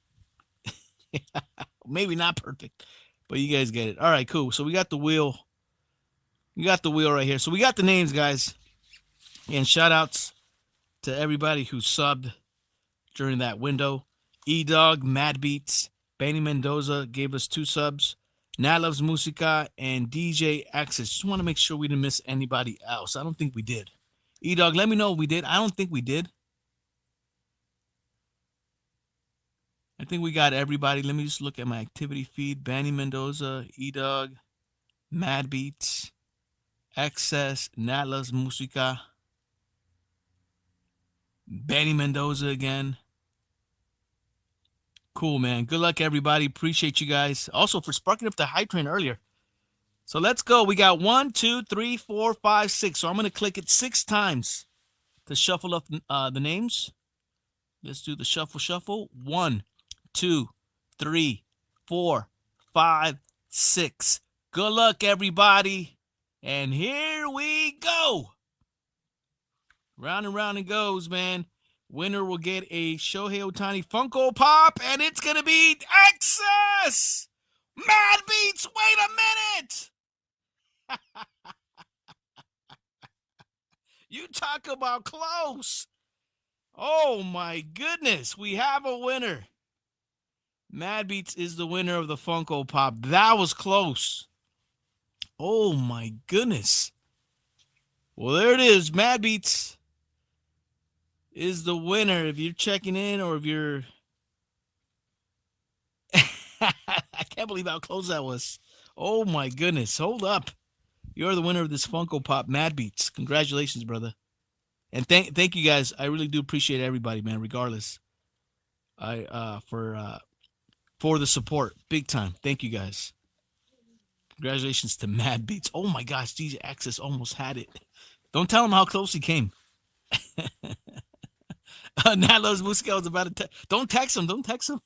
Speaker 1: Maybe not perfect, but you guys get it. All right, cool. So we got the wheel. We got the wheel right here. So we got the names, guys. And shout-outs to everybody who subbed during that window. E-Dog, Mad Beats, Benny Mendoza gave us 2 subs. Nat Loves Musica, and DJ Access. Just want to make sure we didn't miss anybody else. I don't think we did. E-Dog, let me know if we did. I don't think we did. I think we got everybody. Let me just look at my activity feed. Benny Mendoza, E-Dog, Mad Beats, Access, Nat Loves Musica, Benny Mendoza again. Cool, man. Good luck, everybody. Appreciate you guys. Also, for sparking up the hype train earlier. So let's go. We got 1, 2, 3, 4, 5, 6. So I'm going to click it 6 times to shuffle up the names. Let's do the shuffle. 1, 2, 3, 4, 5, 6. Good luck, everybody. And here we go. Round and round it goes, man. Winner will get a Shohei Ohtani Funko Pop, and it's going to be Access! Mad Beats, wait a minute! You talk about close. Oh, my goodness. We have a winner. Mad Beats is the winner of the Funko Pop. That was close. Oh, my goodness. Well, there it is. Mad Beats is the winner. If you're checking in or if you're... I can't believe how close that was. Oh, my goodness. Hold up. You're the winner of this Funko Pop, Mad Beats. Congratulations, brother. And thank you, guys. I really do appreciate everybody, man, regardless. For the support. Big time. Thank you, guys. Congratulations to Mad Beats. Oh, my gosh. DJ Access almost had it. Don't tell him how close he came. Nalos Musco was about to don't text him. Don't text him.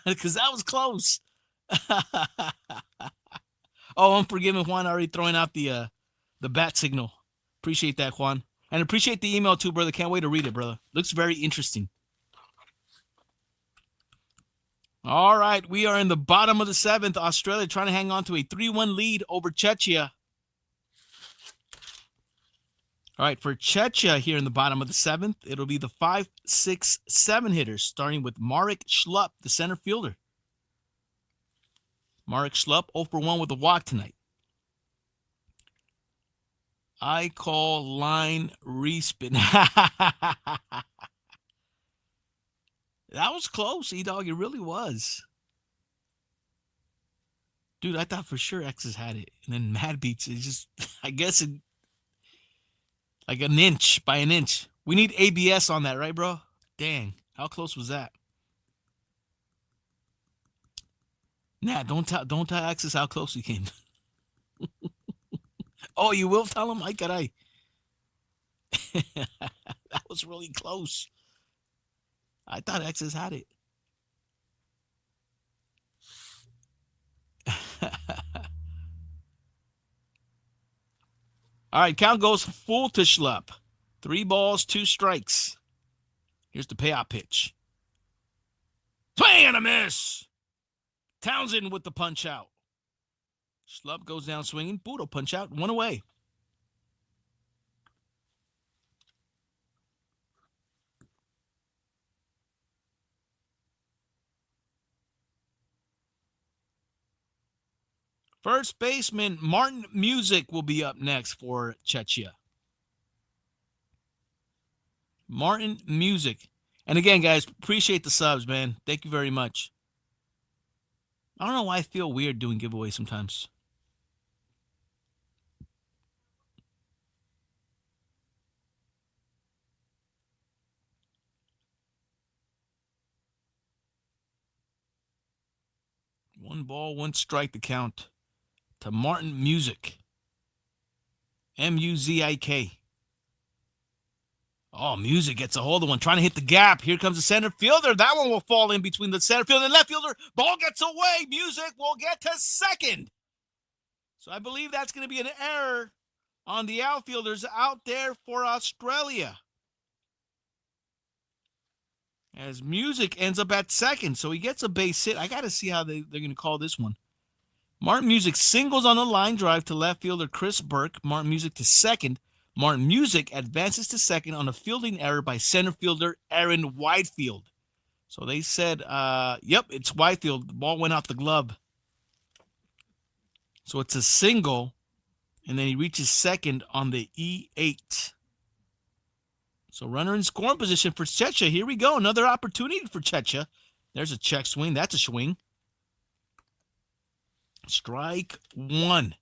Speaker 1: Because that was close. Oh, I'm forgiving Juan already throwing out the bat signal. Appreciate that, Juan. And appreciate the email too, brother. Can't wait to read it, brother. Looks very interesting. All right, we are in the bottom of the 7th. Australia trying to hang on to a 3-1 lead over Czechia. All right, for Czechia here in the bottom of the 7th, it'll be the 5, 6, 7 hitters, starting with Marek Schlupp, the center fielder. Marek Schlupp 0 for 1 with a walk tonight. I call line respin. That was close, E-Dog. It really was. Dude, I thought for sure X's had it. And then Mad Beats, it just, I guess it, like an inch by an inch. We need ABS on that, right, bro? Dang, how close was that? Nah, don't tell X's how close he came. Oh, you will tell him? Ay, caray. That was really close. I thought X's had it. All right, count goes full to Schlupp. 3 balls, 2 strikes. Here's the payout pitch. Swing and a miss. Townsend with the punch out. Schlupp goes down swinging. Budo punch out. 1 away. First baseman Martin Music will be up next for Czechia. Martin Music. And again, guys, appreciate the subs, man. Thank you very much. I don't know why I feel weird doing giveaways sometimes. One ball, 1 strike to count to Martin Music. M-U-Z-I-K. Oh, Music gets a hold of one, trying to hit the gap. Here comes the center fielder. That one will fall in between the center fielder and left fielder. Ball gets away. Music will get to second. So I believe that's going to be an error on the outfielders out there for Australia, as Music ends up at second. So he gets a base hit. I got to see how they're going to call this one. Martin Music singles on the line drive to left fielder Chris Burke. Martin Music to second. Martin Music advances to second on a fielding error by center fielder Aaron Whitefield. So they said, yep, it's Whitefield. The ball went out the glove. So it's a single, and then he reaches second on the E8. So runner in scoring position for Czechia. Here we go. Another opportunity for Czechia. There's a check swing. That's a swing. Strike 1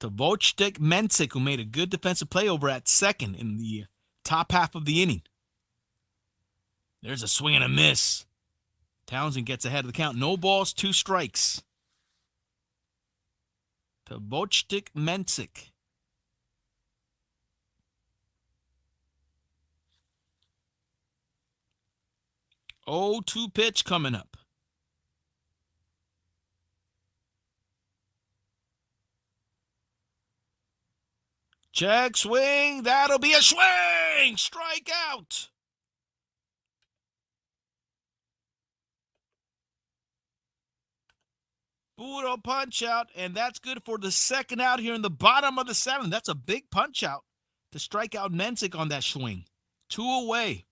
Speaker 1: to Wojtek Mensik, who made a good defensive play over at second in the top half of the inning. There's a swing and a miss. Townsend gets ahead of the count. No balls, 2 strikes to Wojtek Mensik. Oh, 2 pitch coming up. Check swing. That'll be a swing. Strike out. Budo punch out, and that's good for the second out here in the bottom of the 7th. That's a big punch out to strike out Mensik on that swing. 2 away.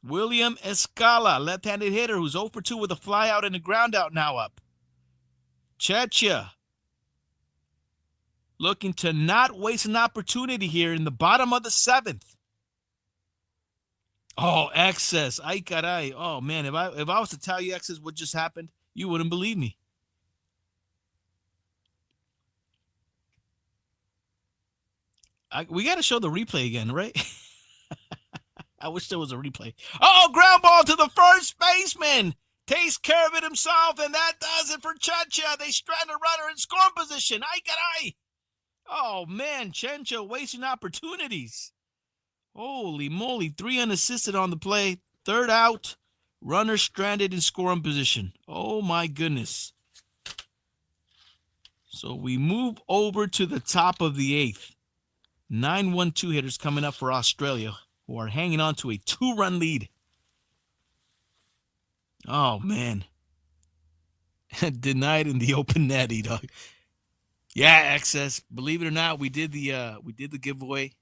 Speaker 1: William Escala, left-handed hitter, who's 0 for 2 with a fly out and a ground out, now up. Czechia looking to not waste an opportunity here in the bottom of the 7th. Oh, excess. Ay, caray. Oh, man, if I was to tell you excess what just happened, you wouldn't believe me. We got to show the replay again, right? I wish there was a replay. Oh, ground ball to the first baseman. Takes care of it himself, and that does it for Czechia. They strand a runner in scoring position. Ay, caray. Oh, man, Chencha wasting opportunities. Holy moly, 3 unassisted on the play. Third out, runner stranded in scoring position. Oh, my goodness. So we move over to the top of the 8th. 9-1-2 hitters coming up for Australia, who are hanging on to a 2-run lead. Oh, man. Denied in the open net, dog. Yeah, excess. Believe it or not, we did the giveaway.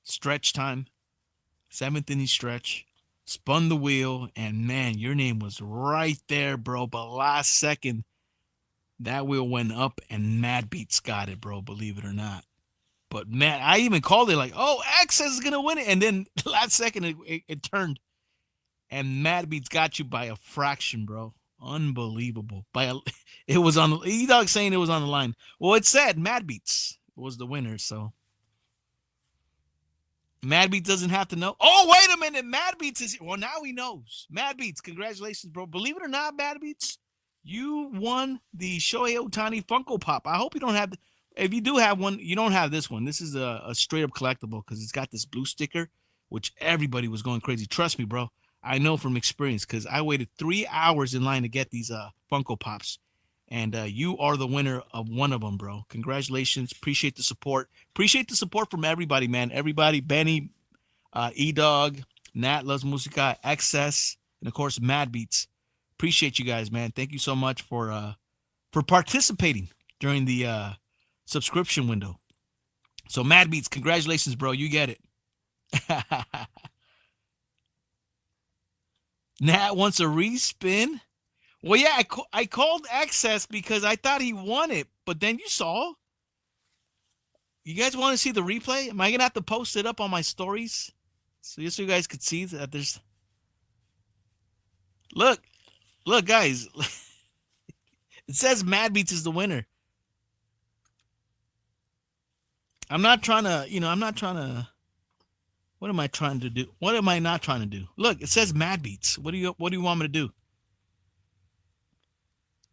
Speaker 1: Stretch time. 7th inning stretch. Spun the wheel, and man, your name was right there, bro. But last second, that wheel went up, and Mad Beats got it, bro. Believe it or not. But man, I even called it like, "Oh, Access is gonna win it," and then last second it turned, and Mad Beats got you by a fraction, bro. Unbelievable. It was on. E-Dog saying it was on the line. Well, it said Mad Beats was the winner, so Mad Beats doesn't have to know. Oh, wait a minute, Mad Beats is here. Well, now he knows. Mad Beats, congratulations, bro. Believe it or not, Mad Beats, you won the Shohei Ohtani Funko Pop. I hope you don't have. If you do have one, you don't have this one. This is a straight up collectible because it's got this blue sticker, which everybody was going crazy. Trust me, bro. I know from experience because I waited 3 hours in line to get these Funko Pops. And you are the winner of one of them, bro. Congratulations. Appreciate the support. Appreciate the support from everybody, man. Everybody, Benny, E-Dog, Nat Loves Musica, XS, and, of course, Mad Beats. Appreciate you guys, man. Thank you so much for participating during the subscription window. So, Mad Beats, congratulations, bro. You get it. Nat wants a respin. Well, yeah, I called Excess because I thought he won it, but then you saw. You guys want to see the replay? Am I going to have to post it up on my stories? So just so you guys could see that there's... Look, guys. It says Mad Beats is the winner. I'm not trying to, what am I trying to do? What am I not trying to do? Look, it says Mad Beats. What do you want me to do?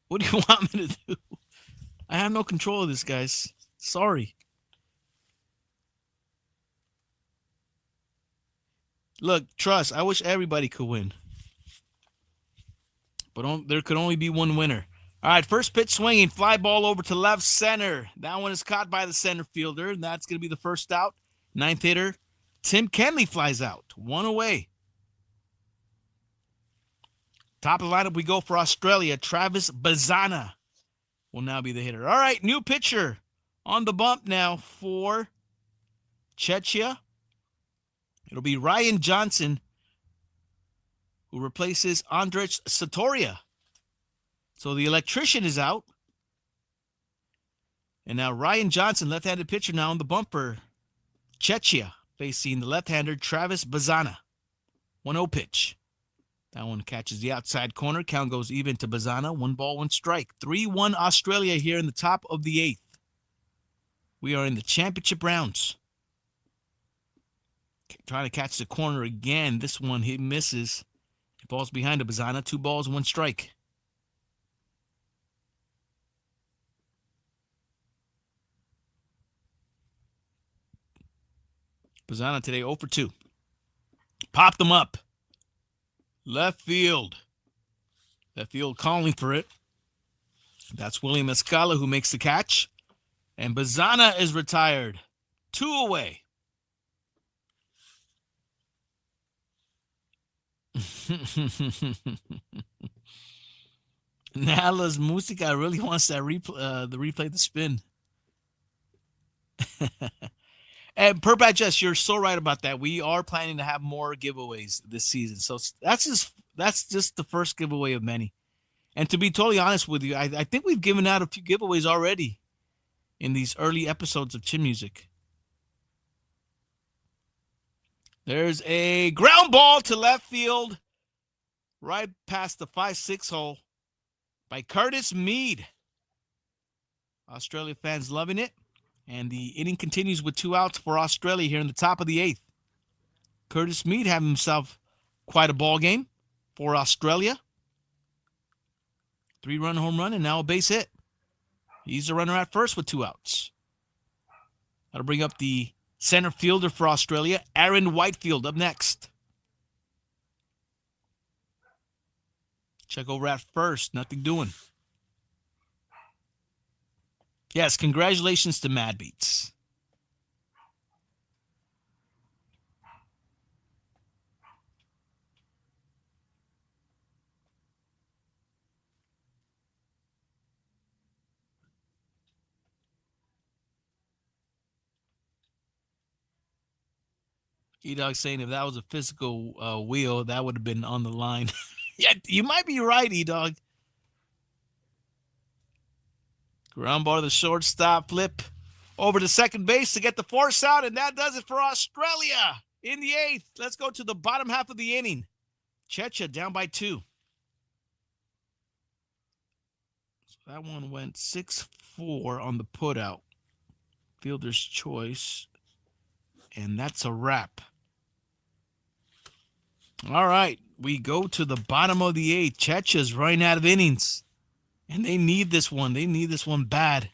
Speaker 1: What do you want me to do? I have no control of this, guys. Sorry. Look, trust. I wish everybody could win. But there could only be one winner. All right, first pitch swinging. Fly ball over to left center. That one is caught by the center fielder, and that's going to be the first out. 9th hitter, Tim Kenley flies out. 1 away. Top of the lineup we go for Australia. Travis Bazana will now be the hitter. All right, new pitcher on the bump now for Czechia. It'll be Ryan Johnson, who replaces Andrej Satoria. So the electrician is out. And now Ryan Johnson, left-handed pitcher, now on the bump for Czechia, facing the left-hander Travis Bazana. 1-0 pitch. That one catches the outside corner. Count goes even to Bazana. 1 ball, 1 strike. 3-1 Australia here in the top of the 8th. We are in the championship rounds. Trying to catch the corner again. This one, he misses. He falls behind to Bazana. 2 balls, 1 strike. Bazana today 0 for 2. Popped them up. Left field. Left field calling for it. That's William Escala who makes the catch. And Bazana is retired. 2 away. Nala's Musica really wants that replay the spin. And Perpatchess, you're so right about that. We are planning to have more giveaways this season. So that's just the first giveaway of many. And to be totally honest with you, I think we've given out a few giveaways already in these early episodes of Chin Music. There's a ground ball to left field, right past the 5-6 hole by Curtis Mead. Australia fans loving it. And the inning continues with 2 outs for Australia here in the top of the 8th. Curtis Mead having himself quite a ball game for Australia. 3-run home run and now a base hit. He's the runner at first with 2 outs. That'll bring up the center fielder for Australia, Aaron Whitefield, up next. Check over at first. Nothing doing. Yes, congratulations to Mad Beats. E-Dog saying if that was a physical wheel, that would have been on the line. Yeah, you might be right, E-Dog. Ground ball to the shortstop, flip over to second base to get the force out, and that does it for Australia in the 8th. Let's go to the bottom half of the inning. Czechia down by 2. So that one went 6-4 on the putout. Fielder's choice. And that's a wrap. All right, we go to the bottom of the 8th. Czechia's running out of innings. And they need this one. They need this one bad.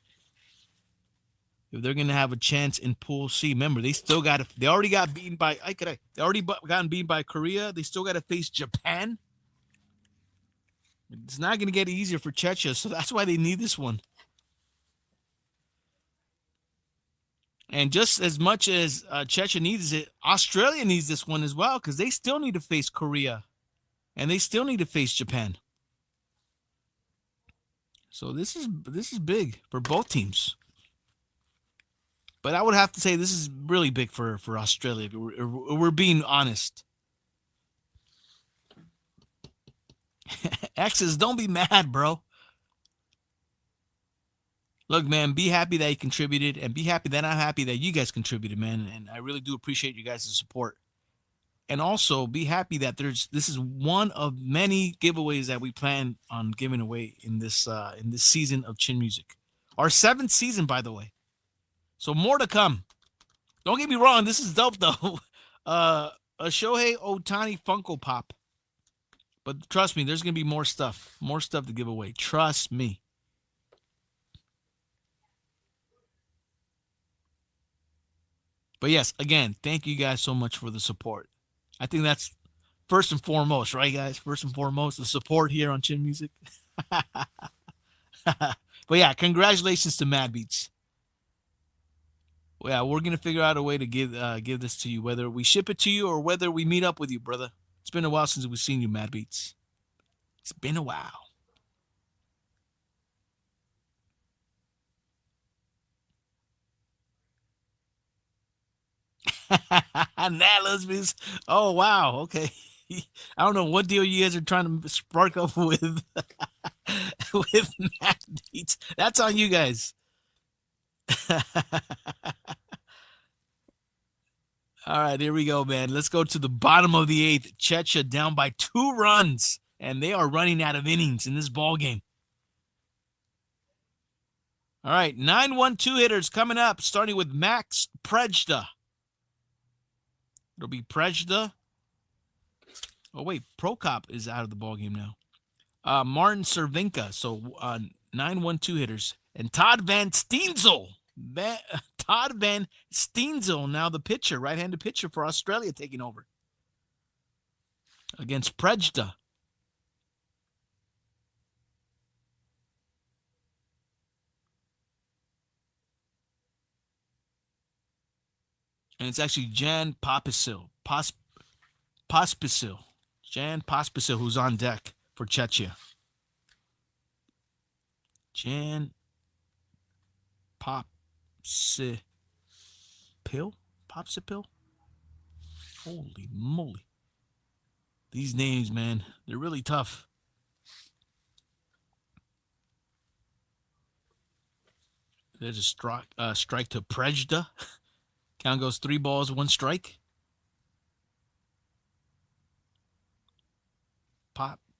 Speaker 1: If they're going to have a chance in Pool C. Remember, they still got to, they already got beaten by, they already gotten beaten by Korea. They still got to face Japan. It's not going to get easier for Czechia, so that's why they need this one. And just as much as Czechia needs it, Australia needs this one as well, because they still need to face Korea. And they still need to face Japan. So this is big for both teams. But I would have to say this is really big for Australia. If we're being honest. X's, don't be mad, bro. Look, man, be happy that you contributed, and be happy that I'm happy that you guys contributed, man. And I really do appreciate you guys' support. And also be happy that this is one of many giveaways that we plan on giving away in this season of Chin Music. Our 7th season, by the way. So more to come. Don't get me wrong, this is dope though. A Shohei Ohtani Funko Pop. But trust me, there's gonna be more stuff to give away. Trust me. But yes, again, thank you guys so much for the support. I think that's first and foremost, right, guys? First and foremost, the support here on Chin Music. But yeah, congratulations to Mad Beats. Well, yeah, we're gonna figure out a way to give this to you, whether we ship it to you or whether we meet up with you, brother. It's been a while since we've seen you, Mad Beats. It's been a while. Nat, oh wow, okay. I don't know what deal you guys are trying to spark up with with Mad Beats. That's on you guys. All right, here we go, man. Let's go to the bottom of the 8th. Czechia down by 2 runs, and they are running out of innings in this ball game. All right, 9-1-2 hitters coming up, starting with Max Prejda. It'll be Prejda. Oh, wait, Prokop is out of the ball game now. Martin Cervinka, so 9-1-2 hitters. And Todd Van Steenzel. Todd Van Steenzel, now the pitcher, right-handed pitcher for Australia, taking over against Prejda. And it's actually Jan Pospisil. Pospisil. Jan Pospisil, who's on deck for Czechia. Jan Popsipil? Popsipil? Holy moly. These names, man, they're really tough. There's a strike to Prejda. Count goes 3 balls, 1 strike.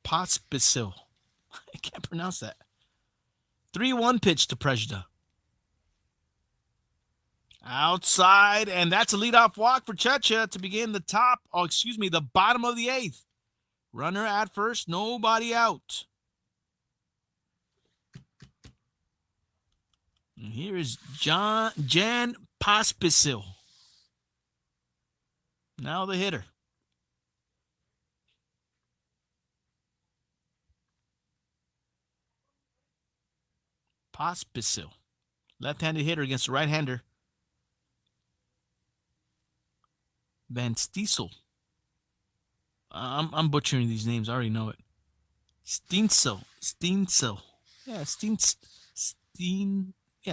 Speaker 1: Pospisil. I can't pronounce that. 3-1 pitch to Prejda. Outside, and that's a leadoff walk for Czechia to begin the bottom of the 8th. Runner at first, nobody out. And here is Jan Pospisil. Now the hitter. Pospisil. Left-handed hitter against the right-hander. Van Stiesel. I'm butchering these names. I already know it. Steensel. Yeah,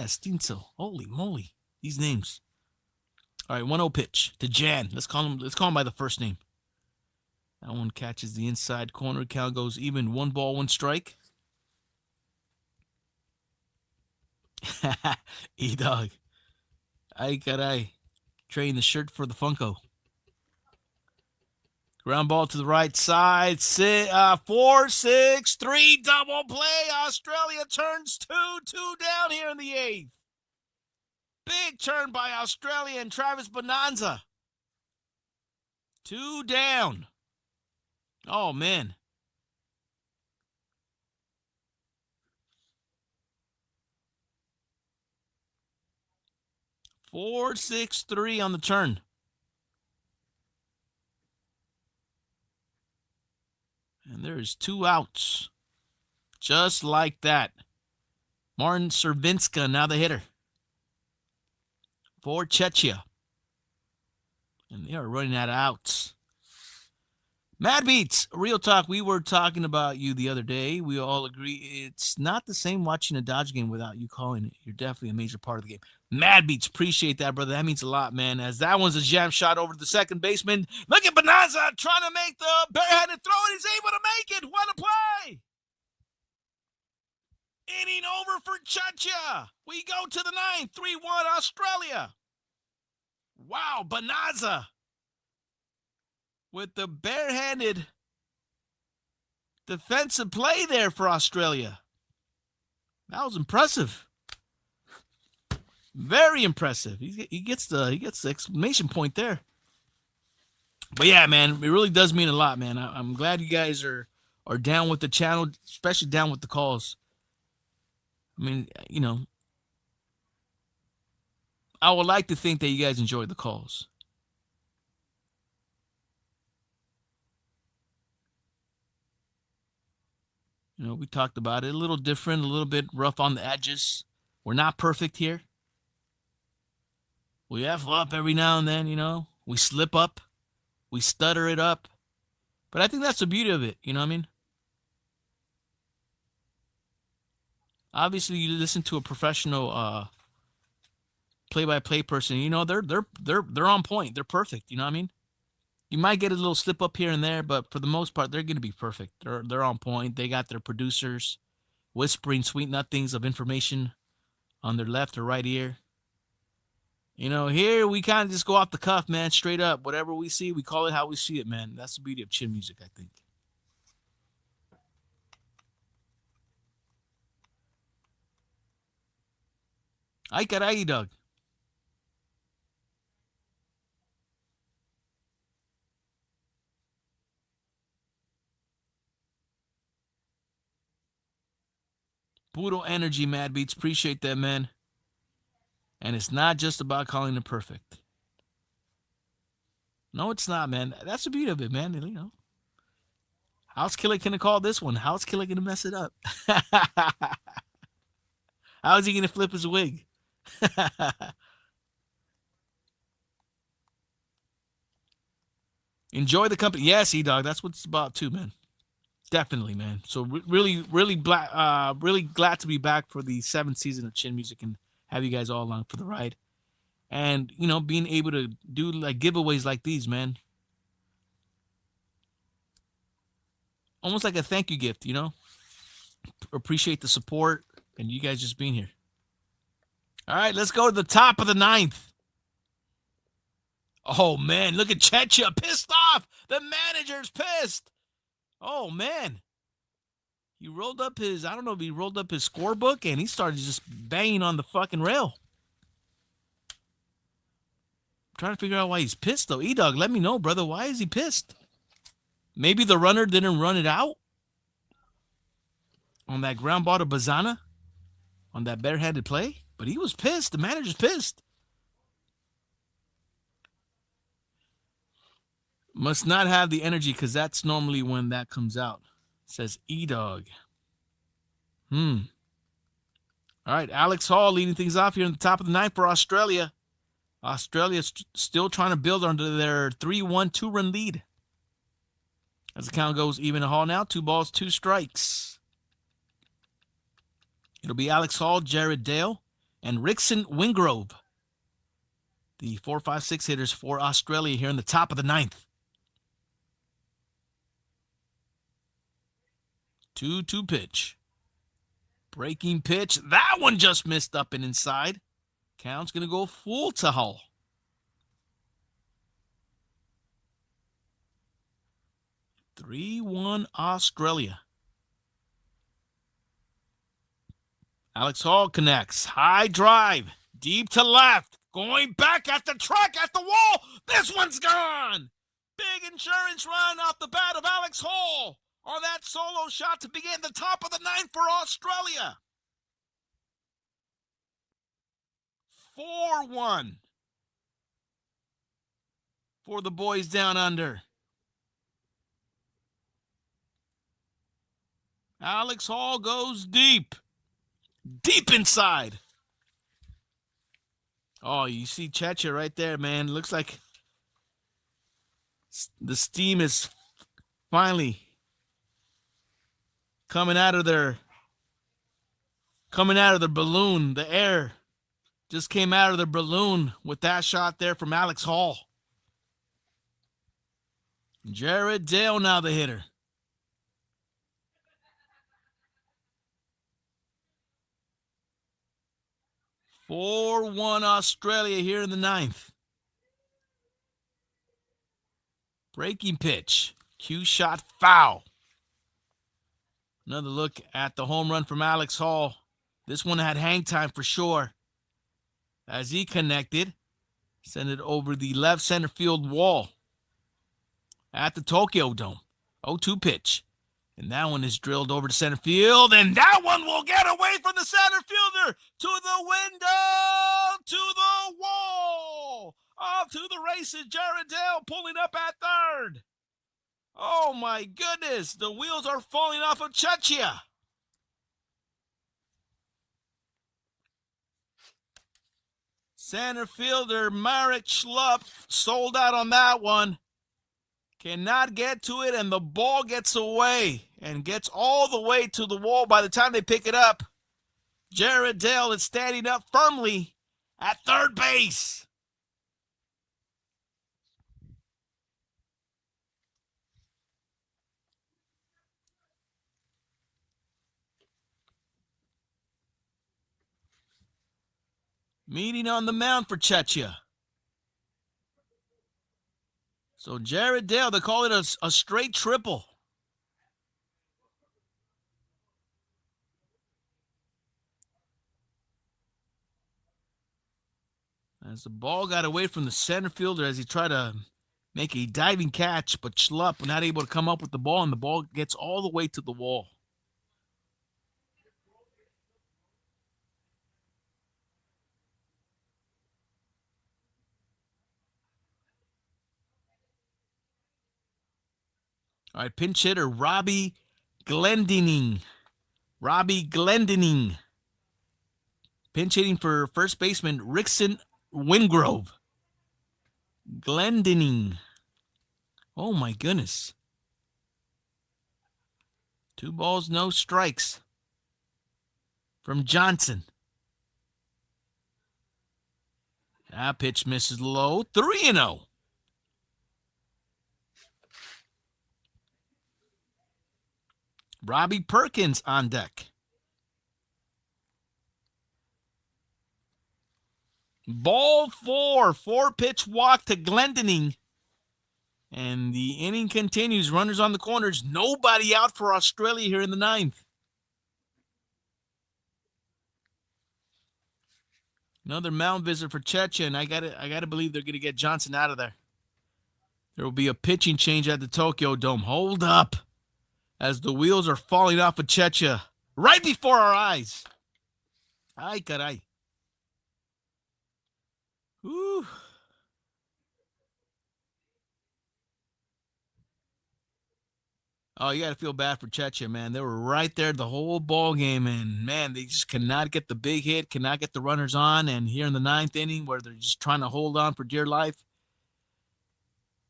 Speaker 1: Steensel. Holy moly. These names. All right, 1-0 pitch to Jan. Let's call him by the first name. That one catches the inside corner. Count goes even. 1 ball, 1 strike. E-Dog. Ay caray. Trading the shirt for the Funko. Ground ball to the right side. 4-6-3 double play. Australia turns 2-2 down here in the 8th. Big turn by Australia and Travis Bonanza. 2 down. Oh, man. Four, 6-3 on the turn. And there's 2 outs. Just like that. Martin Cervinska, now the hitter. For Czechia. And they are running out of outs. Mad Beats, real talk. We were talking about you the other day. We all agree it's not the same watching a Dodge game without you calling it. You're definitely a major part of the game. Mad Beats, appreciate that, brother. That means a lot, man. As that one's a jam shot over to the second baseman. Look at Bonanza trying to make the barehanded throw, and he's able to make it. What a play! Inning over for Czechia. We go to the 9th. 3-1 Australia. Wow, Bonanza with the barehanded defensive play there for Australia. That was impressive. Very impressive. He gets the exclamation point there. But yeah, man, it really does mean a lot, man. I'm glad you guys are down with the channel, especially down with the calls. I mean, you know, I would like to think that you guys enjoy the calls. You know, we talked about it. A little different, a little bit rough on the edges. We're not perfect here. We F up every now and then, you know. We slip up. We stutter it up. But I think that's the beauty of it, you know what I mean? Obviously, you listen to a professional play-by-play person, you know, they're on point. They're perfect, you know what I mean? You might get a little slip up here and there, but for the most part, they're going to be perfect. They're on point. They got their producers whispering sweet nothings of information on their left or right ear. You know, here we kind of just go off the cuff, man, straight up. Whatever we see, we call it how we see it, man. That's the beauty of chin music, I think. Ay caray, Doug. Puro energy, Mad Beats. Appreciate that, man. And it's not just about calling it perfect. No, it's not, man. That's the beauty of it, man. You know, how's Killah gonna call this one? How's Killah gonna mess it up? How's he gonna flip his wig? Enjoy the company. Yes, E-Dog. That's what it's about too, man. Definitely, man. So really glad to be back for the 7th season of Chin Music and have you guys all along for the ride. And, you know, being able to do like giveaways like these, man. Almost like a thank you gift, you know. Appreciate the support and you guys just being here. All right, let's go to the top of the 9th. Oh, man, look at Czechia pissed off. The manager's pissed. Oh, man. He rolled up his, I don't know if he rolled up his scorebook and he started just banging on the fucking rail. I'm trying to figure out why he's pissed, though. E-Dog, let me know, brother. Why is he pissed? Maybe the runner didn't run it out on that ground ball to Bazana on that barehanded play. But he was pissed. The manager's pissed. Must not have the energy because that's normally when that comes out. Says E-Dog. All right, Alex Hall leading things off here in the top of the ninth for Australia. Australia's still trying to build under their 3-1 two-run lead. As the count goes even to Hall now, 2 balls, 2 strikes. It'll be Alex Hall, Jared Dale, and Rickson Wingrove, the 4, 5, 6 hitters for Australia here in the top of the ninth. 2-2 pitch. Breaking pitch. That one just missed up and inside. Count's going to go full to Hull. (3-1) Australia. Alex Hall connects. High drive. Deep to left. Going back at the track, at the wall. This one's gone. Big insurance run off the bat of Alex Hall on that solo shot to begin the top of the ninth for Australia. 4-1 for the boys down under. Alex Hall goes deep. Deep inside. Oh, you see Czechia right there, man. Looks like the steam is finally coming out of their balloon. The air just came out of their balloon with that shot there from Alex Hall. Jared Dale now the hitter. (4-1) Australia here in the ninth. Breaking pitch. Cue shot foul. Another look at the home run from Alex Hall. This one had hang time for sure. As he connected, sent it over the left center field wall at the Tokyo Dome. 0-2 pitch. And that one is drilled over to center field. And that one will get away from the center fielder to the window, to the wall. Off to the races, Jared Dale pulling up at third. Oh, my goodness. The wheels are falling off of Czechia. Center fielder Marek Schlupp sold out on that one. Cannot get to it, and the ball gets away and gets all the way to the wall by the time they pick it up. Jared Dale is standing up firmly at third base. Meeting on the mound for Czechia. So Jared Dale, they call it a straight triple. As the ball got away from the center fielder as he tried to make a diving catch, but Schlupp not able to come up with the ball, and the ball gets all the way to the wall. All right, pinch hitter Robbie Glendening. Pinch hitting for first baseman Rickson Wingrove. Glendening. Oh, my goodness. 2 balls, no strikes from Johnson. That pitch misses low. 3-0. Robbie Perkins on deck. Ball 4. 4-pitch walk to Glendening. And the inning continues. Runners on the corners. Nobody out for Australia here in the ninth. Another mound visit for Czechia, and I gotta believe they're gonna get Johnson out of there. There will be a pitching change at the Tokyo Dome. Hold up. As the wheels are falling off of Czechia right before our eyes. Ay, caray. Whew. Oh, you got to feel bad for Czechia, man. They were right there the whole ball game, and man, they just cannot get the big hit, cannot get the runners on. And here in the ninth inning, where they're just trying to hold on for dear life,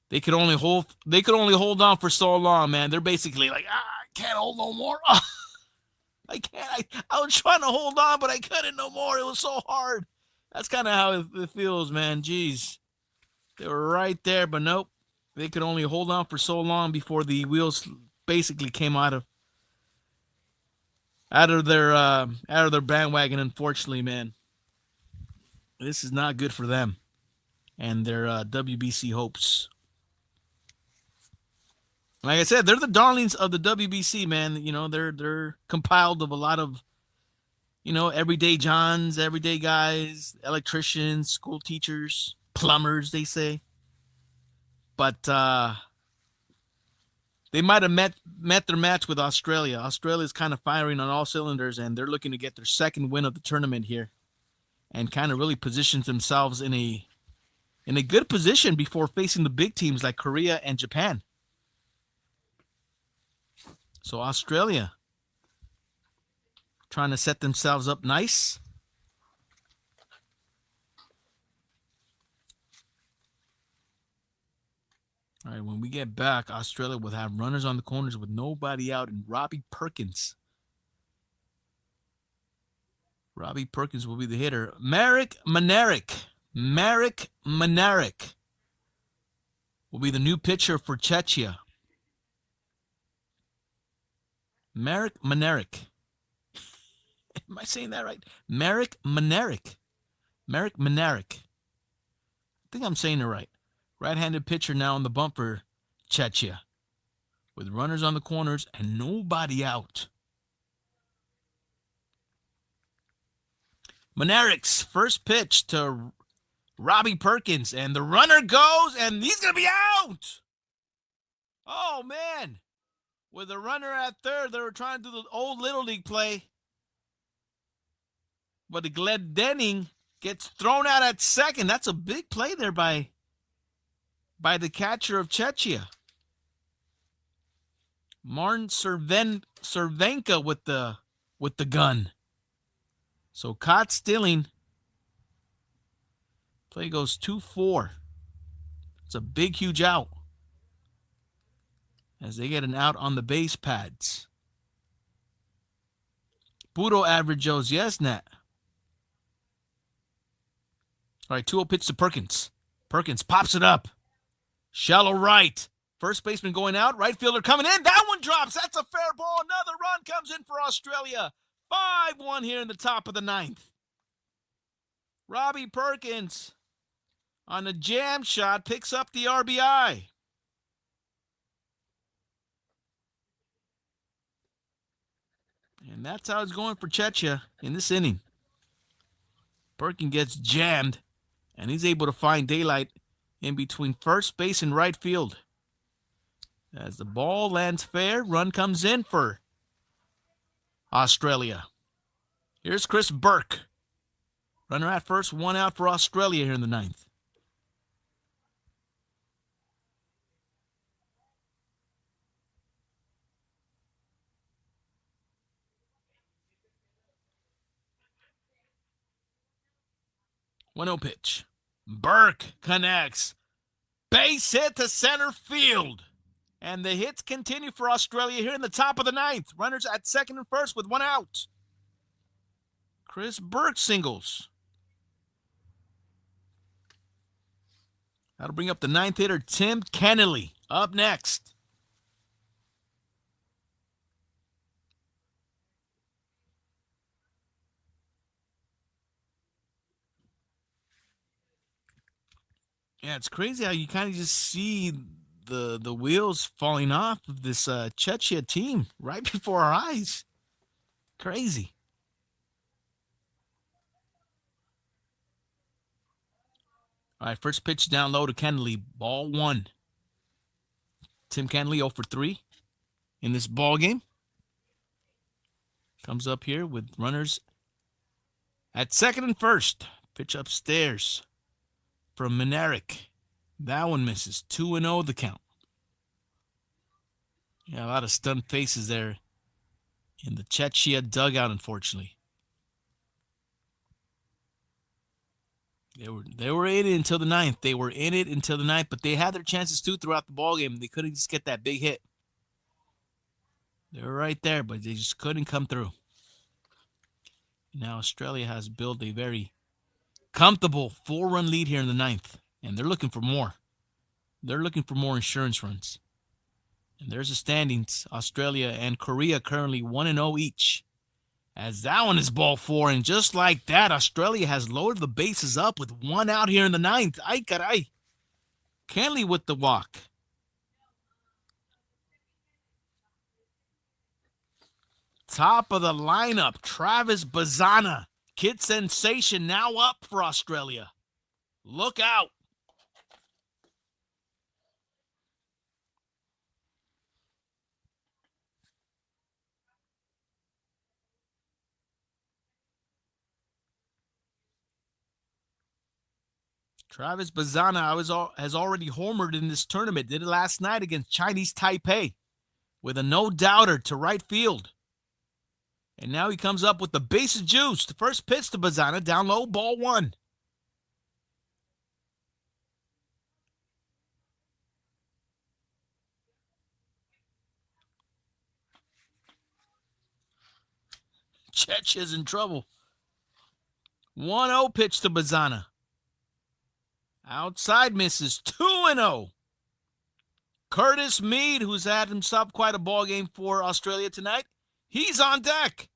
Speaker 1: they could only hold. They could only hold on for so long, man. They're basically like, I can't hold no more. I can't. I was trying to hold on, but I couldn't no more. It was so hard. That's kind of how it feels, man. Jeez, they were right there, but nope. They could only hold on for so long before the wheels basically came out of their bandwagon. Unfortunately, man, this is not good for them and their WBC hopes. Like I said, they're the darlings of the WBC, man. You know, they're compiled of a lot of, everyday Johns, everyday guys, electricians, school teachers, plumbers, they say. But they might have met their match with Australia. Australia's kind of firing on all cylinders, and they're looking to get their second win of the tournament here, and kind of really positions themselves in a good position before facing the big teams like Korea and Japan. So Australia trying to set themselves up nice. All right, when we get back, Australia will have runners on the corners with nobody out, and Robbie Perkins. Robbie Perkins will be the hitter. Marek Manarik will be the new pitcher for Czechia. Marek Manarik. Am I saying that right? Marek Manarik. I think I'm saying it right. Right-handed pitcher now on the bump for Czechia, with runners on the corners and nobody out. Manarik's first pitch to Robbie Perkins, and the runner goes, and he's going to be out. Oh, man. With a runner at third, they were trying to do the old Little League play. But the Glendenning gets thrown out at second. That's a big play there by the catcher of Czechia. Martin Cervenka with the gun. So caught stealing. Play goes 2-4. It's a big, huge out as they get an out on the base pads. Puro averagos, yes, Nat. All right, 2-0 pitch to Perkins. Perkins pops it up. Shallow right. First baseman going out. Right fielder coming in. That one drops. That's a fair ball. Another run comes in for Australia. 5-1 here in the top of the ninth. Robbie Perkins on a jam shot picks up the RBI. And that's how it's going for Czechia in this inning. Perkins gets jammed, and he's able to find daylight in between first base and right field. As the ball lands fair, run comes in for Australia. Here's Chris Burke. Runner at first, one out for Australia here in the ninth. One-zero pitch. Burke connects. Base hit to center field. And the hits continue for Australia here in the top of the ninth. Runners at second and first with one out. Chris Burke singles. That'll bring up the ninth hitter, Tim Kennelly, up next. Yeah, it's crazy how you kind of just see the wheels falling off of this Czechia team right before our eyes. Crazy. All right, first pitch down low to Kennelly. Ball one. Tim Kennelly 0 for 3 in this ball game. Comes up here with runners at second and first. Pitch upstairs. from Minarik. That one misses. 2-0 the count. Yeah, a lot of stunned faces there in the Czechia dugout, unfortunately. They were in it until the ninth. But they had their chances too throughout the ballgame. They couldn't just get that big hit. They were right there, but they just couldn't come through. Now Australia has built a very comfortable 4-run lead here in the ninth, and they're looking for more. They're looking for more insurance runs. And there's the standings. Australia and Korea currently 1-0 each. As that one is ball 4, and just like that, Australia has lowered the bases up with 1 out here in the ninth. Ay caray. Kenley with the walk. Top of the lineup, Travis Bazana. Kid sensation now up for Australia. Look out. Travis Bazana has already homered in this tournament. Did it last night against Chinese Taipei with a no-doubter to right field. And now he comes up with the bases juice. The first pitch to Bazana, down low, ball 1. Chechia's in trouble. 1-0 pitch to Bazana. Outside misses. 2-0. Curtis Mead, who's had himself quite a ball game for Australia tonight, he's on deck.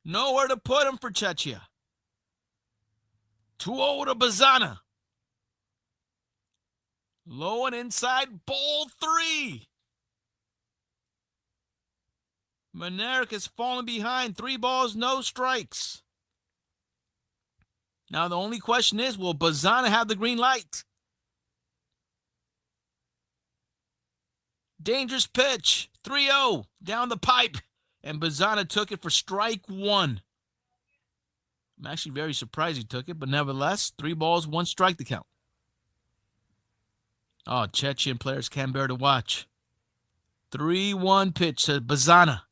Speaker 1: Nowhere to put him for Czechia. 2-0 to Bazana. Low and inside, ball 3. Minarik has fallen behind. 3 balls, no strikes. Now the only question is, will Bazana have the green light? Dangerous pitch. 3-0 down the pipe. And Bazana took it for strike 1. I'm actually very surprised he took it, but nevertheless, 3 balls, 1 strike to count. Oh, Chechen players can't bear to watch. 3-1 pitch to Bazana.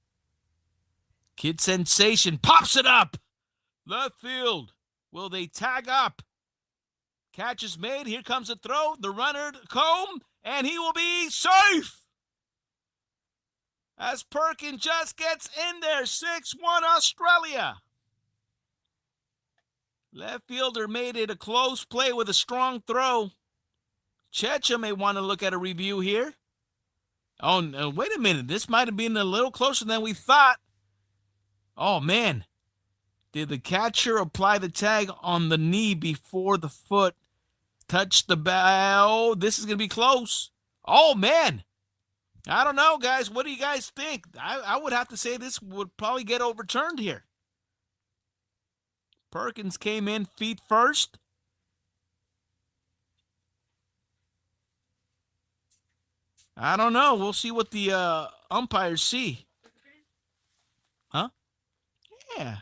Speaker 1: Kid sensation pops it up. Left field. Will they tag up? Catch is made. Here comes a throw. The runner, Combe, and he will be safe. As Perkins just gets in there. 6-1 Australia. Left fielder made it a close play with a strong throw. Czechia may want to look at a review here. Oh, no, wait a minute. This might have been a little closer than we thought. Oh, man. Did the catcher apply the tag on the knee before the foot touched the bat? Oh, this is going to be close. Oh, man. I don't know, guys. What do you guys think? I would have to say this would probably get overturned here. Perkins came in feet first. I don't know. We'll see what the umpires see. Huh? Yeah.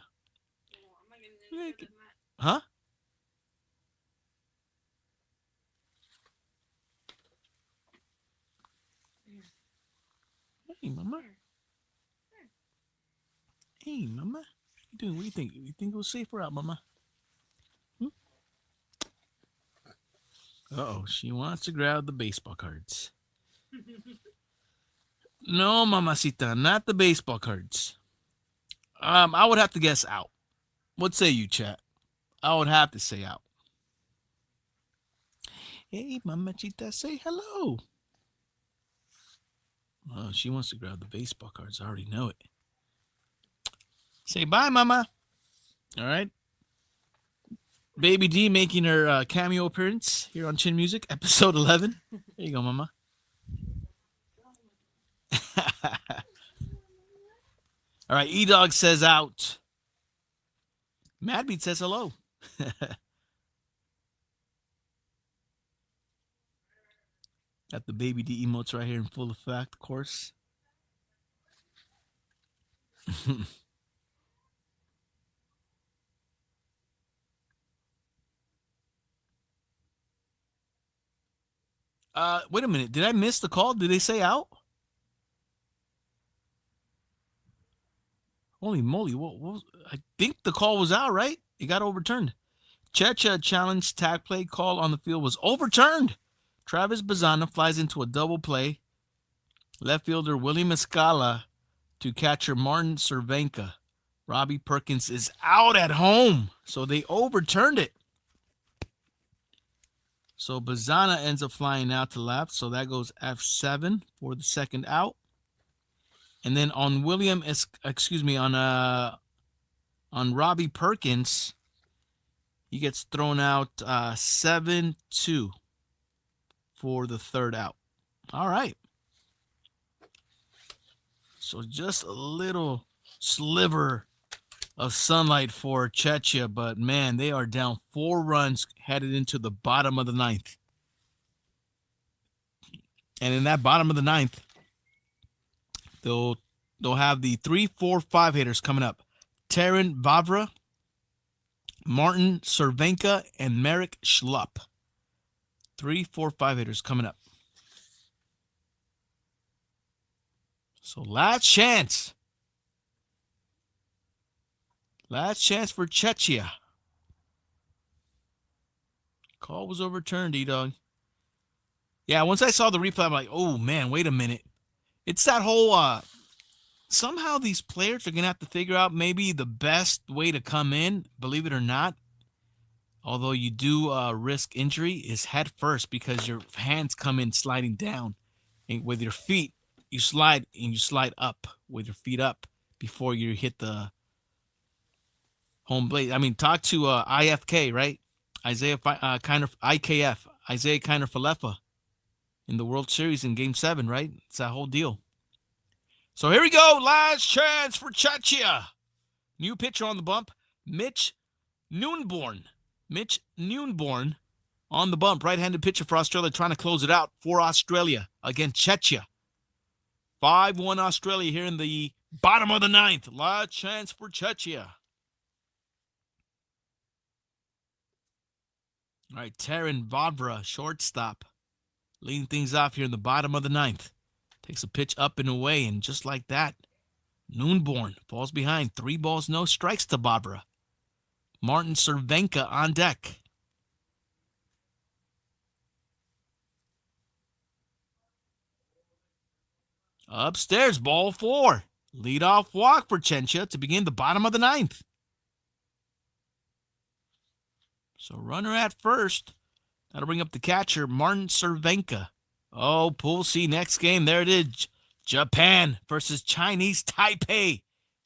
Speaker 1: Huh? Hey, Mama. Hey, Mama. What you doing? What do you think? You think we'll safe her out, Mama? Uh-oh. She wants to grab the baseball cards. No, Mamacita. Not the baseball cards. I would have to guess out. What say you, chat? I would have to say out. Hey, Mamacita, say hello. Oh, she wants to grab the baseball cards. I already know it. Say bye, Mama. All right. Baby D making her cameo appearance here on Chin Music, episode 11. There you go, Mama. All right, E-Dog says out. Madbeat says hello. Got the Baby D emotes right here in full effect, of course. Wait a minute. Did I miss the call? Did they say out? Holy moly. I think the call was out, right? It got overturned. Czechia challenge tag play call on the field was overturned. Travis Bazana flies into a double play. Left fielder William Escala to catcher Martin Cervenka. Robbie Perkins is out at home, so they overturned it. So Bazana ends up flying out to left, so that goes F7 for the second out. And then on on Robbie Perkins, he gets thrown out 7-2 for the third out. All right. So just a little sliver of sunlight for Czechia, but man, they are down 4 runs headed into the bottom of the ninth. And in that bottom of the ninth, they'll have the 3, 4, 5 hitters coming up. Terran Vavra, Martin Cervenka, and Marek Schlupp. 3, 4, 5 hitters coming up. So last chance. Last chance for Czechia. Call was overturned, E-Dog. Yeah, once I saw the replay, I'm like, oh, man, wait a minute. It's that whole, somehow these players are going to have to figure out maybe the best way to come in, believe it or not. Although you do risk injury, is head first because your hands come in sliding down. And with your feet, you slide up with your feet up before you hit the home plate. I mean, talk to IFK, right? IKF, Isaiah Kiner Falefa in the World Series in Game 7, right? It's that whole deal. So here we go. Last chance for Czechia. New pitcher on the bump, Mitch Noonborn. Mitch Noonborn on the bump. Right-handed pitcher for Australia, trying to close it out for Australia against Czechia. 5-1 Australia here in the bottom of the ninth. Last chance for Czechia. All right, Terran Vavra, shortstop, leading things off here in the bottom of the ninth. Takes a pitch up and away, and just like that, Noonborn falls behind. 3 balls, no strikes to Vavra. Martin Cervenka on deck. Upstairs, ball 4. Leadoff walk for Czechia to begin the bottom of the ninth. So runner at first. That'll bring up the catcher, Martin Cervenka. Oh, Pool C, next game. There it is. Japan versus Chinese Taipei.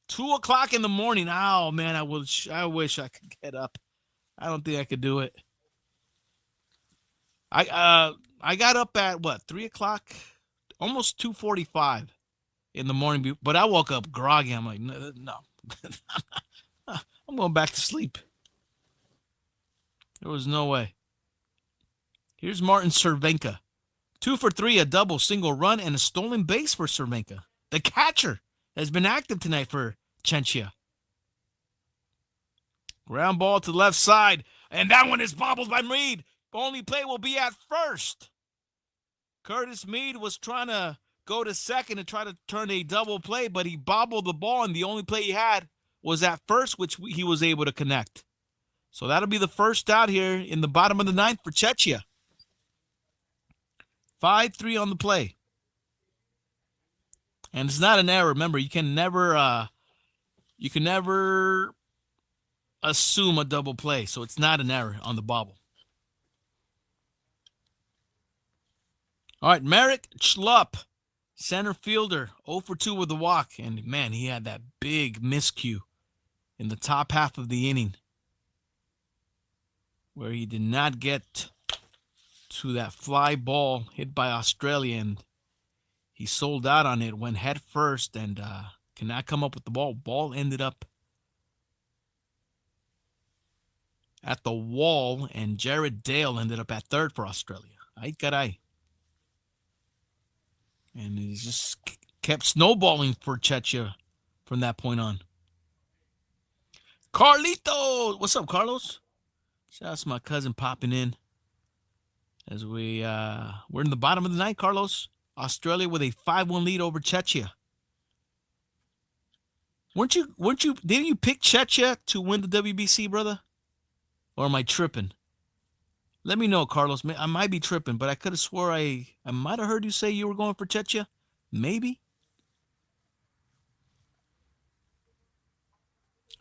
Speaker 1: 2 o'clock in the morning. Oh, man, I wish I could get up. I don't think I could do it. I got up at, 3 o'clock? Almost 2:45 in the morning. But I woke up groggy. I'm like, no. I'm going back to sleep. There was no way. Here's Martin Cervenka. 2 for 3, a double, single run, and a stolen base for Cervenka. The catcher has been active tonight for Czechia. Ground ball to the left side, and that one is bobbled by Mead. Only play will be at first. Curtis Mead was trying to go to second and try to turn a double play, but he bobbled the ball, and the only play he had was at first, which he was able to connect. So that'll be the first out here in the bottom of the ninth for Czechia. 5-3 on the play. And it's not an error. Remember, you can never assume a double play. So it's not an error on the bobble. All right, Marek Schlupp, center fielder, 0 for 2 with the walk. And, man, he had that big miscue in the top half of the inning where he did not get to that fly ball hit by Australia, and he sold out on it, went head first, and cannot come up with the ball. Ball ended up at the wall, and Jared Dale ended up at third for Australia. Ay caray. And it just kept snowballing for Czechia from that point on. Carlito! What's up, Carlos? Shout out to my cousin popping in. As we're in the bottom of the ninth, Carlos. Australia with a 5-1 lead over Czechia. Didn't you pick Czechia to win the WBC, brother? Or am I tripping? Let me know, Carlos. I might be tripping, but I could have swore I might have heard you say you were going for Czechia. Maybe.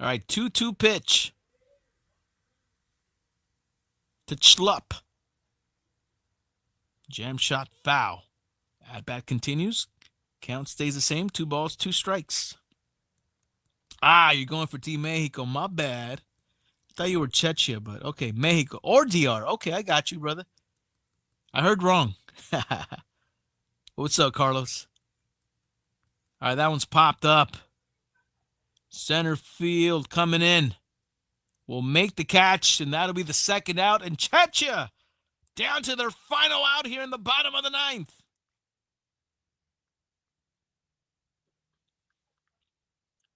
Speaker 1: All right, 2-2 pitch to Schlupp. Jam shot foul. At bat continues. Count stays the same. 2 balls, 2 strikes. You're going for Team Mexico. My bad. Thought you were Czechia, but okay, Mexico or DR. Okay, I got you, brother. I heard wrong. What's up, Carlos? All right, that one's popped up. Center field coming in. Will make the catch, and that'll be the second out. And Czechia down to their final out here in the bottom of the ninth.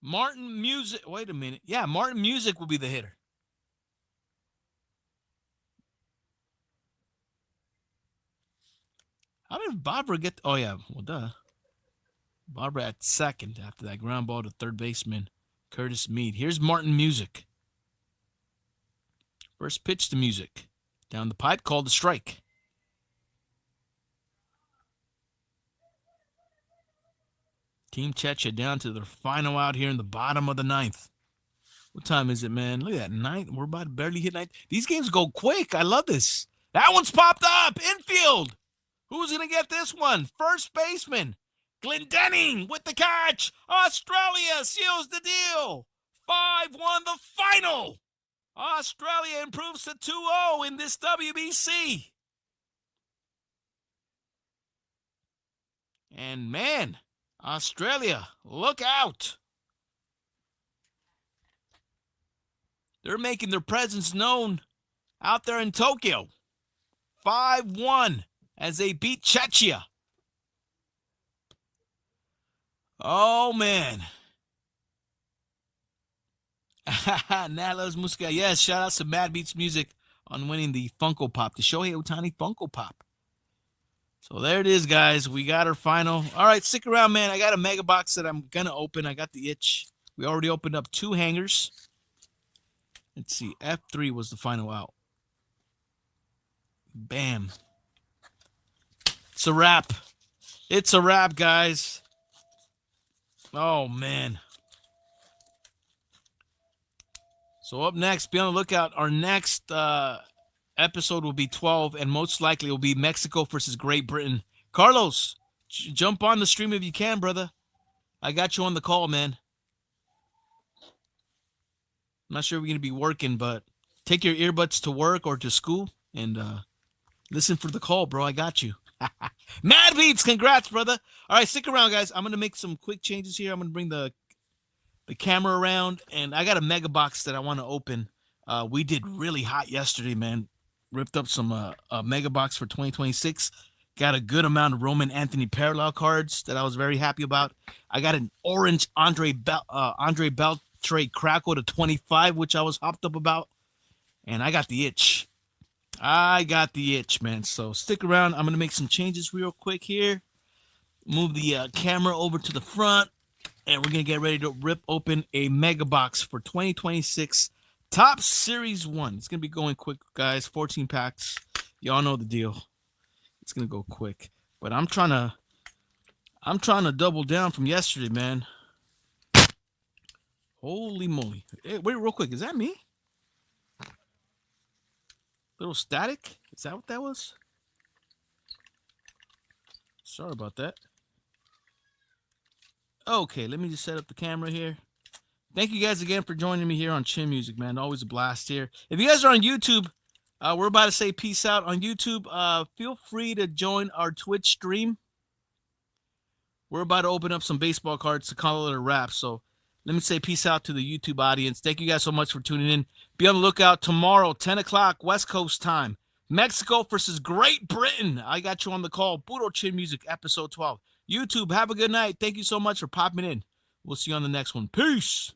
Speaker 1: Martin Music. Wait a minute. Yeah, Martin Music will be the hitter. How did Barbara get? Oh, yeah. Well, duh. Barbara at second after that ground ball to third baseman Curtis Mead. Here's Martin Music. First pitch to Music. Down the pipe, called a strike. Team Czechia down to their final out here in the bottom of the ninth. What time is it, man? Look at that, ninth. We're about to barely hit ninth. These games go quick. I love this. That one's popped up. Infield. Who's going to get this one? First baseman. Glendening with the catch. Australia seals the deal. 5-1 the final. Australia improves to 2-0 in this WBC. And man, Australia, look out. They're making their presence known out there in Tokyo. 5-1 as they beat Czechia. Oh, man. Nalos Musca. Yes, shout out to Mad Beats Music on winning the Funko Pop, the Shohei Ohtani Funko Pop. So there it is, guys. We got our final. All right, stick around, man. I got a mega box that I'm going to open. I got the itch. We already opened up 2 hangers. Let's see. F3 was the final out. Bam. It's a wrap. It's a wrap, guys. Oh, man. So up next, be on the lookout. Our next episode will be 12, and most likely it will be Mexico versus Great Britain. Carlos, jump on the stream if you can, brother. I got you on the call, man. I'm not sure we're going to be working, but take your earbuds to work or to school and listen for the call, bro. I got you. Mad Beats, congrats, brother. All right, stick around, guys. I'm going to make some quick changes here. I'm going to bring the camera around, and I got a mega box that I want to open. We did really hot yesterday, man. Ripped up some mega box for 2026. Got a good amount of Roman Anthony parallel cards that I was very happy about. I got an orange Andre Beltre Crackle to 25, which I was hopped up about. And I got the itch. I got the itch, man. So stick around. I'm going to make some changes real quick here. Move the camera over to the front. And we're going to get ready to rip open a mega box for 2026 Top Series 1. It's going to be going quick, guys. 14 packs. Y'all know the deal. It's going to go quick. But I'm trying to double down from yesterday, man. Holy moly. Hey, wait, real quick. Is that me? Little static? Is that what that was? Sorry about that. Okay, let me just set up the camera here. Thank you guys again for joining me here on Chin Music, man. Always a blast here. If you guys are on YouTube, we're about to say peace out on YouTube. Feel free to join our Twitch stream. We're about to open up some baseball cards to call it a wrap. So let me say peace out to the YouTube audience. Thank you guys so much for tuning in. Be on the lookout tomorrow, 10 o'clock West Coast time. Mexico versus Great Britain. I got you on the call. Puro Chin Music, episode 12. YouTube, have a good night. Thank you so much for popping in. We'll see you on the next one. Peace.